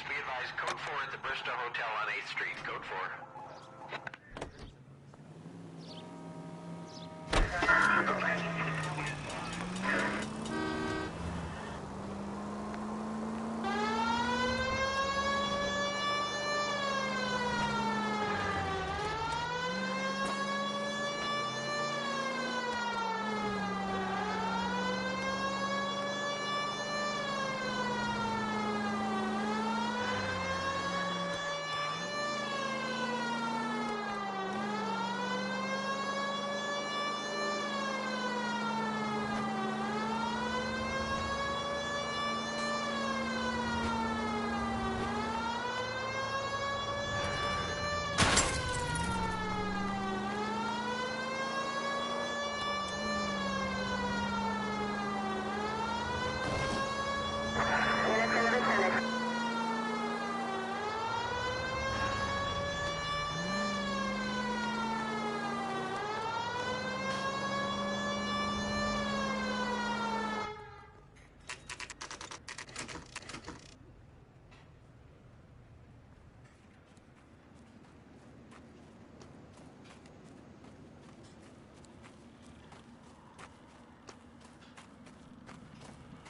be advised, code 4 at the Bristow Hotel on 8th Street. Code 4.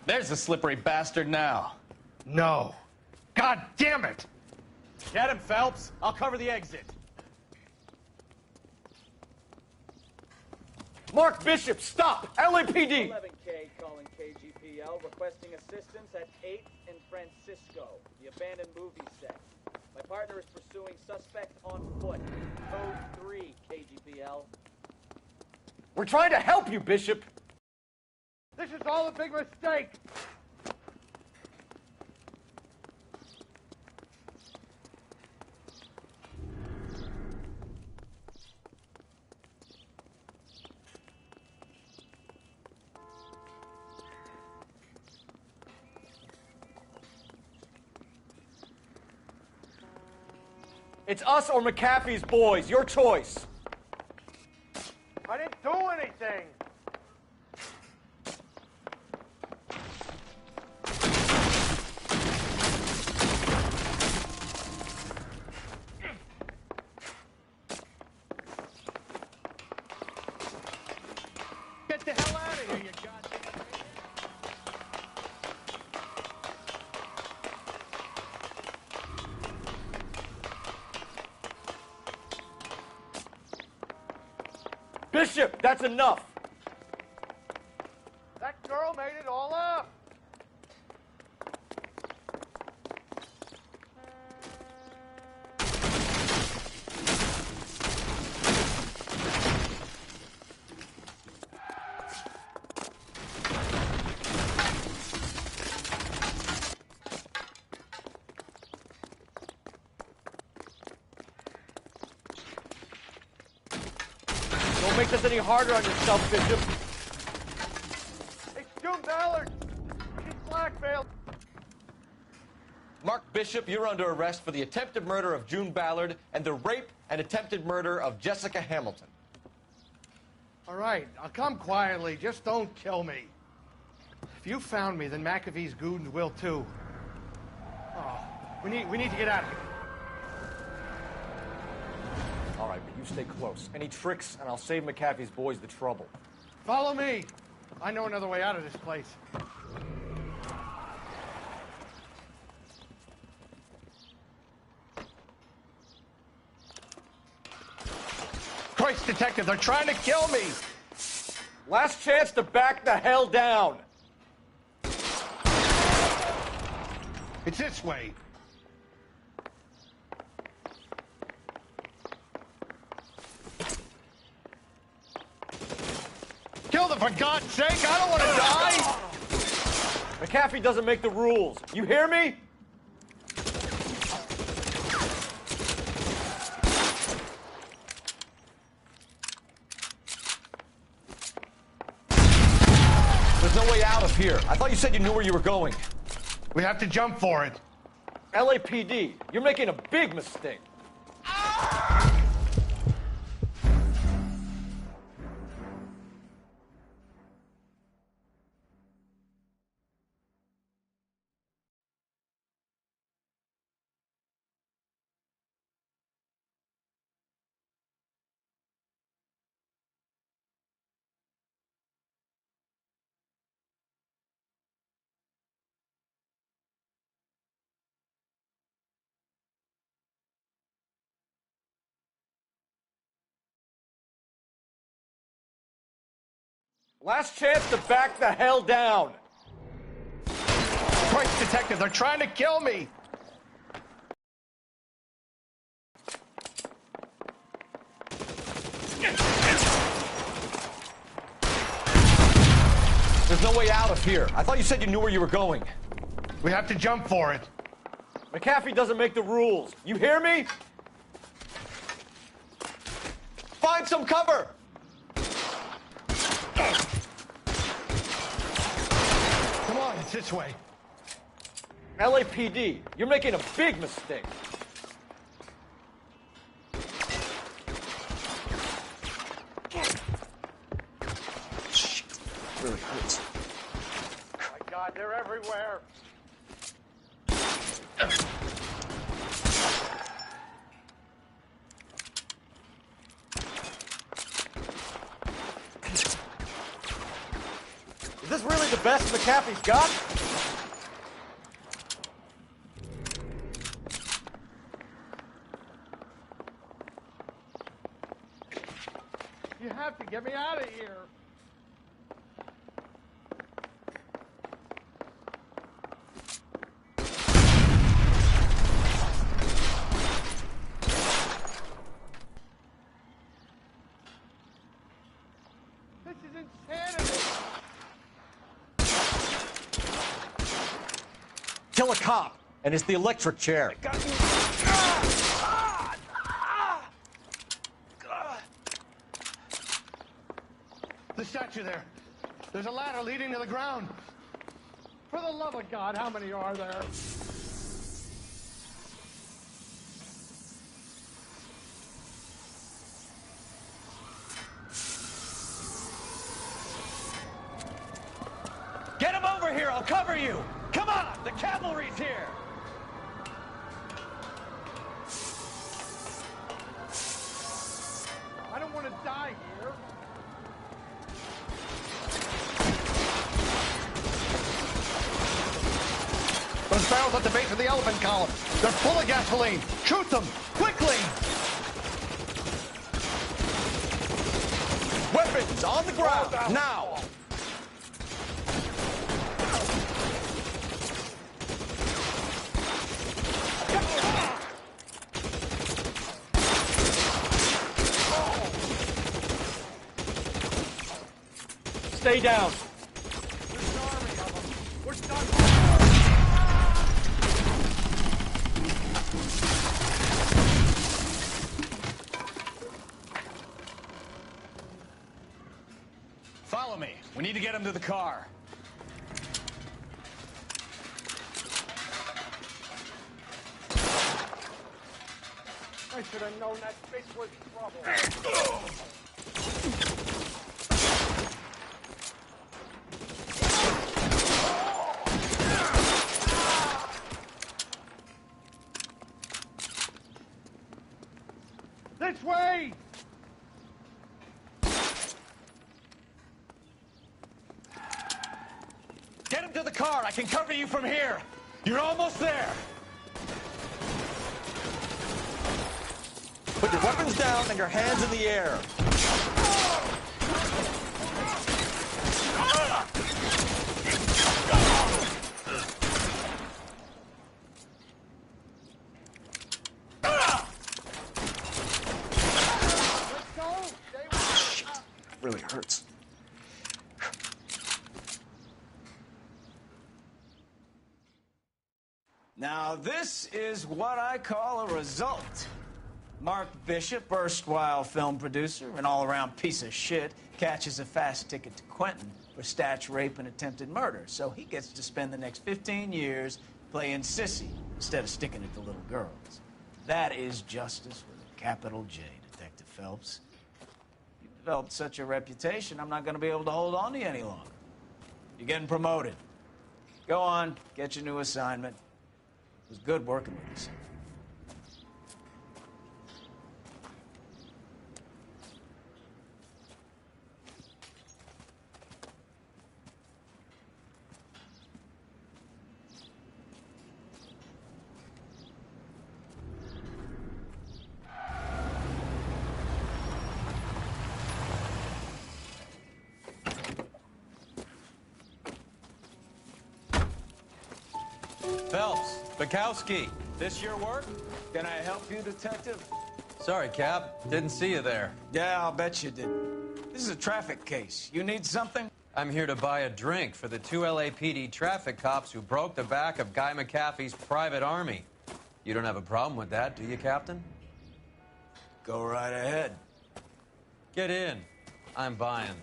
There's the slippery bastard now. No. God damn it! Get him, Phelps. I'll cover the exit. Mark Bishop, stop! LAPD! 11K calling KGPL, requesting assistance at 8th and Francisco, the abandoned movie set. My partner is pursuing suspect on foot. Code 3, KGPL. We're trying to help you, Bishop! This is all a big mistake! It's us or McAfee's boys. Your choice. I didn't do anything! Get the hell out of here, you goddamn... Bishop, that's enough. That girl made it all up! Don't make this any harder on yourself, Bishop. It's June Ballard! She's blackmailed! Mark Bishop, you're under arrest for the attempted murder of June Ballard and the rape and attempted murder of Jessica Hamilton. All right, I'll come quietly. Just don't kill me. If you found me, then McAfee's goons will too. Oh, we need to get out of here. All right, but you stay close. Any tricks, and I'll save McAfee's boys the trouble. Follow me. I know another way out of this place. Christ, detective, they're trying to kill me! Last chance to back the hell down. It's this way. Kill them, for God's sake! I don't want to die! McAfee doesn't make the rules. You hear me? There's no way out of here. I thought you said you knew where you were going. We have to jump for it. LAPD, you're making a big mistake. Last chance to back the hell down. Christ, detective, they're trying to kill me. There's no way out of here. I thought you said you knew where you were going. We have to jump for it. McAfee doesn't make the rules. You hear me? Find some cover! Come on, it's this way. LAPD, you're making a big mistake. Really hurts. Oh my God, they're everywhere. this really the best McAfee's got? You have to get me out of here. This is insanity. Kill a cop, and it's the electric chair. The statue there. There's a ladder leading to the ground. For the love of God, how many are there? Get him over here, I'll cover you! Come on, the cavalry's here! I don't want to die here. Those barrels at the base of the elephant column. They're full of gasoline. Shoot them, quickly! Weapons on the ground, now! Stay down. Follow me. We need to get him to the car. I should have known that fish was trouble. This way! Get him to the car, I can cover you from here! You're almost there! Put your weapons down and your hands in the air. Really hurts. Now, this is what I call a result. Mark Bishop, erstwhile film producer and all-around piece of shit, catches a fast ticket to Quentin for statch rape and attempted murder, so he gets to spend the next 15 years playing sissy instead of sticking it to little girls. That is justice with a capital J, Detective Phelps. You've developed such a reputation, I'm not going to be able to hold on to you any longer. You're getting promoted. Go on, get your new assignment. It was good working with you, son. Phelps, Bukowski. This your work? Can I help you, Detective? Sorry, Cap. Didn't see you there. Yeah, I'll bet you did. This is a traffic case. You need something? I'm here to buy a drink for the 2 LAPD traffic cops who broke the back of Guy McAfee's private army. You don't have a problem with that, do you, Captain? Go right ahead. Get in. I'm buying.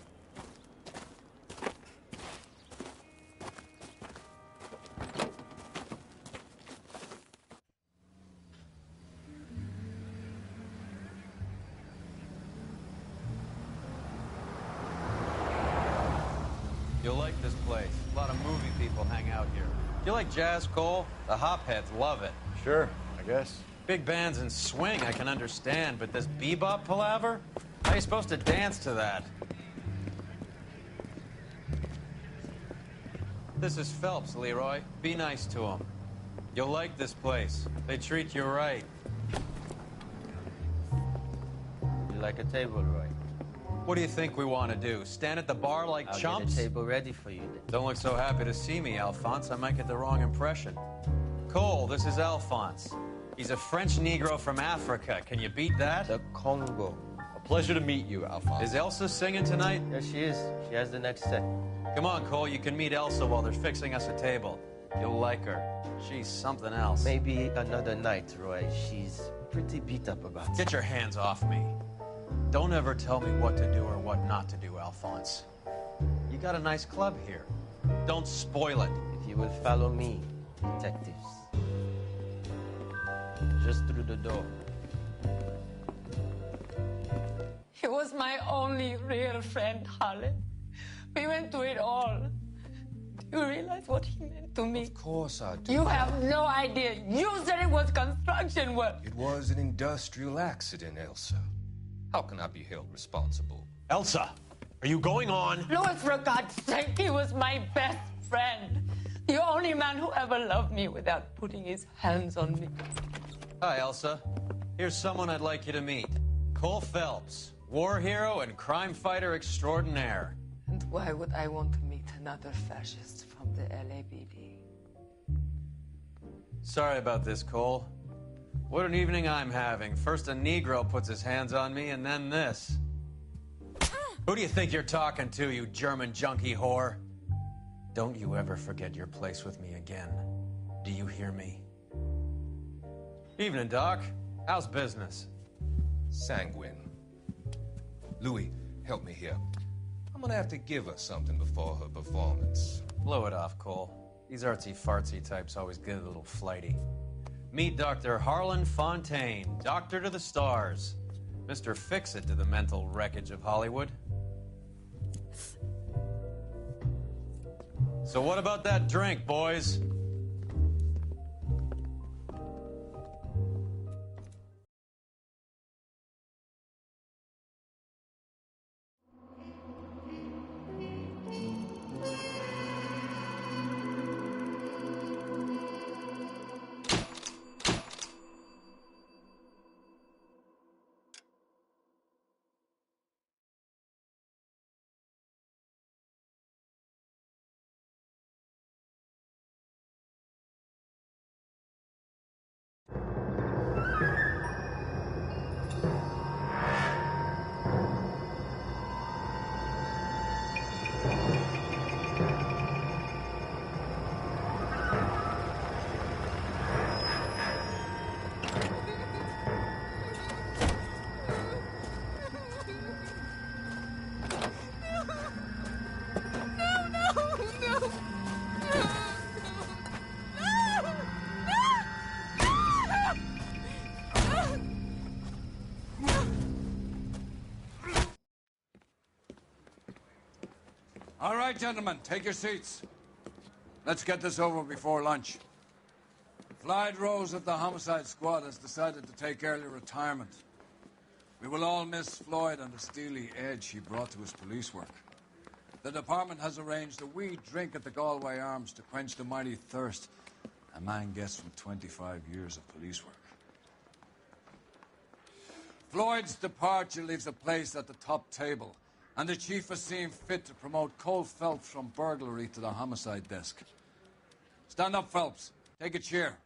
You'll like this place. A lot of movie people hang out here. You like jazz, Cole? The hopheads love it. Sure, I guess. Big bands and swing I can understand, but this bebop palaver? How are you supposed to dance to that? This is Phelps, Leroy. Be nice to him. You'll like this place. They treat you right. You like a table, Roy? What do you think we want to do? Stand at the bar like I'll chumps? get a table ready for you then. Don't look so happy to see me, Alphonse. I might get the wrong impression. Cole, this is Alphonse. He's a French Negro from Africa. Can you beat that? The Congo. A pleasure to meet you, Alphonse. Is Elsa singing tonight? Yes, she is. She has the next set. Come on, Cole. You can meet Elsa while they're fixing us a table. You'll like her. She's something else. Maybe another night, Roy. She's pretty beat up about it. Get your hands off me. Don't ever tell me what to do or what not to do, Alphonse. You got a nice club here. Don't spoil it. If you will follow me, detectives. Just through the door. He was my only real friend, Harlan. We went through it all. Do you realize what he meant to me? Of course I do. You have no idea. You said it was construction work. It was an industrial accident, Elsa. How can I be held responsible? Elsa, are you going on? Louis, for God's sake, he was my best friend. The only man who ever loved me without putting his hands on me. Hi, Elsa. Here's someone I'd like you to meet. Cole Phelps, war hero and crime fighter extraordinaire. And why would I want to meet another fascist from the LAPD? Sorry about this, Cole. What an evening I'm having. First a Negro puts his hands on me, and then this. Who do you think you're talking to, you German junkie whore? Don't you ever forget your place with me again. Do you hear me? Evening, Doc. How's business? Sanguine. Louis, help me here. I'm gonna have to give her something before her performance. Blow it off, Cole. These artsy-fartsy types always get a little flighty. Meet Dr. Harlan Fontaine, doctor to the stars. Mr. Fix-It to the mental wreckage of Hollywood. So what about that drink, boys? All right, gentlemen, take your seats. Let's get this over before lunch. Clyde Rose of the Homicide Squad has decided to take early retirement. We will all miss Floyd and the steely edge he brought to his police work. The department has arranged a wee drink at the Galway Arms to quench the mighty thirst a man gets from 25 years of police work. Floyd's departure leaves a place at the top table, and the chief has seen fit to promote Cole Phelps from burglary to the homicide desk. Stand up, Phelps. Take a chair.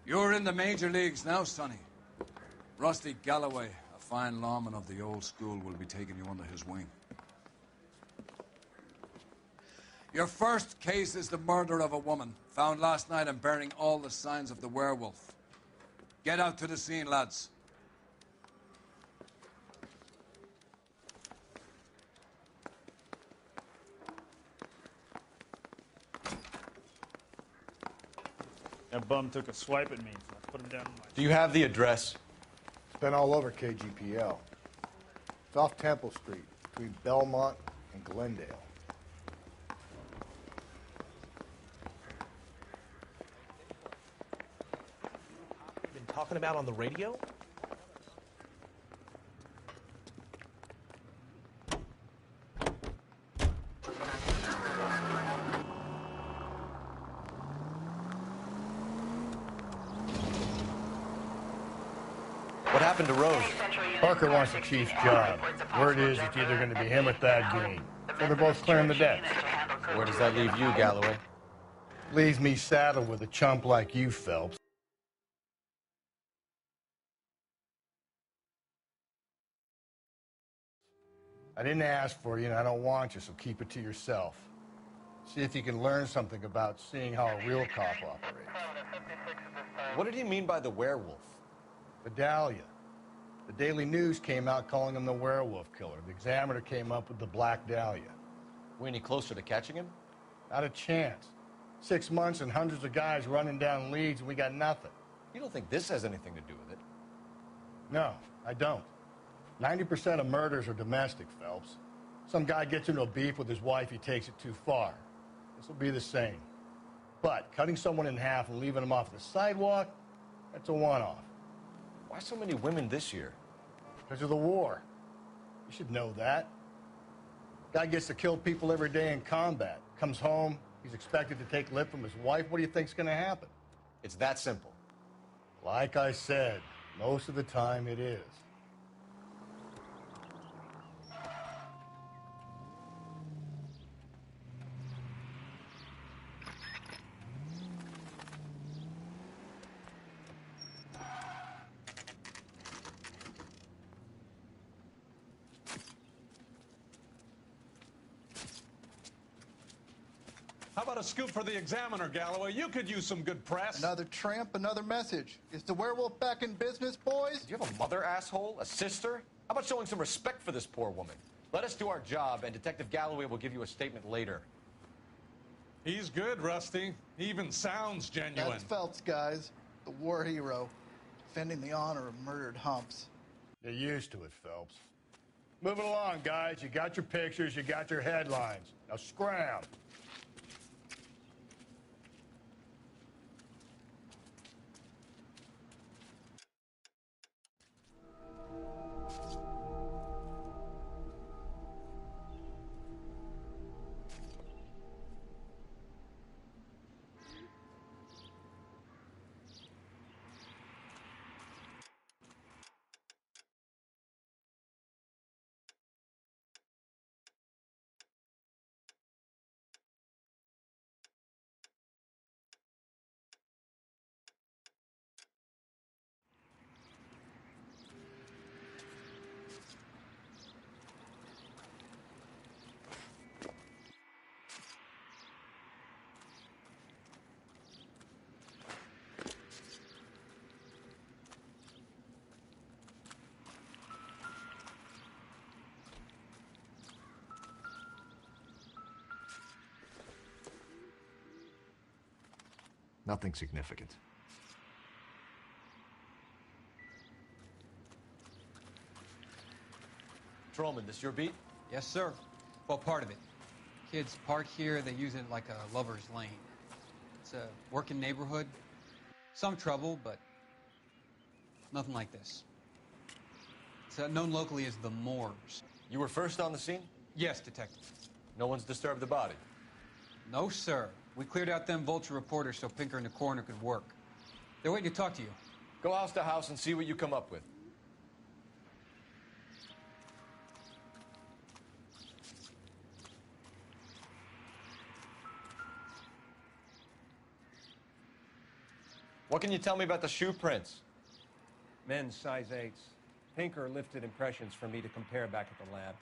You're in the major leagues now, Sonny. Rusty Galloway, a fine lawman of the old school, will be taking you under his wing. Your first case is the murder of a woman, found last night and bearing all the signs of the werewolf. Get out to the scene, lads. That bum took a swipe at me, so I put him down in my... Do you have the address? It's been all over KGPL. It's off Temple Street, between Belmont and Glendale. Been talking about on the radio? happened to Rose? Parker wants the chief's job. Word is it's either going to be him or Thad Green. So they're both clearing the decks. Where does that leave you, Galloway? Leaves me saddled with a chump like you, Phelps. I didn't ask for you, and I don't want you, so keep it to yourself. See if you can learn something about seeing how a real cop operates. What did he mean by the werewolf? Vidalia. The Daily News came out calling him the werewolf killer. The Examiner came up with the Black Dahlia. We any closer to catching him? Not a chance. 6 months and hundreds of guys running down leads, and we got nothing. You don't think this has anything to do with it? No, I don't. 90% of murders are domestic, Phelps. Some guy gets into a beef with his wife, he takes it too far. This will be the same. But cutting someone in half and leaving them off the sidewalk, that's a one-off. Why so many women this year? Because of the war. You should know that. Guy gets to kill people every day in combat. Comes home, he's expected to take lip from his wife. What do you think's going to happen? It's that simple. Like I said, most of the time it is. How about a scoop for the Examiner, Galloway? You could use some good press. Another tramp, another message. Is the werewolf back in business, boys? Do you have a mother, asshole? A sister? How about showing some respect for this poor woman? Let us do our job, and Detective Galloway will give you a statement later. He's good, Rusty. He even sounds genuine. That's Phelps, guys. The war hero. Defending the honor of murdered humps. They're used to it, Phelps. Moving along, guys. You got your pictures, you got your headlines. Now scram. Nothing significant. Patrolman, this your beat? Yes, sir. Well, part of it. Kids park here, they use it like a lover's lane. It's a working neighborhood. Some trouble, but nothing like this. It's known locally as the Moors. You were first on the scene? Yes, Detective. No one's disturbed the body? No, sir. We cleared out them vulture reporters so Pinker and the coroner could work. They're waiting to talk to you. Go house to house and see what you come up with. What can you tell me about the shoe prints? Men's size 8s. Pinker lifted impressions for me to compare back at the lab.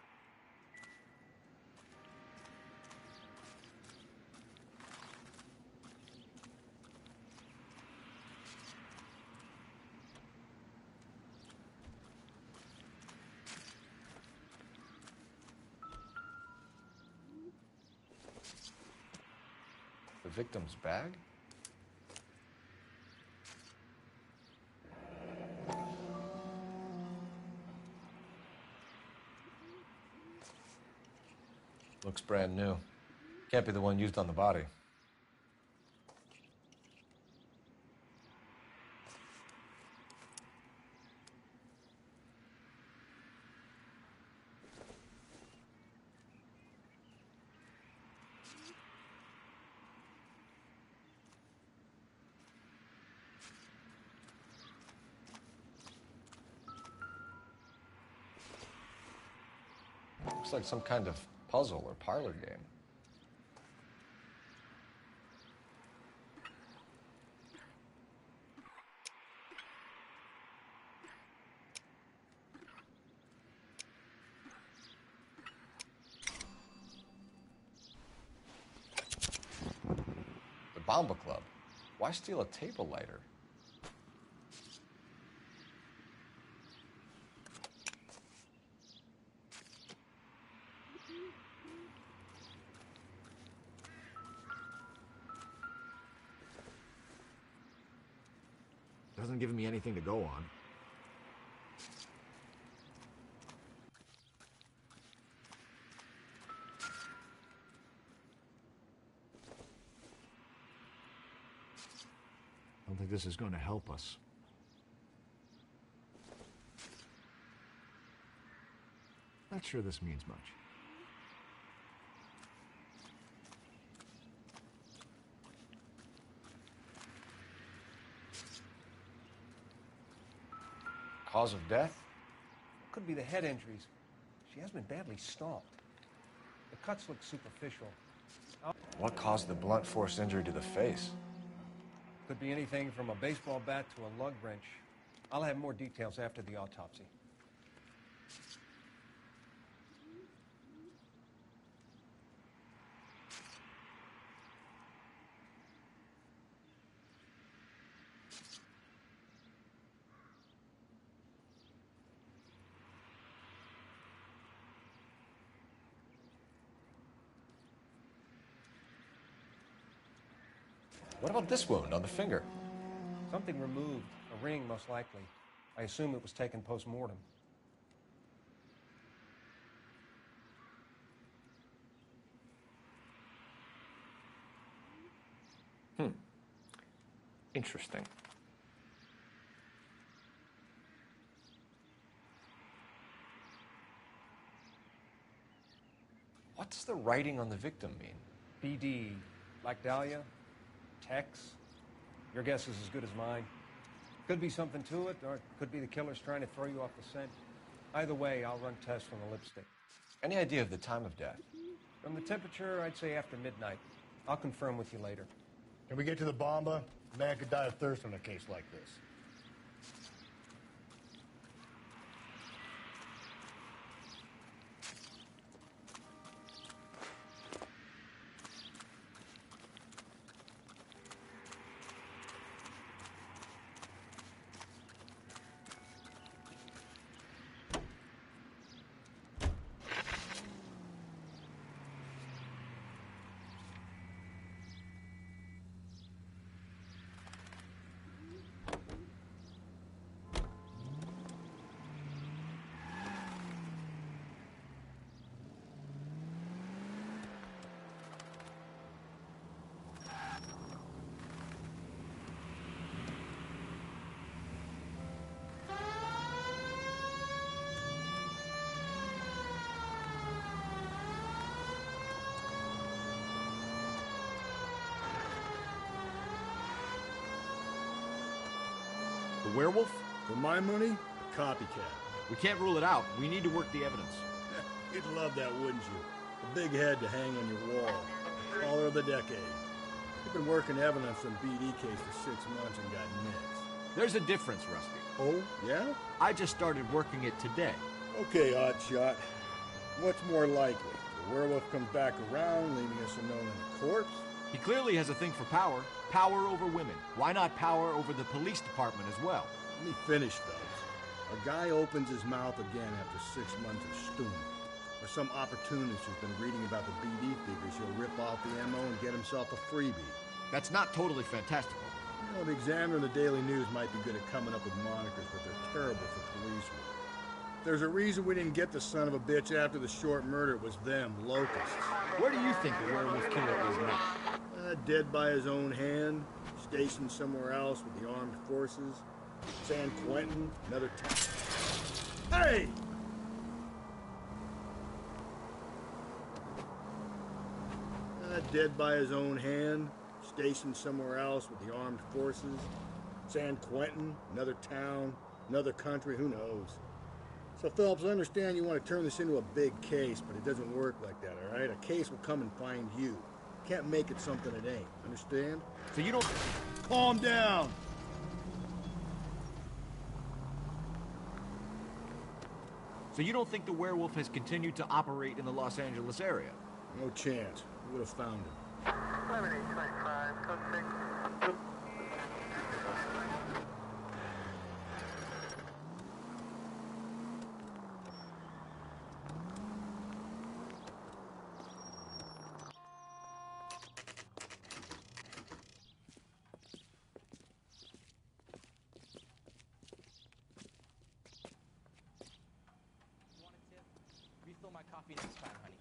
The victim's bag? Looks brand new. Can't be the one used on the body. Looks like some kind of puzzle or parlor game. The Bomba Club. Why steal a table lighter? Doesn't give me anything to go on. I don't think this is going to help us. Not sure this means much. Cause of death? Could be the head injuries. She has been badly stomped. The cuts look superficial. What caused the blunt force injury to the face? Could be anything from a baseball bat to a lug wrench. I'll have more details after the autopsy. What about this wound on the finger? Something removed. A ring, most likely. I assume it was taken post-mortem. Interesting. What does the writing on the victim mean? BD, like Dahlia, Tex. Your guess is as good as mine. Could be something to it, or it could be the killer's trying to throw you off the scent. Either way, I'll run tests on the lipstick. Any idea of the time of death? From the temperature, I'd say after midnight. I'll confirm with you later. Can we get to the Bomba? A man could die of thirst on a case like this. The werewolf? For my money, a copycat. We can't rule it out. We need to work the evidence. You'd love that, wouldn't you? A big head to hang on your wall. Caller of the decade. You've been working evidence on BD case for 6 months and got nix. There's a difference, Rusty. Oh, yeah? I just started working it today. Okay, Oddshot. What's more likely? The werewolf comes back around, leaving us unknown in a corpse? He clearly has a thing for power. Power over women. Why not power over the police department as well? Let me finish, Phelps. A guy opens his mouth again after 6 months of stewing. Or some opportunist who's been reading about the BD figures he'll rip off the ammo and get himself a freebie. That's not totally fantastical. You know, the Examiner and the Daily News might be good at coming up with monikers, but they're terrible for police work. There's a reason we didn't get the son of a bitch after the short murder. It was them, locusts. Where do you think the werewolf killer is now? Dead by his own hand, stationed somewhere else with the armed forces. San Quentin, another town. Hey! Dead by his own hand, stationed somewhere else with the armed forces. San Quentin, another town, another country, who knows? So, Phelps, I understand you want to turn this into a big case, but it doesn't work like that, all right? A case will come and find you. Can't make it something it ain't. Understand? So you don't... Calm down! So you don't think the werewolf has continued to operate in the Los Angeles area? No chance. We would have found him. 7825, code 6. Refill my coffee next time, honey.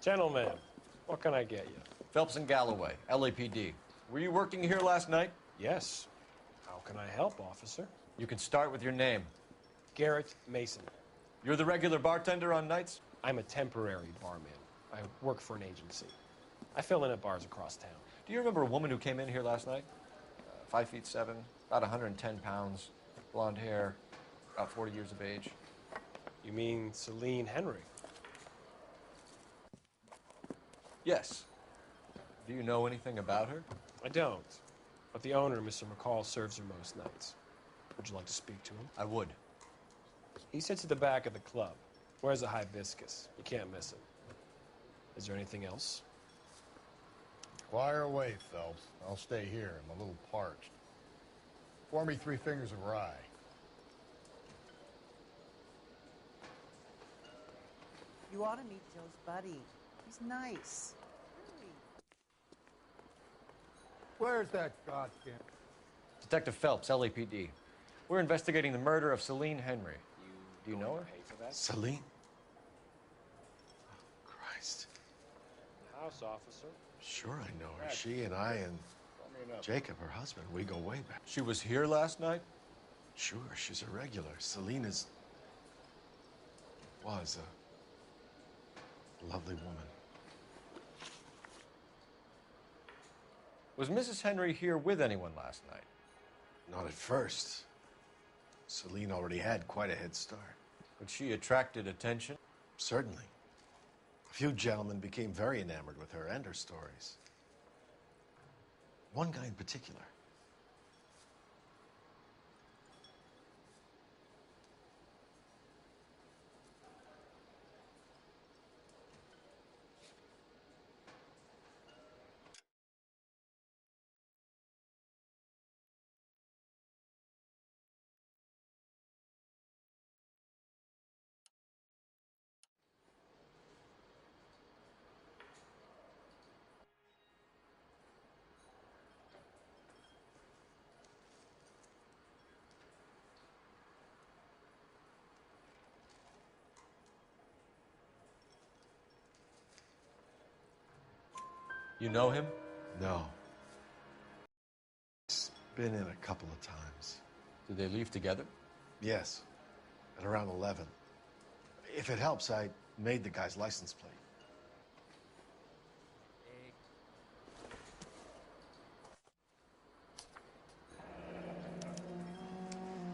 Gentlemen, what can I get you? Phelps and Galloway, LAPD. Were you working here last night? Yes. How can I help, officer? You can start with your name. Garrett Mason. You're the regular bartender on nights? I'm a temporary barman. I work for an agency. I fill in at bars across town. Do you remember a woman who came in here last night? 5'7", about 110 pounds, blonde hair, about 40 years of age. You mean Celine Henry? Yes. Do you know anything about her? I don't. But the owner, Mr. McCall, serves her most nights. Would you like to speak to him? I would. He sits at the back of the club. Wears a hibiscus. You can't miss him. Is there anything else? Fire away, Phelps. I'll stay here. I'm a little parched. Pour me 3 fingers of rye. You ought to meet Joe's buddy. He's nice. Where's that goddamn... Detective Phelps, LAPD. We're investigating the murder of Celine Henry. Do you know her? Celine? Oh, Christ. House officer. Sure I know her. She and I and Jacob, her husband, we go way back. She was here last night? Sure, she's a regular. Celine was a lovely woman. Was Mrs. Henry here with anyone last night? Not at first. Celine already had quite a head start. But she attracted attention? Certainly. A few gentlemen became very enamored with her and her stories. One guy in particular. You know him? No. He's been in a couple of times. Did they leave together? Yes. At around 11. If it helps, I made the guy's license plate.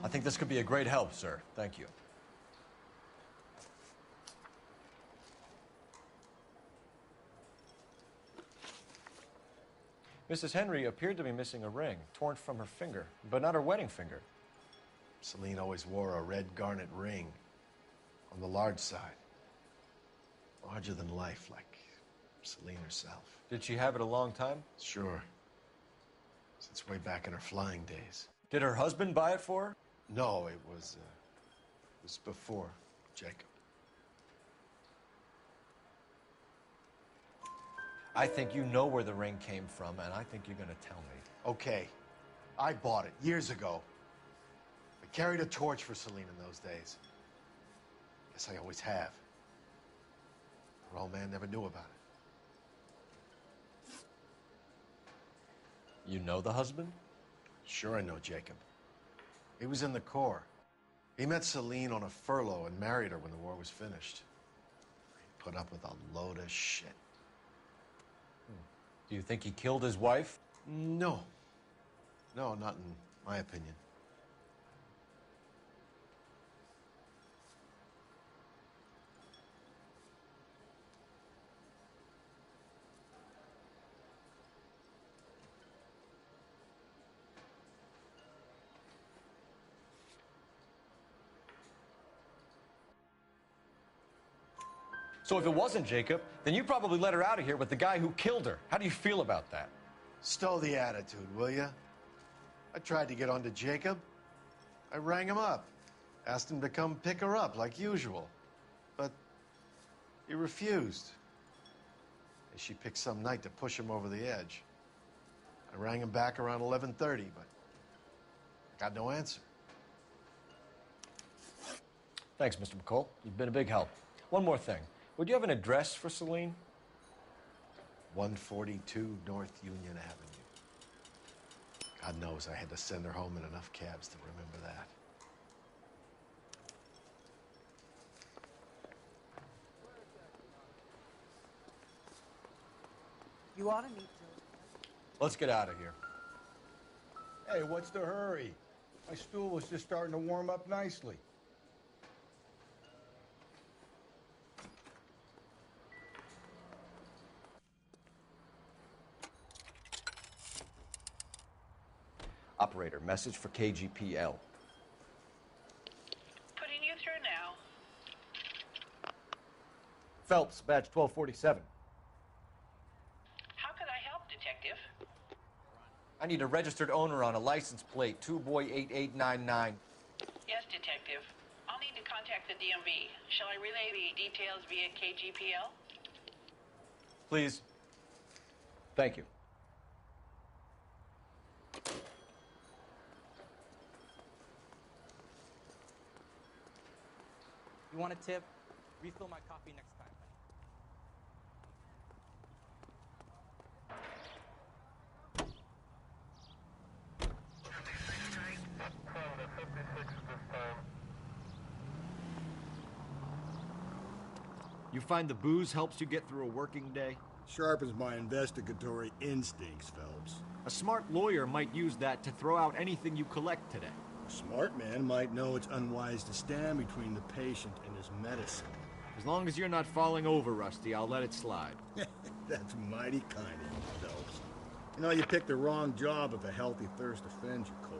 I think this could be a great help, sir. Thank you. Mrs. Henry appeared to be missing a ring, torn from her finger, but not her wedding finger. Celine always wore a red garnet ring on the large side. Larger than life, like Celine herself. Did she have it a long time? Sure. Since way back in her flying days. Did her husband buy it for her? No, it was before Jacob. I think you know where the ring came from, and I think you're going to tell me. Okay. I bought it years ago. I carried a torch for Celine in those days. Guess I always have. Her old man never knew about it. You know the husband? Sure I know Jacob. He was in the Corps. He met Celine on a furlough and married her when the war was finished. He put up with a load of shit. Do you think he killed his wife? No. No, not in my opinion. So if it wasn't Jacob, then you probably let her out of here with the guy who killed her. How do you feel about that? Stow the attitude, will ya? I tried to get onto Jacob. I rang him up, asked him to come pick her up like usual. But he refused. She picked some night to push him over the edge. I rang him back around 11:30, but got no answer. Thanks, Mr. McCall. You've been a big help. One more thing. Would you have an address for Celine? 142 North Union Avenue. God knows I had to send her home in enough cabs to remember that. You ought to meet Joe. Let's get out of here. Hey, what's the hurry? My stool was just starting to warm up nicely. Operator, message for KGPL. Putting you through now. Phelps, badge 1247. How could I help, Detective? I need a registered owner on a license plate, 2boy8899. Yes, Detective. I'll need to contact the DMV. Shall I relay the details via KGPL? Please. Thank you. You want a tip? Refill my coffee next time. You find the booze helps you get through a working day? Sharpens my investigatory instincts, Phelps. A smart lawyer might use that to throw out anything you collect today. A smart man might know it's unwise to stand between the patient and his medicine. As long as you're not falling over, Rusty, I'll let it slide. That's mighty kind of you, Phelps. You know, you picked the wrong job if a healthy thirst offends you, Cole.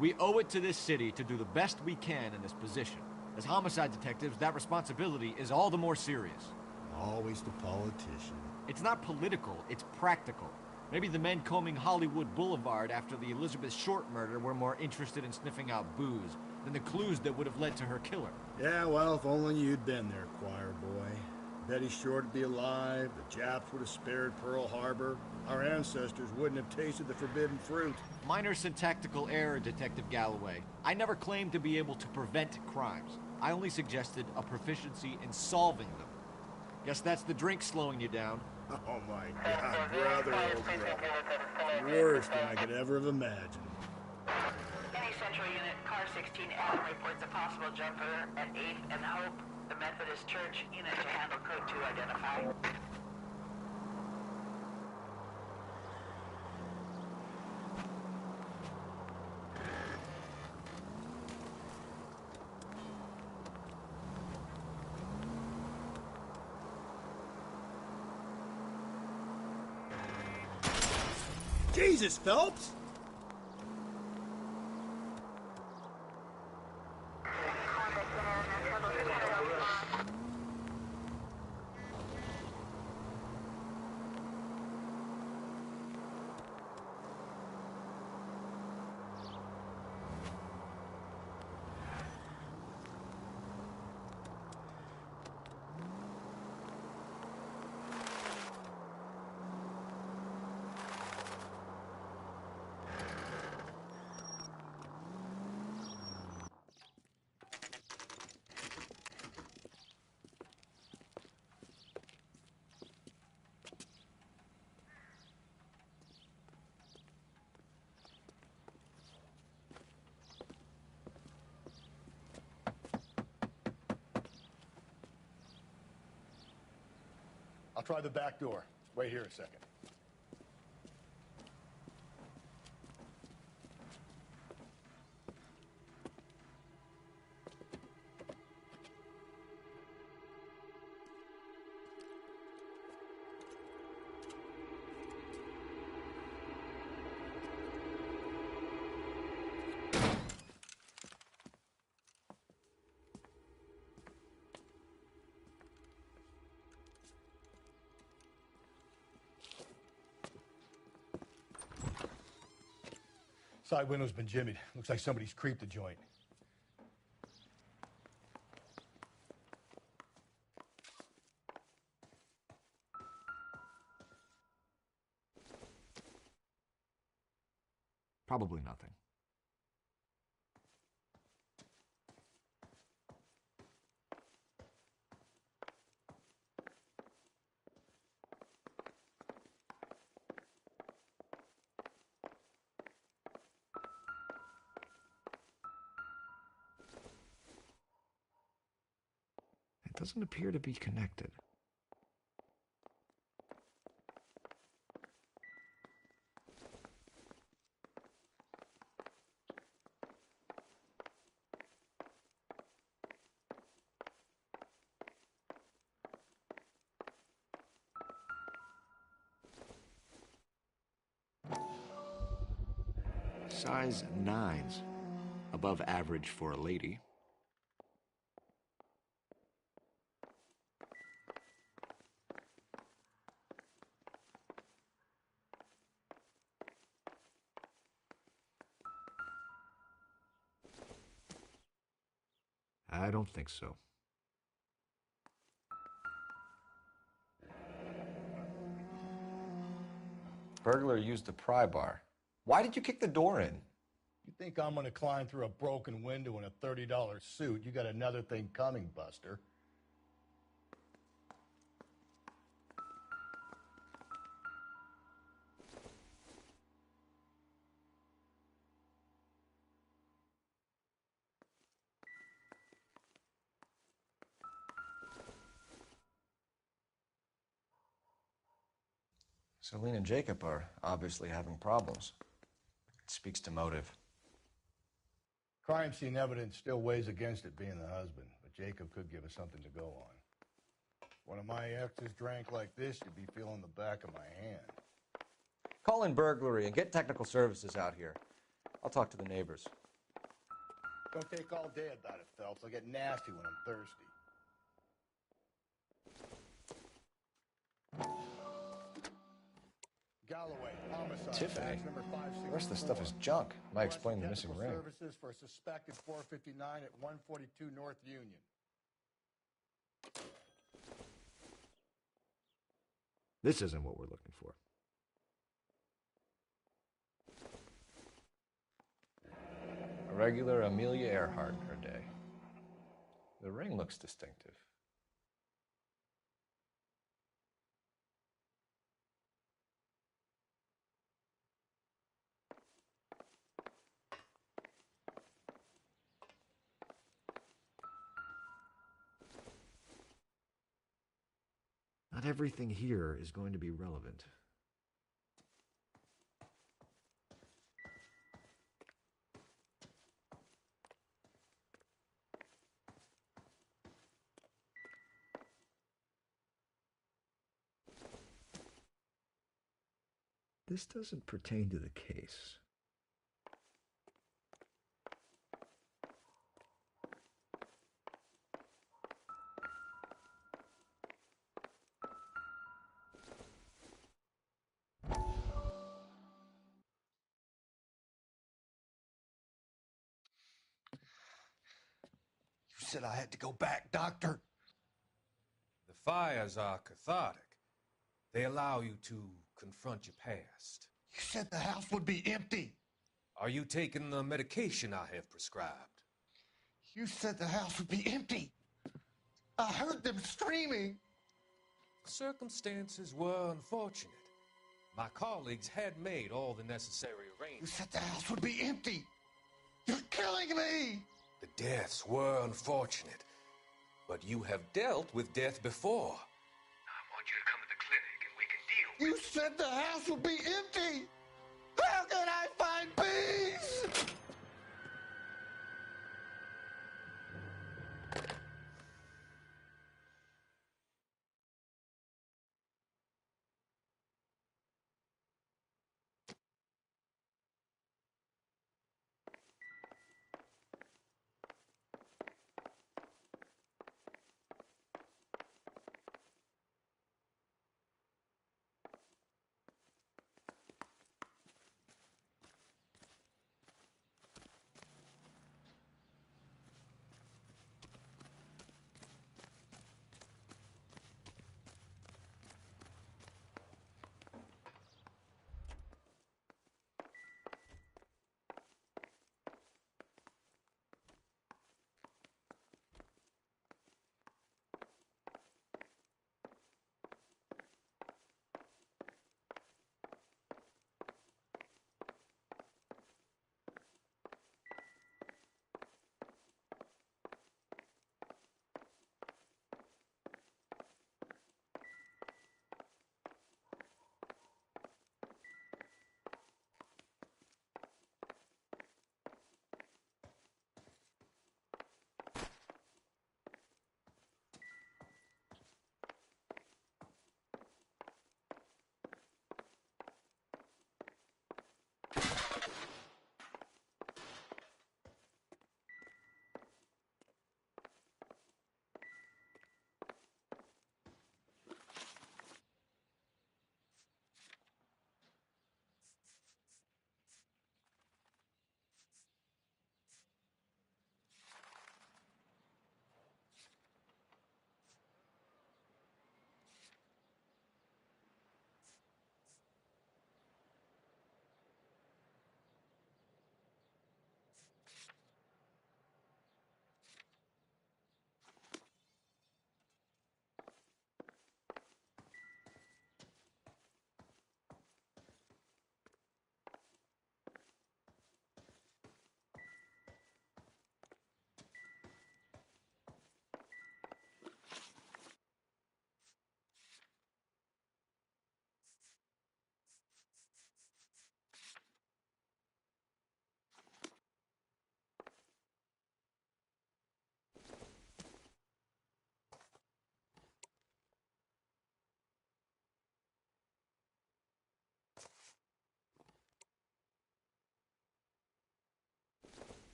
We owe it to this city to do the best we can in this position. As homicide detectives, that responsibility is all the more serious. Always the politician. It's not political, it's practical. Maybe the men combing Hollywood Boulevard after the Elizabeth Short murder were more interested in sniffing out booze than the clues that would have led to her killer. Yeah, well, if only you'd been there, choir boy. Betty Short would be alive, the Japs would have spared Pearl Harbor, our ancestors wouldn't have tasted the forbidden fruit. Minor syntactical error, Detective Galloway. I never claimed to be able to prevent crimes. I only suggested a proficiency in solving them. Guess that's the drink slowing you down. Oh my God, brother, oh brother. Worse than I could ever have imagined. Any Central Unit, Car 16L reports a possible jumper at 8th and Hope, the Methodist Church. Unit to handle code 2 identify. Jesus, Phelps! I'll try the back door. Wait here a second. Side window's been jimmied. Looks like somebody's creeped the joint. Probably nothing. It doesn't appear to be connected. Size 9s. Above average for a lady. I don't think so. Burglar used a pry bar. Why did you kick the door in? You think I'm gonna climb through a broken window in a $30 suit? You got another thing coming, Buster. Celine and Jacob are obviously having problems. It speaks to motive. Crime scene evidence still weighs against it being the husband, but Jacob could give us something to go on. One of my exes drank like this, you'd be feeling the back of my hand. Call in burglary and get technical services out here. I'll talk to the neighbors. Don't take all day about it, Phelps. I'll get nasty when I'm thirsty. Galloway, homicide. Tiffany? Number The rest of the stuff is junk. Might explain the missing ring. Services for a suspected 459 at 142 North Union. This isn't what we're looking for. A regular Amelia Earhart in her day. The ring looks distinctive. Not everything here is going to be relevant. This doesn't pertain to the case. You said I had to go back, Doctor. The fires are cathartic. They allow you to confront your past. You said the house would be empty. Are you taking the medication I have prescribed? You said the house would be empty. I heard them screaming. Circumstances were unfortunate. My colleagues had made all the necessary You arrangements. said the house would be empty. You're killing me. The deaths were unfortunate, but you have dealt with death before. I want you to come to the clinic and we can deal You said the house would be empty. How can I find peace?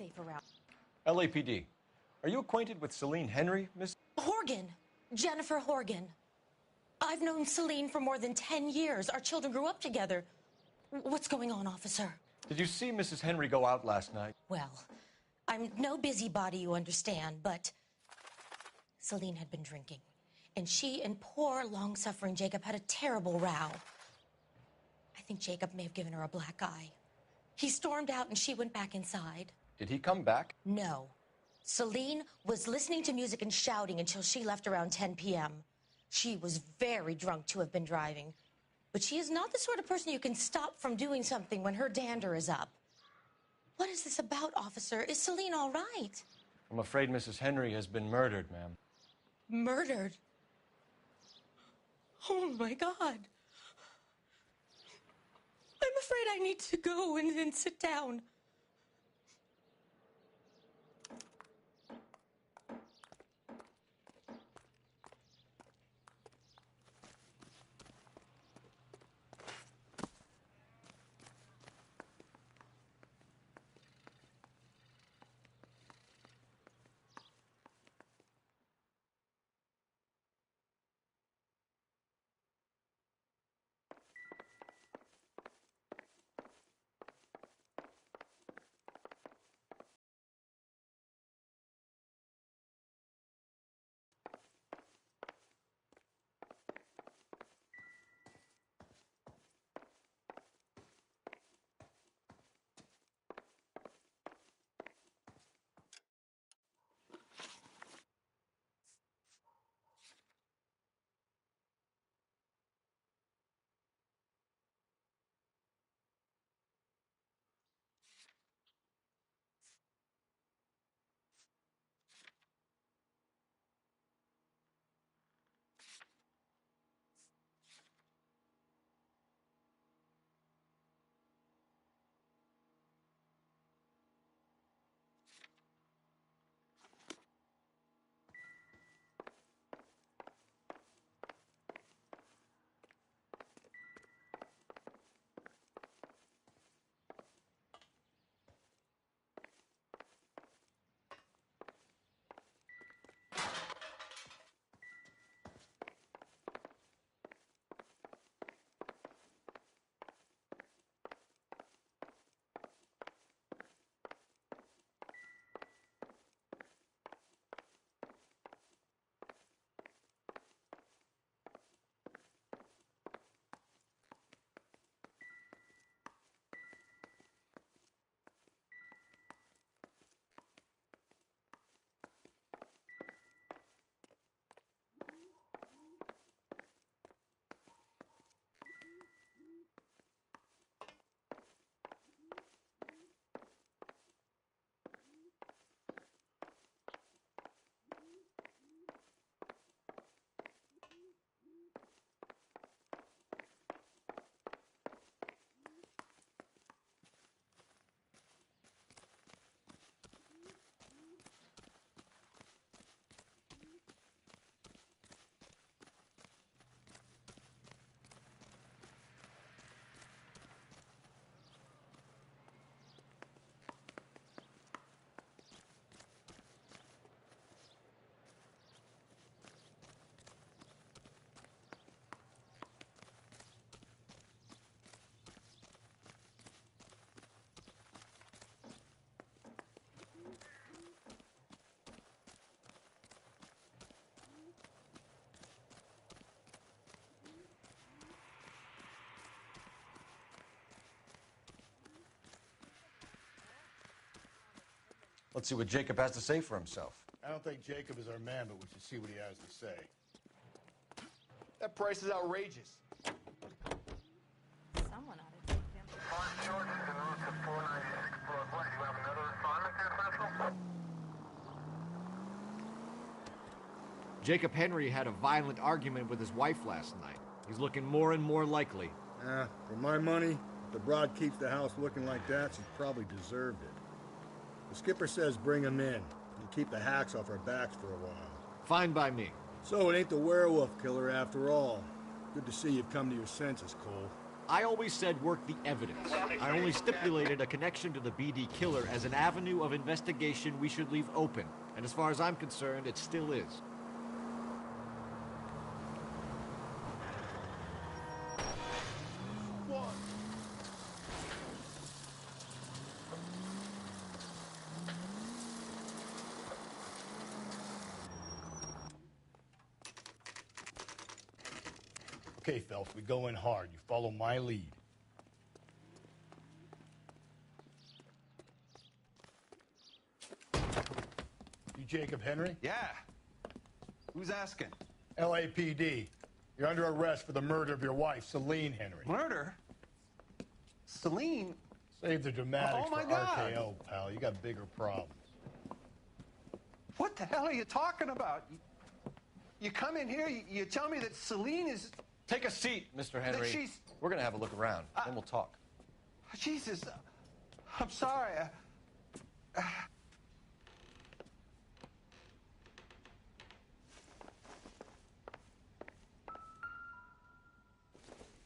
safe around. LAPD. Are you acquainted with Celine Henry, Miss? Horgan. Jennifer Horgan. I've known Celine for more than 10 years. Our children grew up together. What's going on, officer? Did you see Mrs. Henry go out last night? Well, I'm no busybody, you understand, but Celine had been drinking. And she and poor, long-suffering Jacob had a terrible row. I think Jacob may have given her a black eye. He stormed out and she went back inside. Did he come back? No. Celine was listening to music and shouting until she left around 10 p.m. She was very drunk to have been driving. But she is not the sort of person you can stop from doing something when her dander is up. What is this about, officer? Is Celine all right? I'm afraid Mrs. Henry has been murdered, ma'am. Murdered? Oh, my God. I'm afraid I need to go and sit down. Let's see what Jacob has to say for himself. I don't think Jacob is our man, but we should see what he has to say. That price is outrageous. Someone ought to take him. Jacob Henry had a violent argument with his wife last night. He's looking more and more likely. For my money, if the broad keeps the house looking like that, she's probably deserved it. The skipper says bring him in. You keep the hacks off our backs for a while. Fine by me. So it ain't the werewolf killer after all. Good to see you've come to your senses, Cole. I always said work the evidence. I only stipulated a connection to the BD killer as an avenue of investigation we should leave open. And as far as I'm concerned, it still is. Okay, Phelps, we go in hard. You follow my lead. You Jacob Henry? Yeah. Who's asking? LAPD. You're under arrest for the murder of your wife, Celine Henry. Murder? Celine? Save the dramatics Oh, my for God. RKO, pal. You got bigger problems. What the hell are you talking about? You come in here, you tell me that Celine is... Take a seat, Mr. Henry. she's- We're going to have a look around, then we'll talk. Jesus, I'm sorry.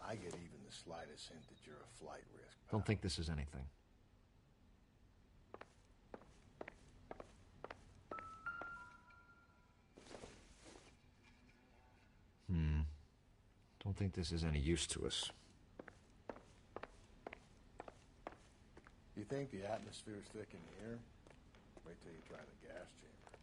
I get even the slightest hint that you're a flight risk. Don't think this is anything. Don't think this is any use to us. You think the atmosphere's thick in here? Wait till you try the gas chamber.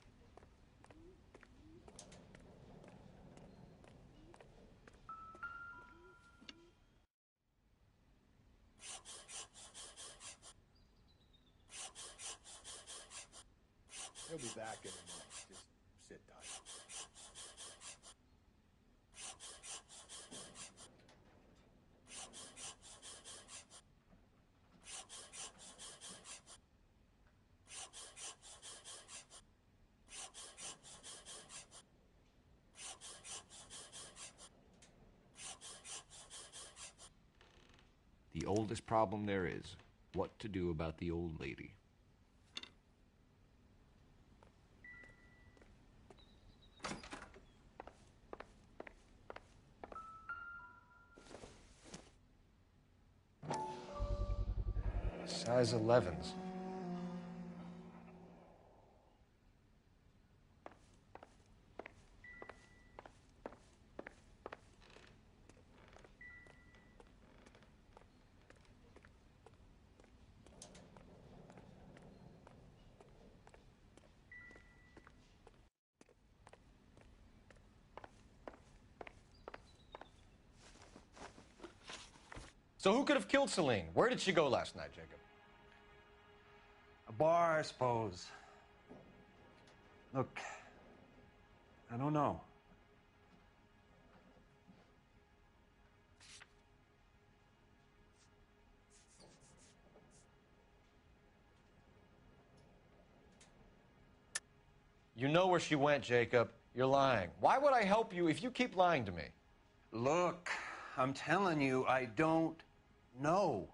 He'll be back in a minute. Just sit tight. The oldest problem there is, what to do about the old lady. Size 11s. So who could have killed Celine? Where did she go last night, Jacob? A bar, I suppose. Look, I don't know. You know where she went, Jacob. You're lying. Why would I help you if you keep lying to me? Look, I'm telling you, I don't know.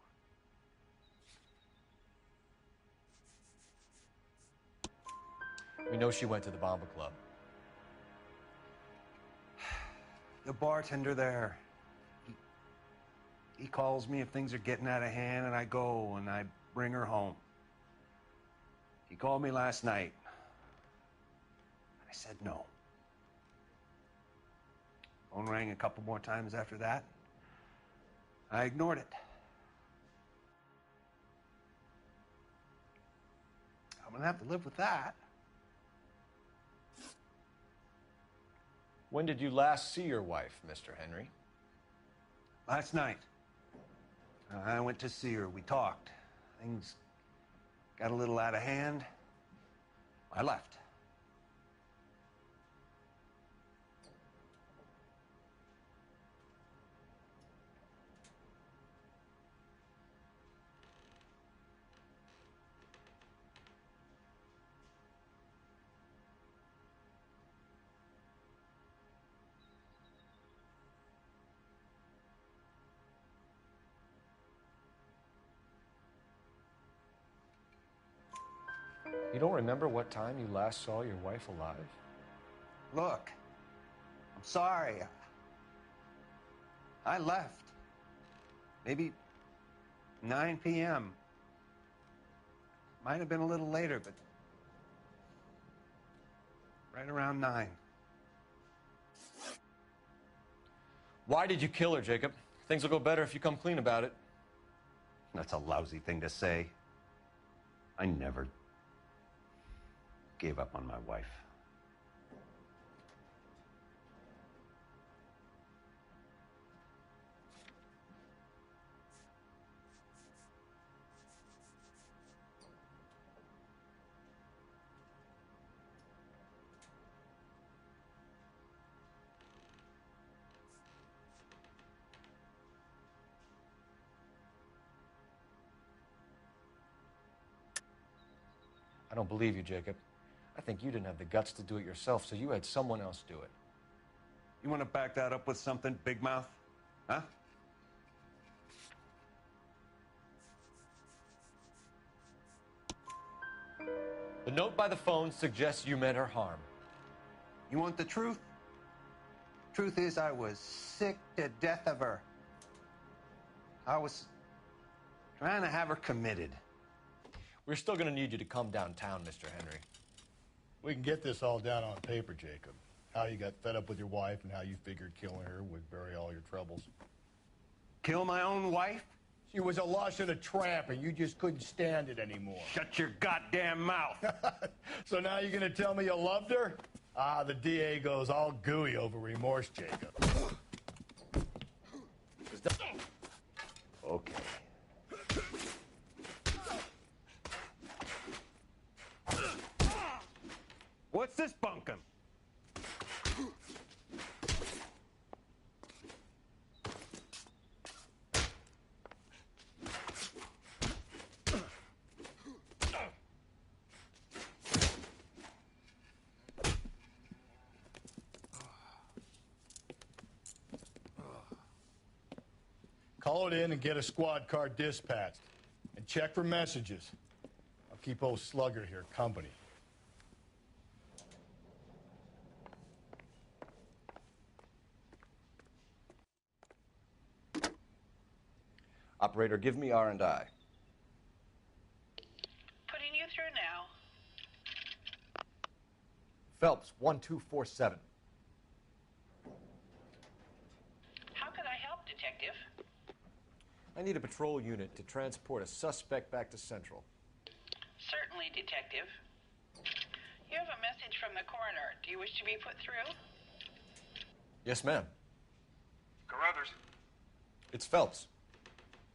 We know she went to the Bomba Club. The bartender there, he calls me if things are getting out of hand, and I go and I bring her home. He called me last night. I said no. Phone rang a couple more times after that. I ignored it. I'm gonna have to live with that. When did you last see your wife, Mr. Henry? Last night. I went to see her. We talked. Things got a little out of hand. I left. You don't remember what time you last saw your wife alive? Look, I'm sorry. I left. Maybe 9 p.m. Might have been a little later, but right around 9. Why did you kill her, Jacob? Things will go better if you come clean about it. That's a lousy thing to say. I never gave up on my wife. I don't believe you, Jacob. I think you didn't have the guts to do it yourself, so you had someone else do it. You want to back that up with something, Big Mouth? Huh? The note by the phone suggests you meant her harm. You want the truth? Truth is, I was sick to death of her. I was trying to have her committed. We're still going to need you to come downtown, Mr. Henry. We can get this all down on paper, Jacob. How you got fed up with your wife and how you figured killing her would bury all your troubles. Kill my own wife? She was a lush and a tramp, and you just couldn't stand it anymore. Shut your goddamn mouth. So now you're going to tell me you loved her? Ah, the DA goes all gooey over remorse, Jacob. Okay. What's this bunkum? Call it in and get a squad car dispatched. And check for messages. I'll keep old Slugger here company. Operator, give me R&I. Putting you through now. Phelps, 1247. How could I help, Detective? I need a patrol unit to transport a suspect back to Central. Certainly, Detective. You have a message from the coroner. Do you wish to be put through? Yes, ma'am. Carruthers, It's Phelps.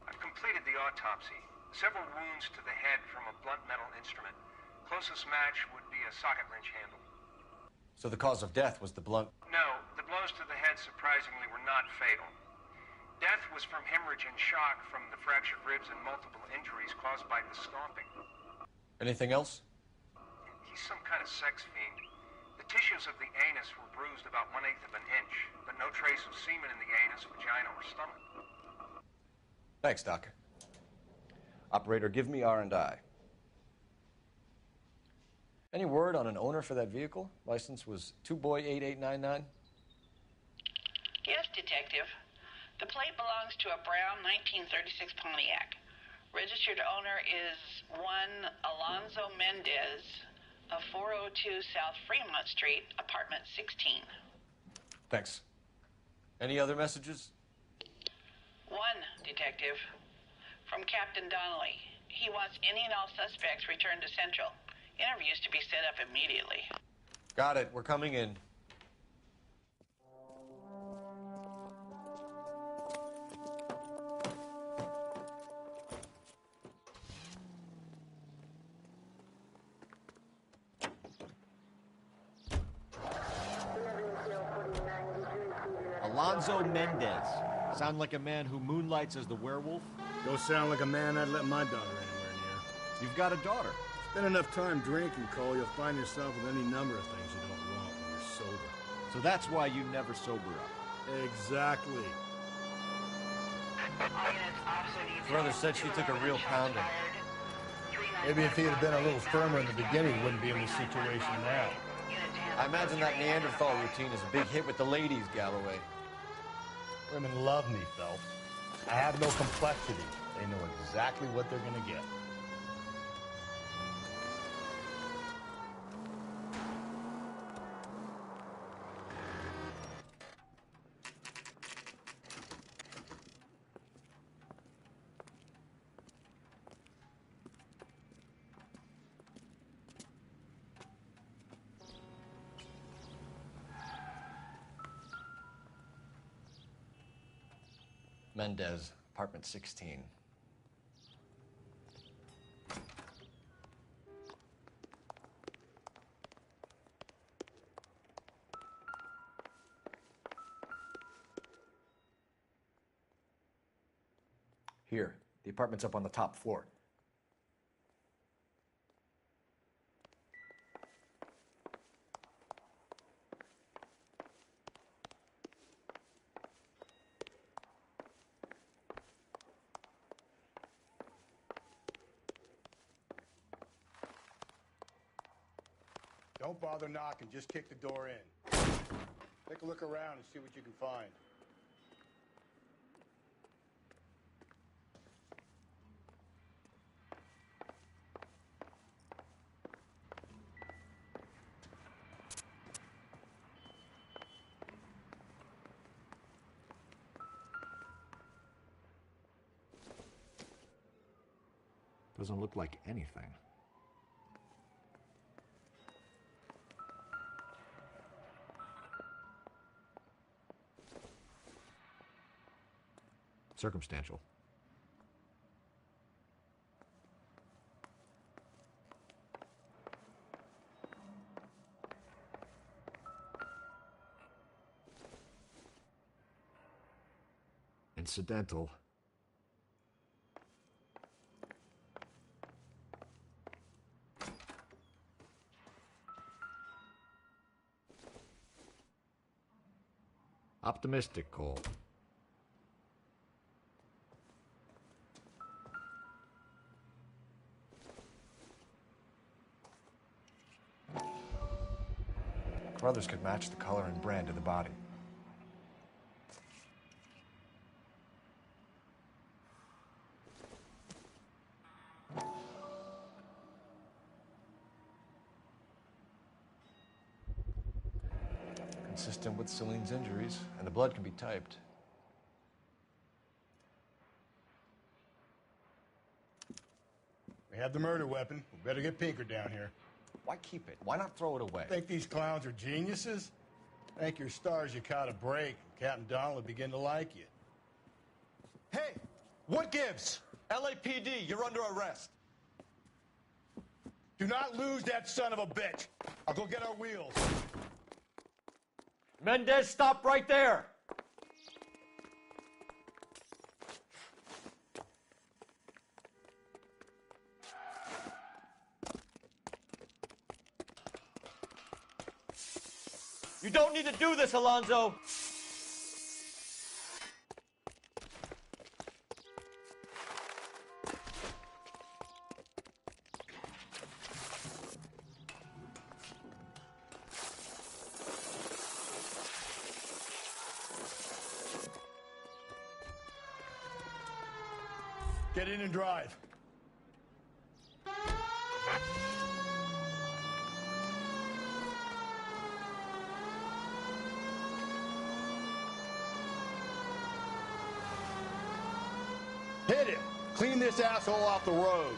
I've completed the autopsy. Several wounds to the head from a blunt metal instrument. Closest match would be a socket wrench handle. So the cause of death was the blunt... No, the blows to the head surprisingly were not fatal. Death was from hemorrhage and shock from the fractured ribs and multiple injuries caused by the stomping. Anything else? He's some kind of sex fiend. The tissues of the anus were bruised about 1/8 of an inch, but no trace of semen in the anus, vagina, or stomach. Thanks, Doc. Operator, give me R&I. Any word on an owner for that vehicle? License was 2boy8899. Yes, Detective. The plate belongs to a brown 1936 Pontiac. Registered owner is one Alonzo Mendez of 402 South Fremont Street, apartment 16. Thanks. Any other messages? One, Detective. From Captain Donnelly. He wants any and all suspects returned to Central. Interviews to be set up immediately. Got it. We're coming in. Alonzo Mendez. Sound like a man who moonlights as the werewolf? Don't sound like a man I'd let my daughter anywhere near. You've got a daughter. Spend enough time drinking, Cole, you'll find yourself with any number of things you don't want when you're sober. So that's why you never sober up. Exactly. Brother said she took a real pounding. Maybe if he had been a little firmer in the beginning, he wouldn't be in this situation now. I imagine that Neanderthal routine is a big hit with the ladies, Galloway. Women love me, Phelps. I have no complexity. They know exactly what they're gonna get. Mendez, apartment 16. Here, the apartment's up on the top floor. Don't bother knocking, just kick the door in. Take a look around and see what you can find. Doesn't look like anything. Circumstantial. Incidental. Optimistic, Cole. Brothers could match the color and brand of the body. Consistent with Celine's injuries, and the blood can be typed. We have the murder weapon. We better get Pinker down here. Why keep it? Why not throw it away? Think these clowns are geniuses? Thank your stars you caught a break. Captain Donald will begin to like you. Hey, what gives? LAPD, you're under arrest. Do not lose that son of a bitch. I'll go get our wheels. Mendez, stop right there! You don't need to do this, Alonzo! Get in and drive. Hit him! Clean this asshole off the road.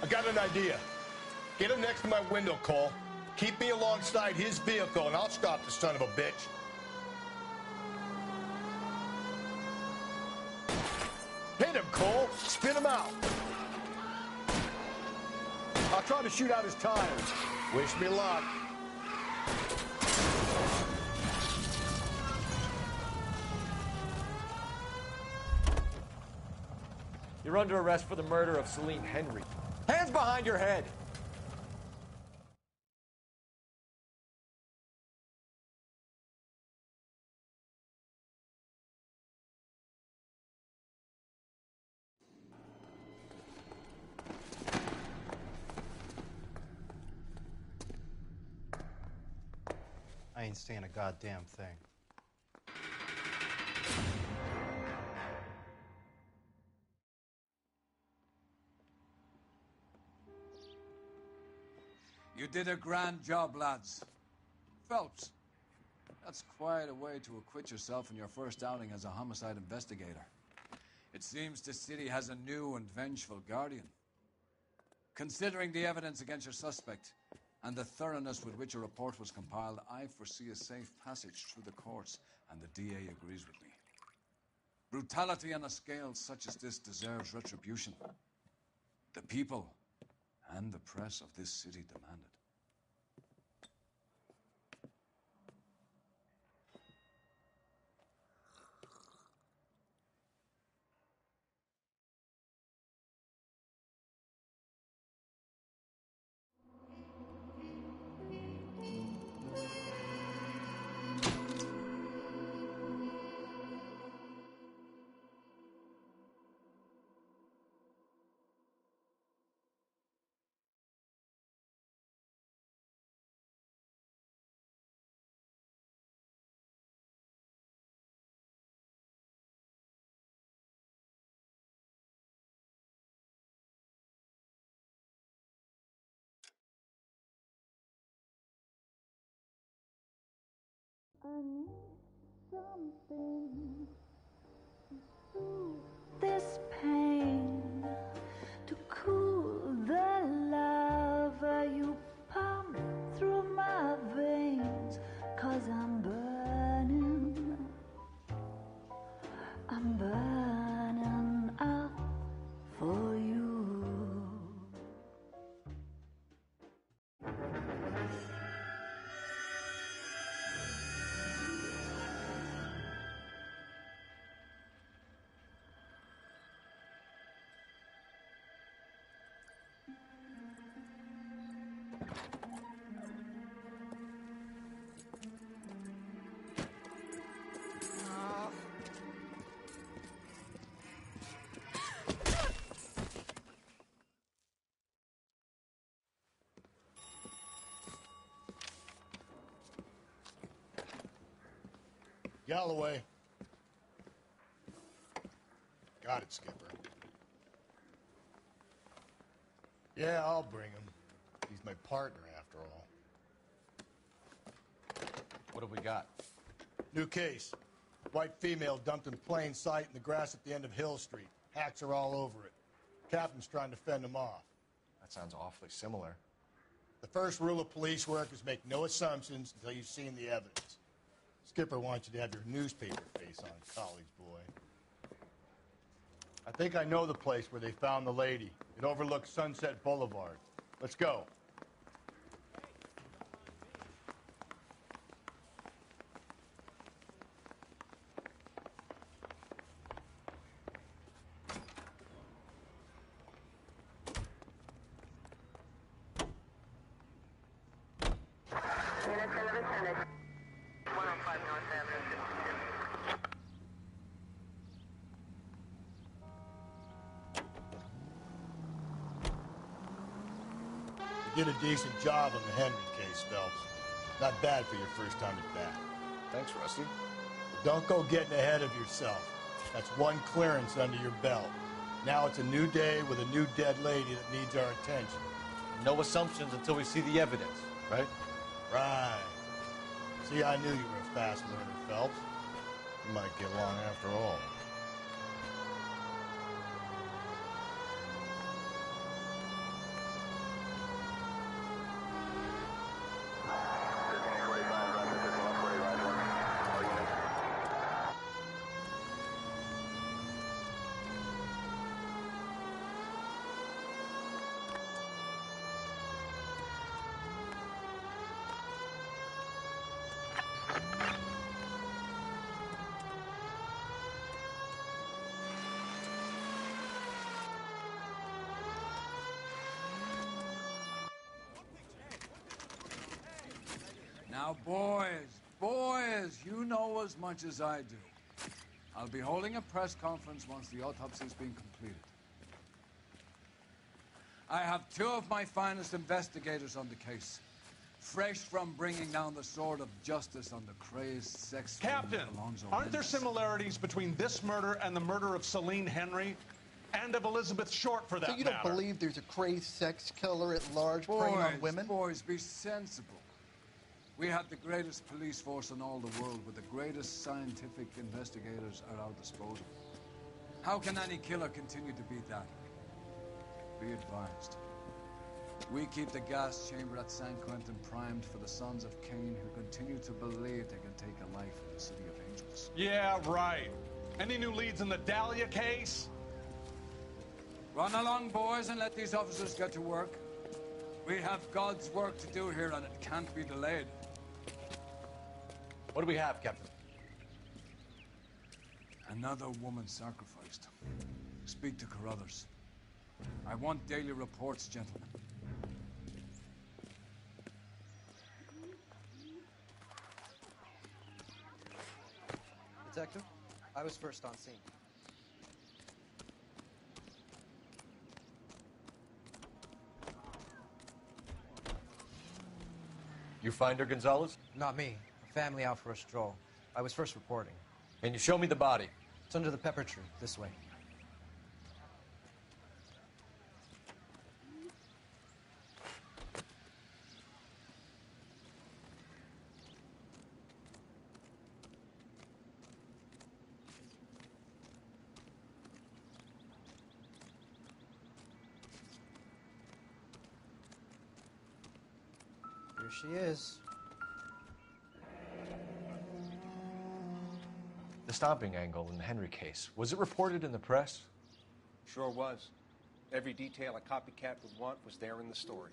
I got an idea. Get him next to my window, Cole. Keep me alongside his vehicle, and I'll stop the son of a bitch. Hit him, Cole. Spin him out. I'll try to shoot out his tires. Wish me luck. You're under arrest for the murder of Celine Henry. Hands behind your head! I ain't seeing a goddamn thing. You did a grand job, lads. Phelps, that's quite a way to acquit yourself in your first outing as a homicide investigator. It seems the city has a new and vengeful guardian. Considering the evidence against your suspect and the thoroughness with which a report was compiled, I foresee a safe passage through the courts, and the DA agrees with me. Brutality on a scale such as this deserves retribution. The people and the press of this city demand it. I need something to soothe this pain, to cool the lava you pump through my veins, 'cause I'm burning up for you. Galloway. Got it, Skipper. Yeah, I'll bring him. He's my partner, after all. What have we got? New case. White female dumped in plain sight in the grass at the end of Hill Street. Hacks are all over it. Captain's trying to fend them off. That sounds awfully similar. The first rule of police work is make no assumptions until you've seen the evidence. Skipper wants you to have your newspaper face on, college boy. I think I know the place where they found the lady. It overlooks Sunset Boulevard. Let's go. You did a decent job on the Henry case, Phelps. Not bad for your first time at bat. Thanks, Rusty. Don't go getting ahead of yourself. That's one clearance under your belt. Now it's a new day with a new dead lady that needs our attention. No assumptions until we see the evidence, right? Right. See, I knew you were a fast learner, Phelps. You might get along after all. Now, boys, you know as much as I do. I'll be holding a press conference once the autopsy's been completed. I have two of my finest investigators on the case. fresh from bringing down the sword of justice on the crazed sex Captain, Alonzo aren't there Mendes. similarities between this murder and the murder of Celine Henry? And of Elizabeth Short, for that So you don't matter. believe there's a crazed sex killer at large preying on women? Boys, be sensible. We have the greatest police force in all the world with the greatest scientific investigators at our disposal. How can any killer continue to beat that? Be advised. We keep the gas chamber at San Quentin primed for the sons of Cain who continue to believe they can take a life in the City of Angels. Yeah, right. Any new leads in the Dahlia case? Run along, boys, and let these officers get to work. We have God's work to do here, and it can't be delayed. What do we have, Captain? Another woman sacrificed. Speak to Carruthers. I want daily reports, gentlemen. Detective, I was first on scene. You find her, Gonzalez? Not me. A family out for a stroll. I was first reporting. Can you show me the body? It's under the pepper tree, this way. Here she is. The stomping angle in the Henry case. Was it reported in the press? Sure was. Every detail a copycat would want was there in the story.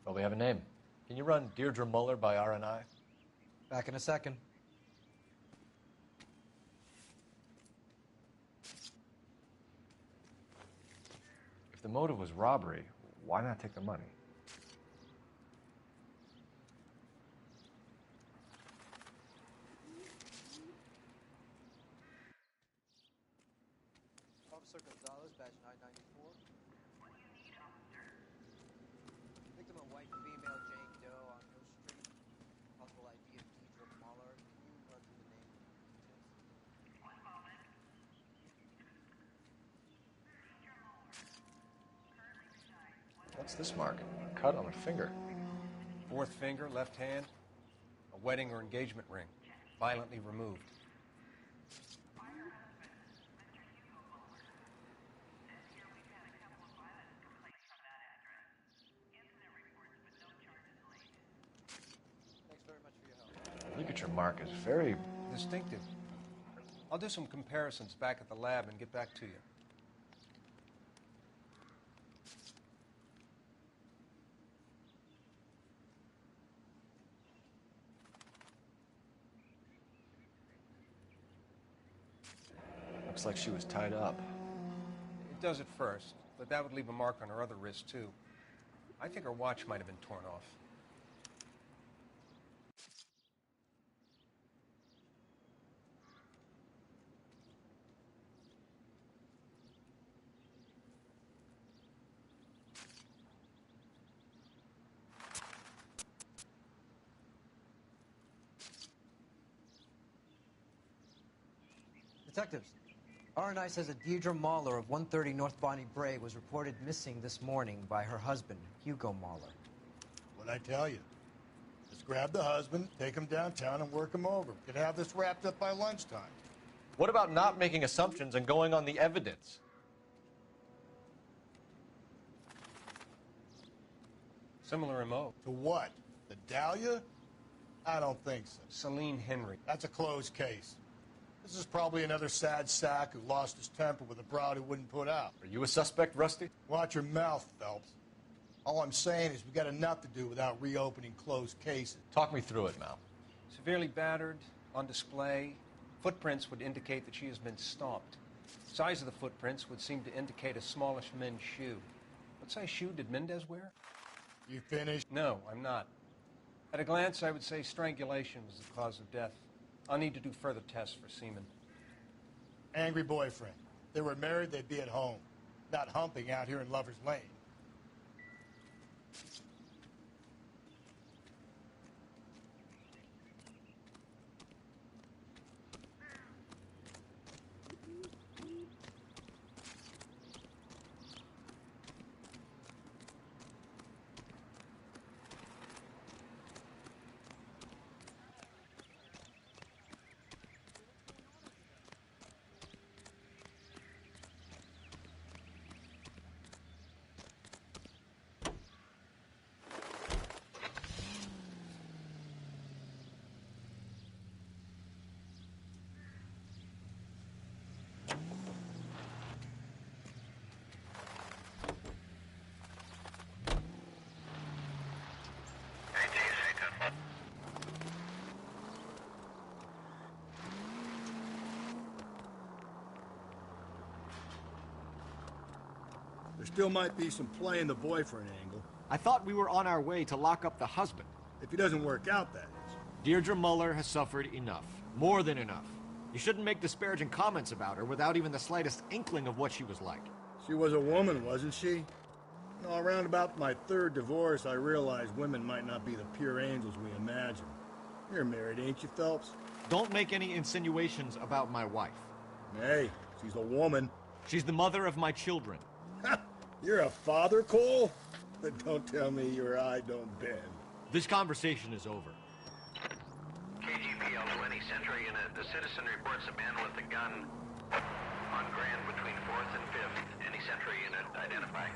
Well, we have a name. Can you run Deirdre Muller by RNI? Back in a second. If the motive was robbery, why not take the money? Officer Gonzalez, badge 994. What do you need, officer? Victim of white female Jane Doe on Hill Street. Possible ID of Deidre Muller. Can you run through the name? One moment. What's this mark? A cut on a finger. Fourth finger, left hand. A wedding or engagement ring. Violently removed. Thanks very much for your help. Ligature mark is very... Distinctive. I'll do some comparisons back at the lab and get back to you. Looks like she was tied up. It does at first, but that would leave a mark on her other wrist, too. I think her watch might have been torn off. Detectives, RNI says that Deirdre Muller of 130 North Bonnie Brae was reported missing this morning by her husband, Hugo Muller. What'd I tell you? Just grab the husband, take him downtown, and work him over. We could have this wrapped up by lunchtime. What about not making assumptions and going on the evidence? Similar MO. To what? The Dahlia? I don't think so. Celine Henry. That's a closed case. This is probably another sad sack who lost his temper with a broad who wouldn't put out. Are you a suspect, Rusty? Watch your mouth, Phelps. All I'm saying is we got enough to do without reopening closed cases. Talk me through it, Mal. Severely battered, on display. Footprints would indicate that she has been stomped. Size of the footprints would seem to indicate a smallish men's shoe. What size shoe did Mendez wear? You finished? No, I'm not. At a glance, I would say strangulation was the cause of death. I'll need to do further tests for semen. Angry boyfriend. If they were married, they'd be at home, not humping out here in Lover's Lane. There still might be some play in the boyfriend angle. I thought we were on our way to lock up the husband. If he doesn't work out, that is. Deirdre Muller has suffered enough. More than enough. You shouldn't make disparaging comments about her without even the slightest inkling of what she was like. She was a woman, wasn't she? No, around about my third divorce, I realized women might not be the pure angels we imagine. You're married, ain't you, Phelps? Don't make any insinuations about my wife. Hey, she's a woman. She's the mother of my children. You're a father, Cole? But don't tell me your eye don't bend. This conversation is over. KGPL 20 Century Unit. The citizen reports a man with a gun on Grand between 4th and 5th. Any Century Unit identify.